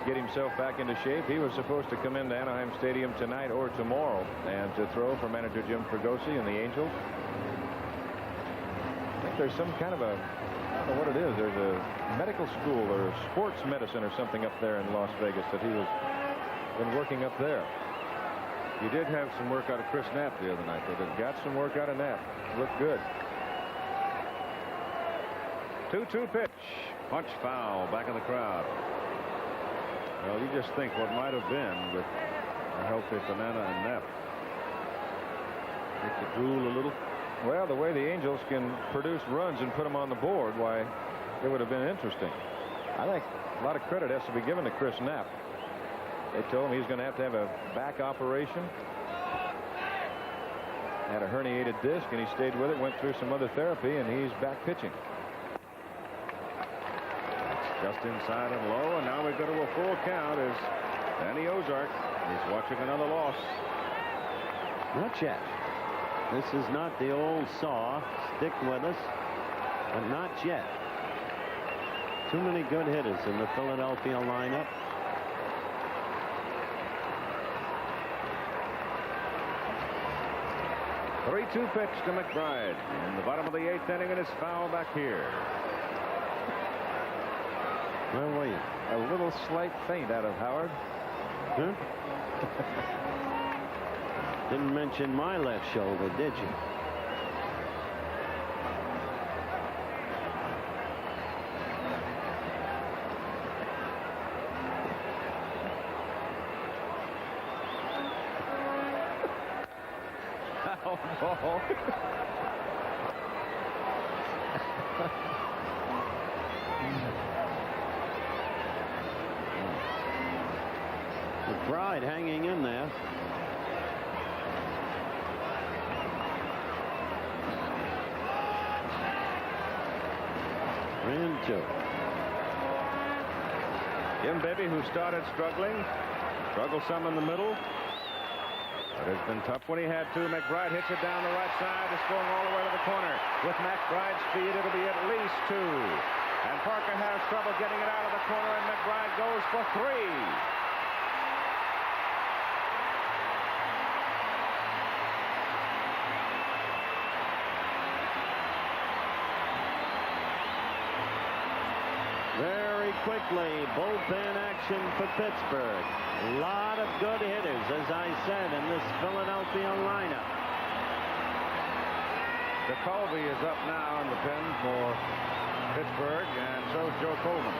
get himself back into shape. He was supposed to come into Anaheim Stadium tonight or tomorrow and to throw for manager Jim Fregosi and the Angels. I think there's some kind of a, I don't know what it is. There's a medical school or sports medicine or something up there in Las Vegas that he was been working up there. You did have some work out of Chris Knapp the other night. They got some work out of Knapp. Looked good. 2-2 pitch. Punch foul back in the crowd. Well, you just think what might have been with a healthy Tanana and Knapp. Make the drool a little. Well, the way the Angels can produce runs and put them on the board, why, it would have been interesting. I think a lot of credit has to be given to Chris Knapp. They told him he's going to have a back operation. Had a herniated disc, and he stayed with it, went through some other therapy, and he's back pitching. Just inside and low, and now we go to a full count as Danny Ozark is watching another loss. Not yet. This is not the old saw. Stick with us, but not yet. Too many good hitters in the Philadelphia lineup. Three-two pitch to McBride in the bottom of the 8th inning, and it's foul back here. Where were you? A little slight feint out of Howard. Huh? Didn't mention my left shoulder, did you? Oh, McBride hanging in there. And 2. Jim Bibby, who started struggling, struggled some in the middle. But it's been tough when he had to. McBride hits it down the right side. It's going all the way to the corner. With McBride's speed, it'll be at least 2. And Parker has trouble getting it out of the corner, and McBride goes for 3. Very quickly, bullpen action for Pittsburgh. A lot of good hitters, as I said, in this Philadelphia lineup. DeColby is up now in the pen for Pittsburgh, and so is Joe Coleman.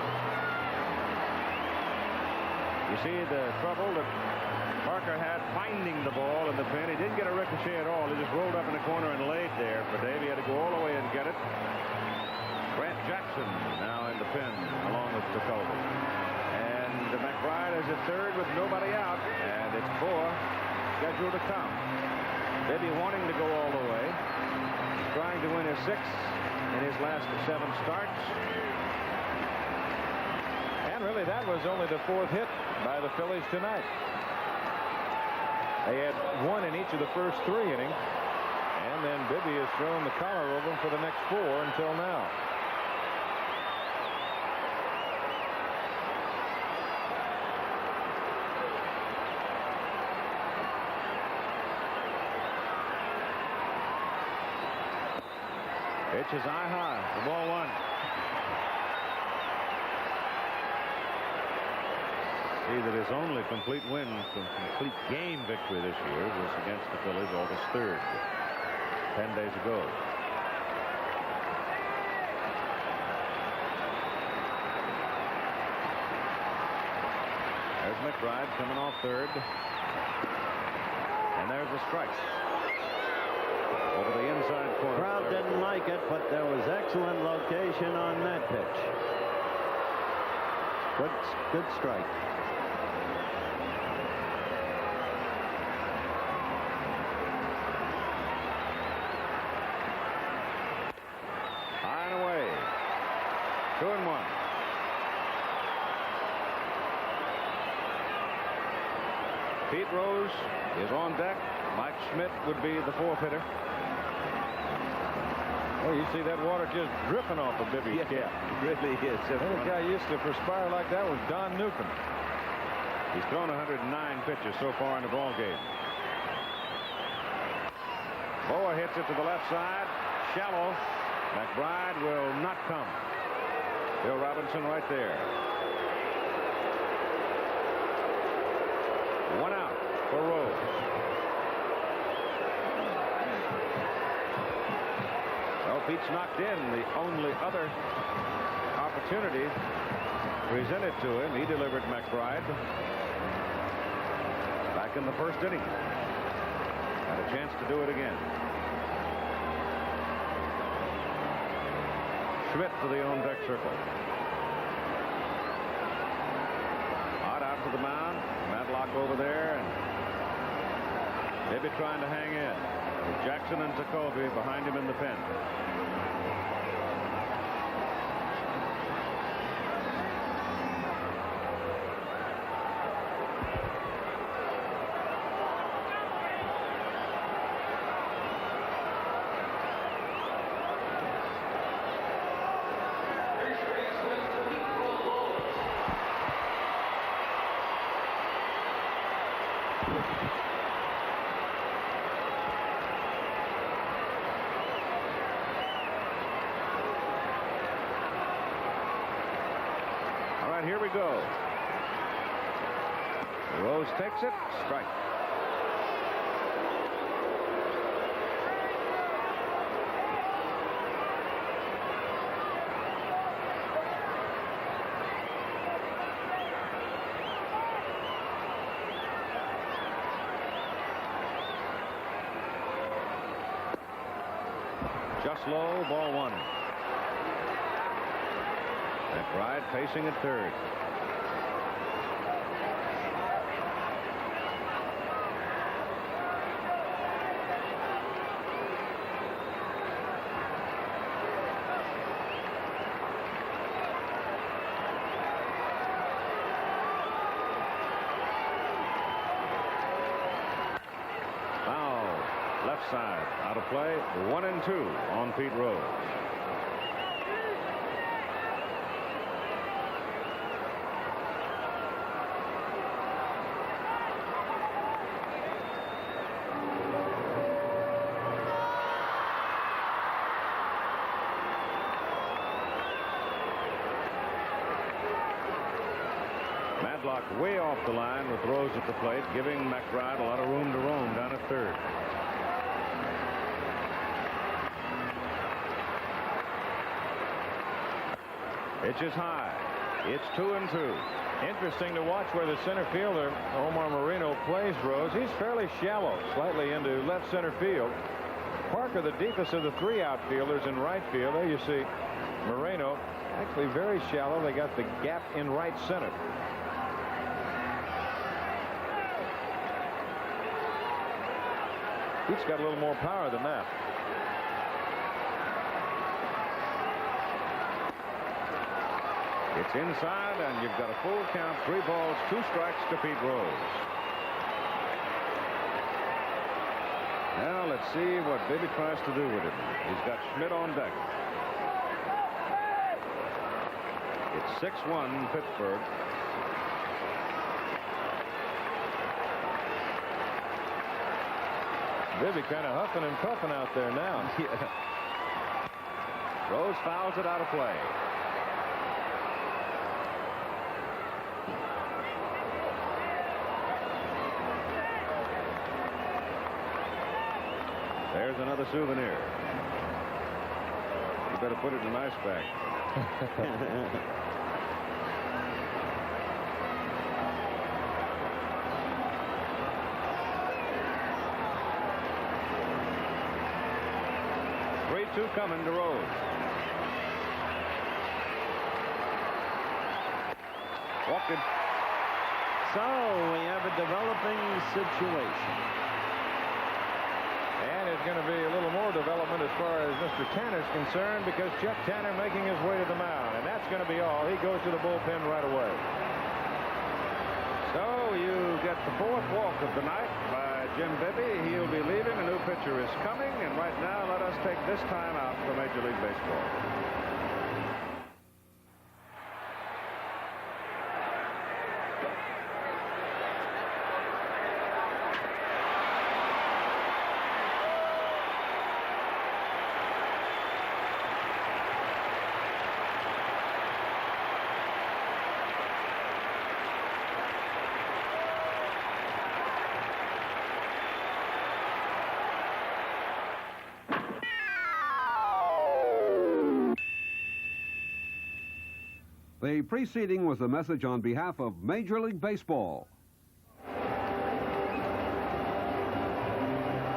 You see the trouble that Parker had finding the ball in the pen. He didn't get a ricochet at all. He just rolled up in the corner and laid there for Dave. He had to go all the way and get it. Grant Jackson now in the pen along with DeColby. And McBride is at third with nobody out, and it's 4 scheduled to come. Maybe wanting to go all the way. He's trying to win his 6th in his last 7 starts. And really, that was only the 4th hit by the Phillies tonight. They had 1 in each of the first 3 innings. And then Bibby has thrown the collar over them for the next 4 until now. Pitch is high. The ball 1. See that his only complete win, complete game victory this year was against the Phillies August 3rd, 10 days ago. There's McBride coming off third. there's a strike. Over the inside corner. Crowd didn't like it, but there was excellent location on that pitch. Good strike. High and away. 2-1. Pete Rose is on deck. Mike Schmidt would be the fourth hitter. Well, you see that water just dripping off of Bibby's cap. It really is. The only guy used to perspire like that was Don Newcomb. He's thrown 109 pitches so far in the ball game. Boa hits it to the left side. Shallow. McBride will not come. Bill Robinson right there. 1 out for Rose. Well, Pete's knocked in the only other opportunity presented to him. He delivered McBride back in the first inning. Had a chance to do it again. Schmidt to the on-deck circle. Hot out to the mound. Madlock over there, and maybe trying to hang in. With Jackson and Jacoby behind him in the pen. Here we go. Rose takes it. Strike. Just low, ball one. McBride facing at third. Foul, left side, out of play. 1-2 on Pete Rose. Madlock way off the line with Rose at the plate, giving McBride a lot of room to roam down at third. Pitch is high. It's 2-2. Interesting to watch where the center fielder, Omar Moreno, plays Rose. He's fairly shallow, slightly into left center field. Parker, the deepest of the three outfielders in right field. There you see Moreno, actually very shallow. They got the gap in right center. He's got a little more power than that. It's inside, and you've got a full count. 3 balls, 2 strikes to Pete Rose. Now let's see what Bibby tries to do with it. He's got Schmidt on deck. It's 6-1 Pittsburgh. Bibby kind of huffing and puffing out there now. Rose fouls it out of play. There's another souvenir. You better put it in an ice bag. 3-2 coming to Rose. Walked it. So we have a developing situation. And it's going to be a little more development as far as Mr. Tanner's concerned, because Chuck Tanner making his way to the mound. And that's going to be all. He goes to the bullpen right away. So you get the fourth walk of the night by Jim Bibby. He'll be leaving. A new pitcher is coming. And right now, let us take this time out for Major League Baseball. The preceding was a message on behalf of Major League Baseball.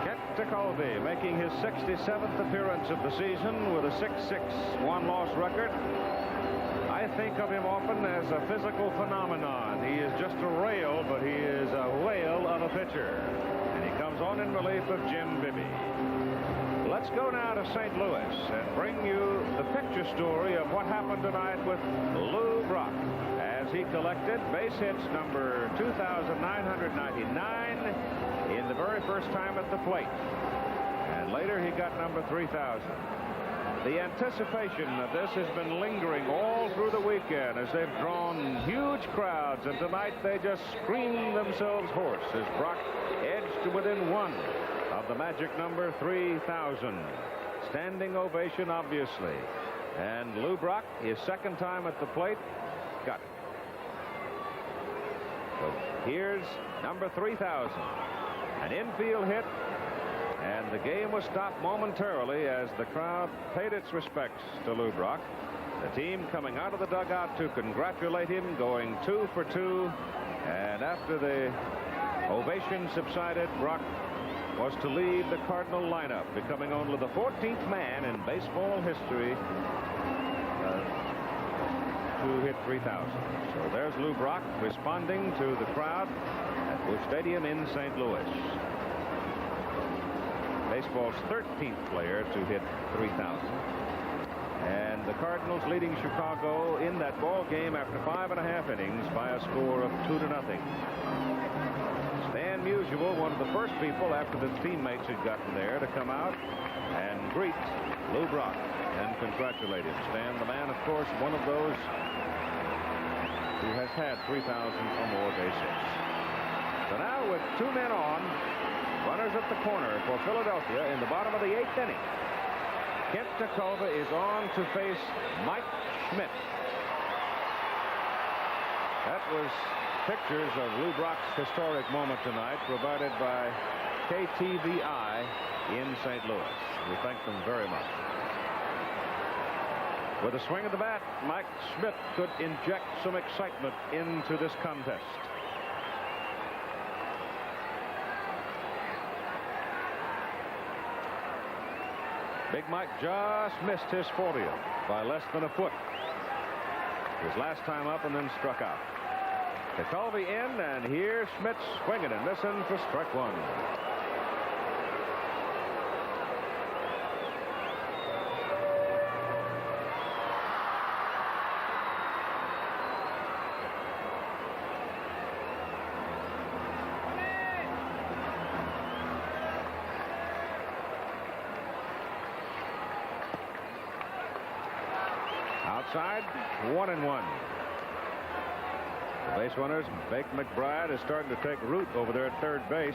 Kent Tekulve making his 67th appearance of the season with a 6-6 one-loss record. I think of him often as a physical phenomenon. He is just a rail, but he is a whale of a pitcher. And he comes on in relief of Jim Bibby. Let's go now to St. Louis and bring you the picture story of what happened tonight with Lou Brock as he collected base hits number 2,999 in the very first time at the plate. And later he got number 3,000. The anticipation of this has been lingering all through the weekend as they've drawn huge crowds, and tonight they just scream themselves hoarse as Brock edged to within one of the magic number 3,000. Standing ovation, obviously. And Lou Brock, his second time at the plate, got it. So here's number 3,000. An infield hit, and the game was stopped momentarily as the crowd paid its respects to Lou Brock. The team coming out of the dugout to congratulate him, going 2 for 2. And after the ovation subsided, Brock was to lead the Cardinal lineup, becoming only the 14th man in baseball history to hit 3,000. So there's Lou Brock responding to the crowd at Busch Stadium in St. Louis. Baseball's 13th player to hit 3,000. And the Cardinals leading Chicago in that ball game after 5.5 innings by a score of 2-0. Stan Musial, one of the first people after the teammates had gotten there to come out and greet Lou Brock and congratulate him. Stan, the man, of course, one of those who has had 3,000 or more base hits. So now with 2 men on, runners at the corner for Philadelphia in the bottom of the 8th inning, Kent Tekulve is on to face Mike Schmidt. That was pictures of Lou Brock's historic moment tonight provided by KTVI in St. Louis. We thank them very much. With a swing of the bat, Mike Schmidt could inject some excitement into this contest. Big Mike just missed his 40th by less than a foot. His last time up and then struck out. Tekulve in, and here's Schmidt swinging and missing for strike one. Outside, 1-1. The base runners, Bake McBride is starting to take root over there at third base.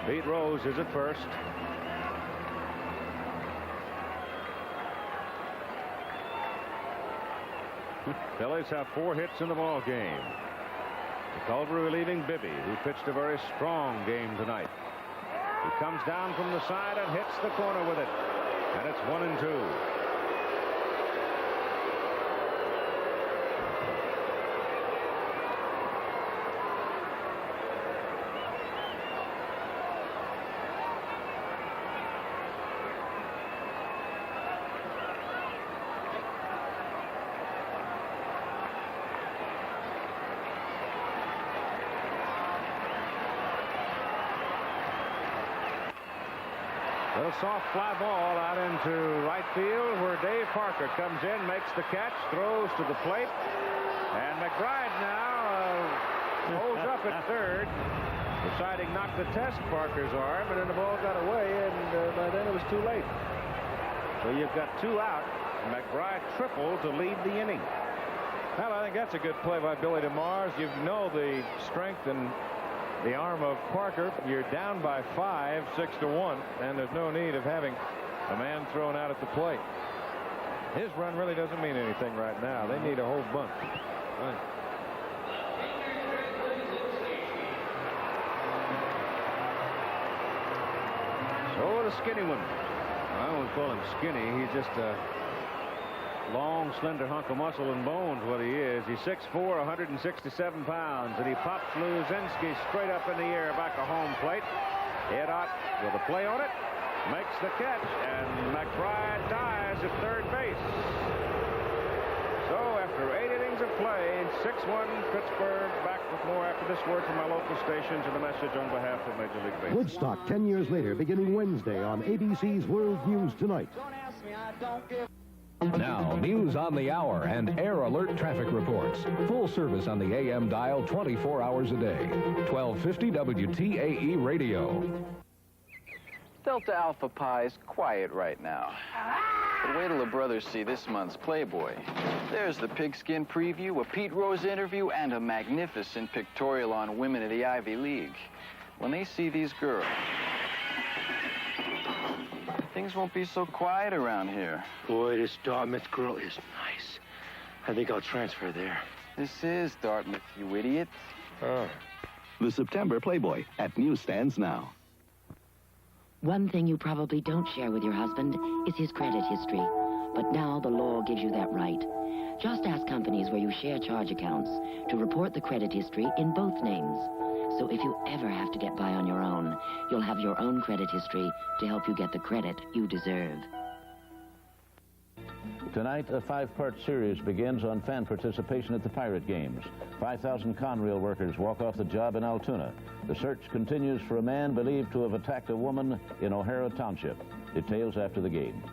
Pete Rose is at first. Phillies have 4 hits in the ball game. Tekulve relieving Bibby, who pitched a very strong game tonight. He comes down from the side and hits the corner with it. And it's 1-2. A soft fly ball out into right field where Dave Parker comes in, makes the catch, throws to the plate. And McBride now holds up at third, deciding not to test Parker's arm, and then the ball got away, and by then it was too late. So you've got 2 out. McBride tripled to lead the inning. Well, I think that's a good play by Billy DeMars. You know the strength and the arm of Parker. You're down by 5, 6-1, and there's no need of having a man thrown out at the plate. His run really doesn't mean anything right now. They need a whole bunch. Right. So the skinny one. I won't call him skinny. He's just a long, slender hunk of muscle and bones, what he is. He's 6'4", 167 pounds, and he pops Luzinski straight up in the air back of home plate. Hit out with a play on it, makes the catch, and McBride dies at third base. So after 8 innings of play, 6-1 Pittsburgh. Back with more after this word from my local stations and a message on behalf of Major League Baseball. Woodstock 10 years later, beginning Wednesday on ABC's World News Tonight. Now, news on the hour and air alert traffic reports. Full service on the AM dial 24 hours a day. 1250 WTAE Radio. Delta Alpha Pi's quiet right now. But wait till the brothers see this month's Playboy. There's the pigskin preview, a Pete Rose interview, and a magnificent pictorial on women of the Ivy League. When they see these girls, things won't be so quiet around here. Boy, this Dartmouth girl is nice. I think I'll transfer there. This is Dartmouth, you idiot. Oh. The September Playboy at newsstands now. One thing you probably don't share with your husband is his credit history. But now the law gives you that right. Just ask companies where you share charge accounts to report the credit history in both names. So if you ever have to get by on your own, you'll have your own credit history to help you get the credit you deserve. Tonight, a 5-part series begins on fan participation at the Pirate games. 5,000 Conrail workers walk off the job in Altoona. The search continues for a man believed to have attacked a woman in O'Hara Township. Details after the game.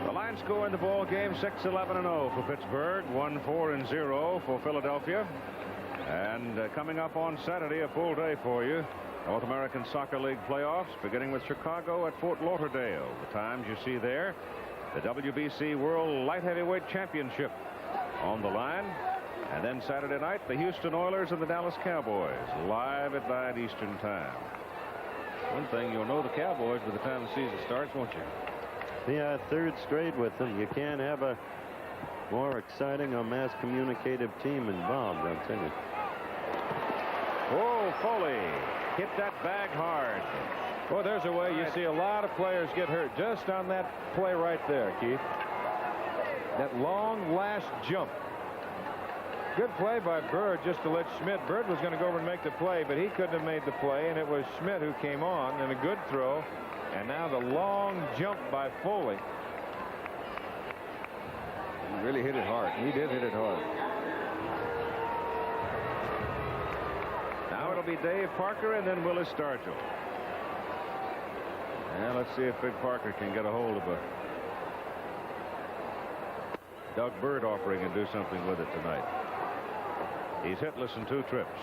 The line score in the ball game, 6-11-0 for Pittsburgh, 1-4-0 for Philadelphia. And coming up on Saturday, a full day for you. North American Soccer League playoffs, beginning with Chicago at Fort Lauderdale. The times you see there, the WBC World Light Heavyweight Championship on the line. And then Saturday night, the Houston Oilers and the Dallas Cowboys, live at 9 Eastern Time. One thing, you'll know the Cowboys by the time the season starts, won't you? Yeah, 3rd straight with them. You can't have a more exciting or mass communicative team involved, I'll tell you. Oh, Foley hit that bag hard. Well, there's a way you see a lot of players get hurt just on that play right there, Keith. That long last jump. Good play by Bird just to let Schmidt. Bird was going to go over and make the play, but he couldn't have made the play, and it was Schmidt who came on, and a good throw. And now the long jump by Foley. He really hit it hard. He did hit it hard. Now it'll be Dave Parker and then Willis Stargell. And let's see if Big Parker can get a hold of a Doug Bird offering and do something with it tonight. He's hitless in 2 trips.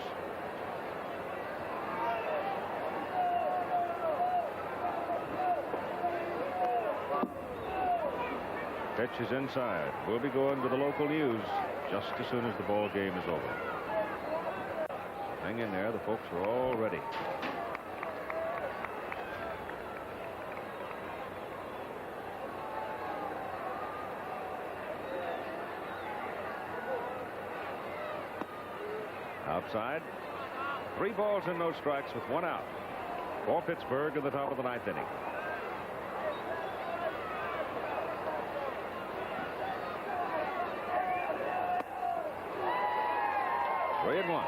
Pitch is inside. We'll be going to the local news just as soon as the ball game is over. Hang in there. The folks are all ready. Outside. 3 balls and no strikes with 1 out for Pittsburgh at the top of the 9th inning. Three and 1.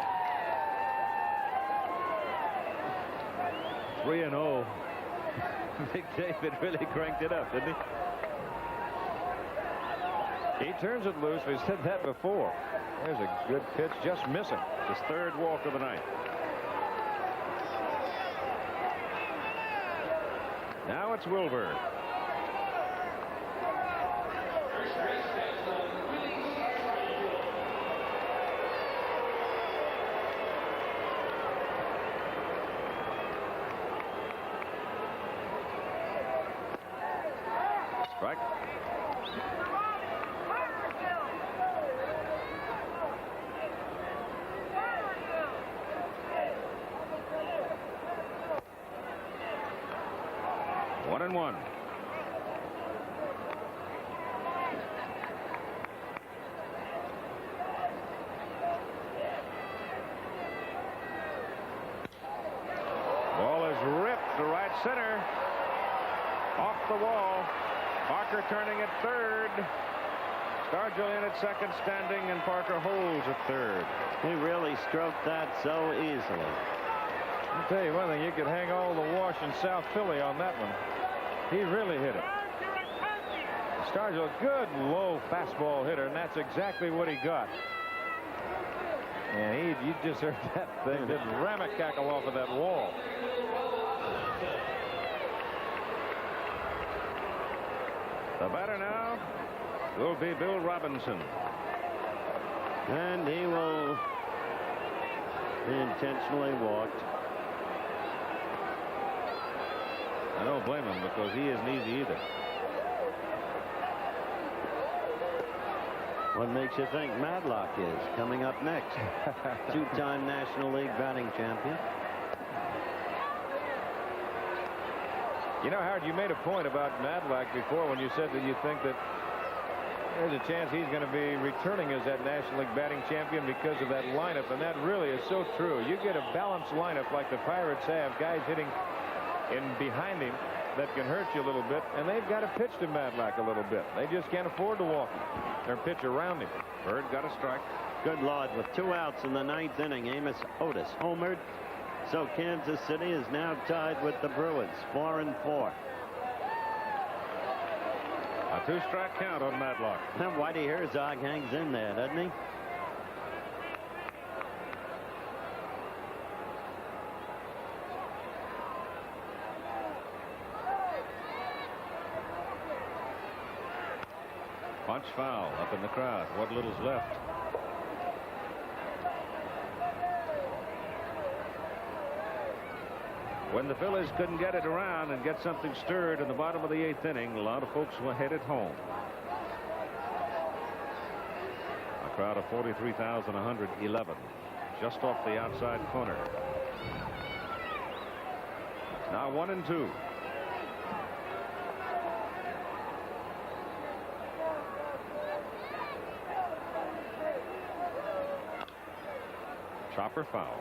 3-0. Big David really cranked it up, didn't he? He turns it loose. We said that before. There's a good pitch, just missing. His 3rd walk of the night. Now it's Wilbur. Strike. One and one. Ball is ripped to right center. Off the wall. Parker turning at third. Stargell in at second, standing, and Parker holds at third. He really stroked that so easily. I'll tell you one thing, you could hang all the wash in South Philly on that one. He really hit it. Stargell, a good low fastball hitter, and that's exactly what he got. And you just heard that thing just ram a cackle off of that wall. The batter now will be Bill Robinson. And he will be intentionally walked. I don't blame him because he isn't easy either. What makes you think Madlock is coming up next? Two-time National League batting champion. You know, Howard, you made a point about Madlock before when you said that you think that there's a chance he's going to be returning as that National League batting champion because of that lineup, and that really is so true. You get a balanced lineup like the Pirates have, guys hitting in behind him that can hurt you a little bit, and they've got to pitch to Madlock a little bit. They just can't afford to walk him or pitch around him. Bird got a strike. Good Lord, with 2 outs in the 9th inning, Amos Otis homered. So Kansas City is now tied with the Brewers, 4-4. A 2-strike count on Madlock. Whitey Herzog hangs in there, doesn't he? Punch foul up in the crowd. What little's left. When the Phillies couldn't get it around and get something stirred in the bottom of the 8th inning, a lot of folks were headed home. A crowd of 43,111 just off the outside corner. Now 1-2. Chopper foul.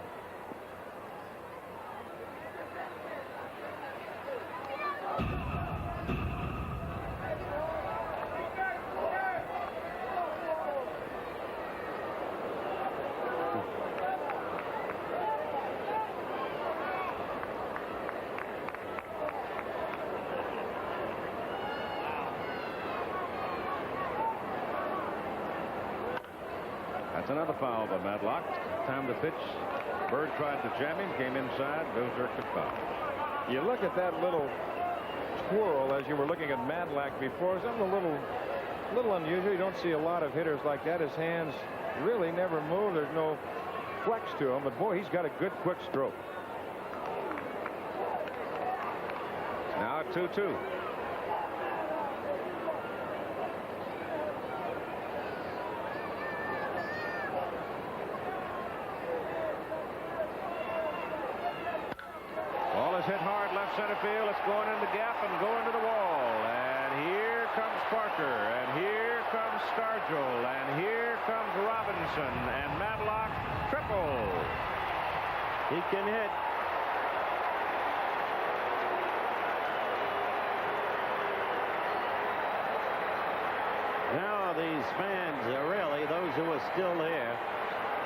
That's another foul by Madlock. Time to pitch. Bird tried to jam him, came inside. Bill Zerk took foul. You look at that little twirl as you were looking at Madlock before. Something a little unusual. You don't see a lot of hitters like that. His hands really never move. There's no flex to him. But boy, he's got a good quick stroke. Now 2-2. Hit hard left center field. It's going in the gap and going to the wall. And here comes Parker. And here comes Stargell. And here comes Robinson. And Madlock triple. He can hit. Now these fans are really, those who are still here,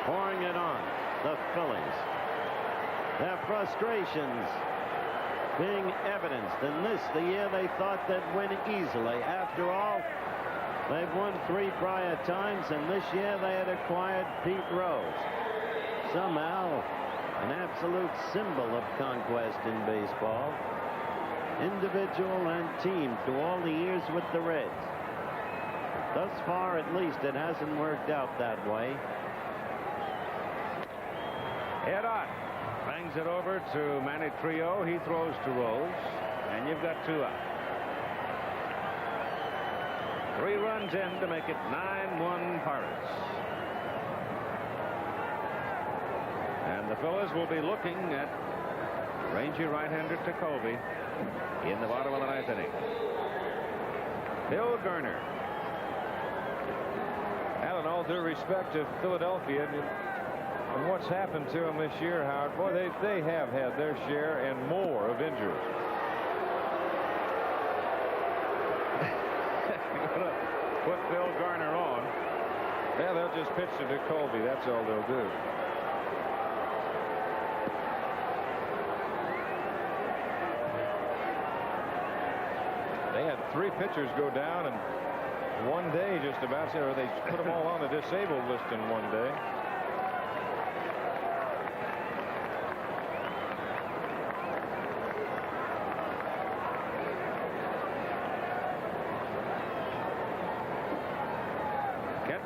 pouring it on the Phillies. Their frustrations being evidenced in this, the year they thought they'd win easily. After all, they've won 3 prior times, and this year they had acquired Pete Rose. Somehow, an absolute symbol of conquest in baseball. individual and team, through all the years with the Reds. Thus far, at least, it hasn't worked out that way. Head on. Bangs it over to Manny Trio. He throws to Rose. And you've got 2 out. 3 runs in to make it 9-1 Pirates. And the Phillies will be looking at rangy right-hander Jacoby in the bottom of the 9th inning. Bill Garner. Alan, all due respect to Philadelphia and what's happened to them this year, Howard, boy, they have had their share and more of injuries. Put Bill Garner on. Yeah, they'll just pitch to Jacoby. That's all they'll do. They had 3 pitchers go down in one day just about. Or they put them all on the disabled list in one day.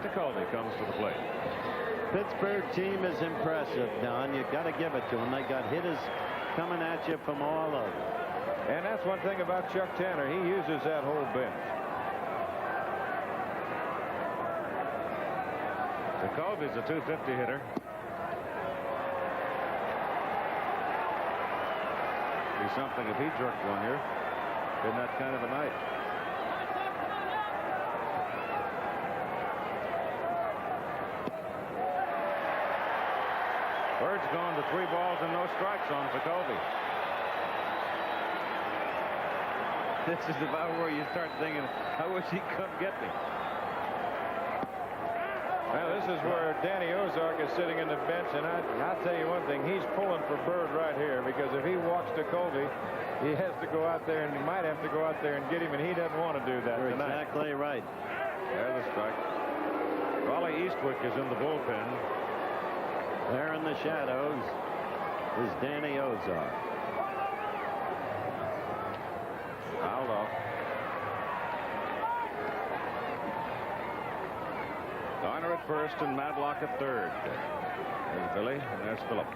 Jacoby comes to the plate. Pittsburgh team is impressive, Don. You got to give it to them. They got hitters coming at you from all over. And that's one thing about Chuck Tanner. He uses that whole bench. Jacoby's a .250 hitter. Be something if he jerked one here. Been that kind of a night. Bird's gone to 3 balls and no strikes on Jacoby. This is about where you start thinking, I wish he'd come get me. Well, this is where Danny Ozark is sitting in the bench, and I'll tell you one thing, he's pulling for Bird right here, because if he walks Jacoby, he has to go out there, and he might have to go out there and get him, and he doesn't want to do that tonight. Exactly right. There's the strike. Raleigh Eastwick is in the bullpen. There in the shadows is Danny Ozark. Fouled off. Garner at first and Madlock at third. There's Billy, and there's Phillip.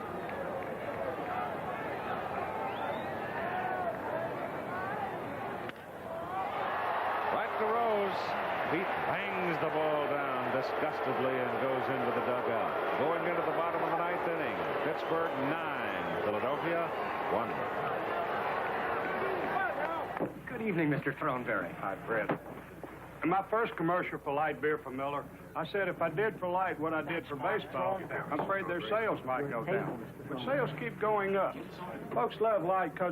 Right to Rose. He bangs the ball down disgustedly and goes into the dugout. Going into the bottom of the 9th inning. Pittsburgh 9, Philadelphia 1. Good evening, Mr. Throneberry. Hi, Fred. In my first commercial for light beer for Miller, I said if I did for light what I did for baseball, I'm afraid their sales might go down. But sales keep going up. Folks love light because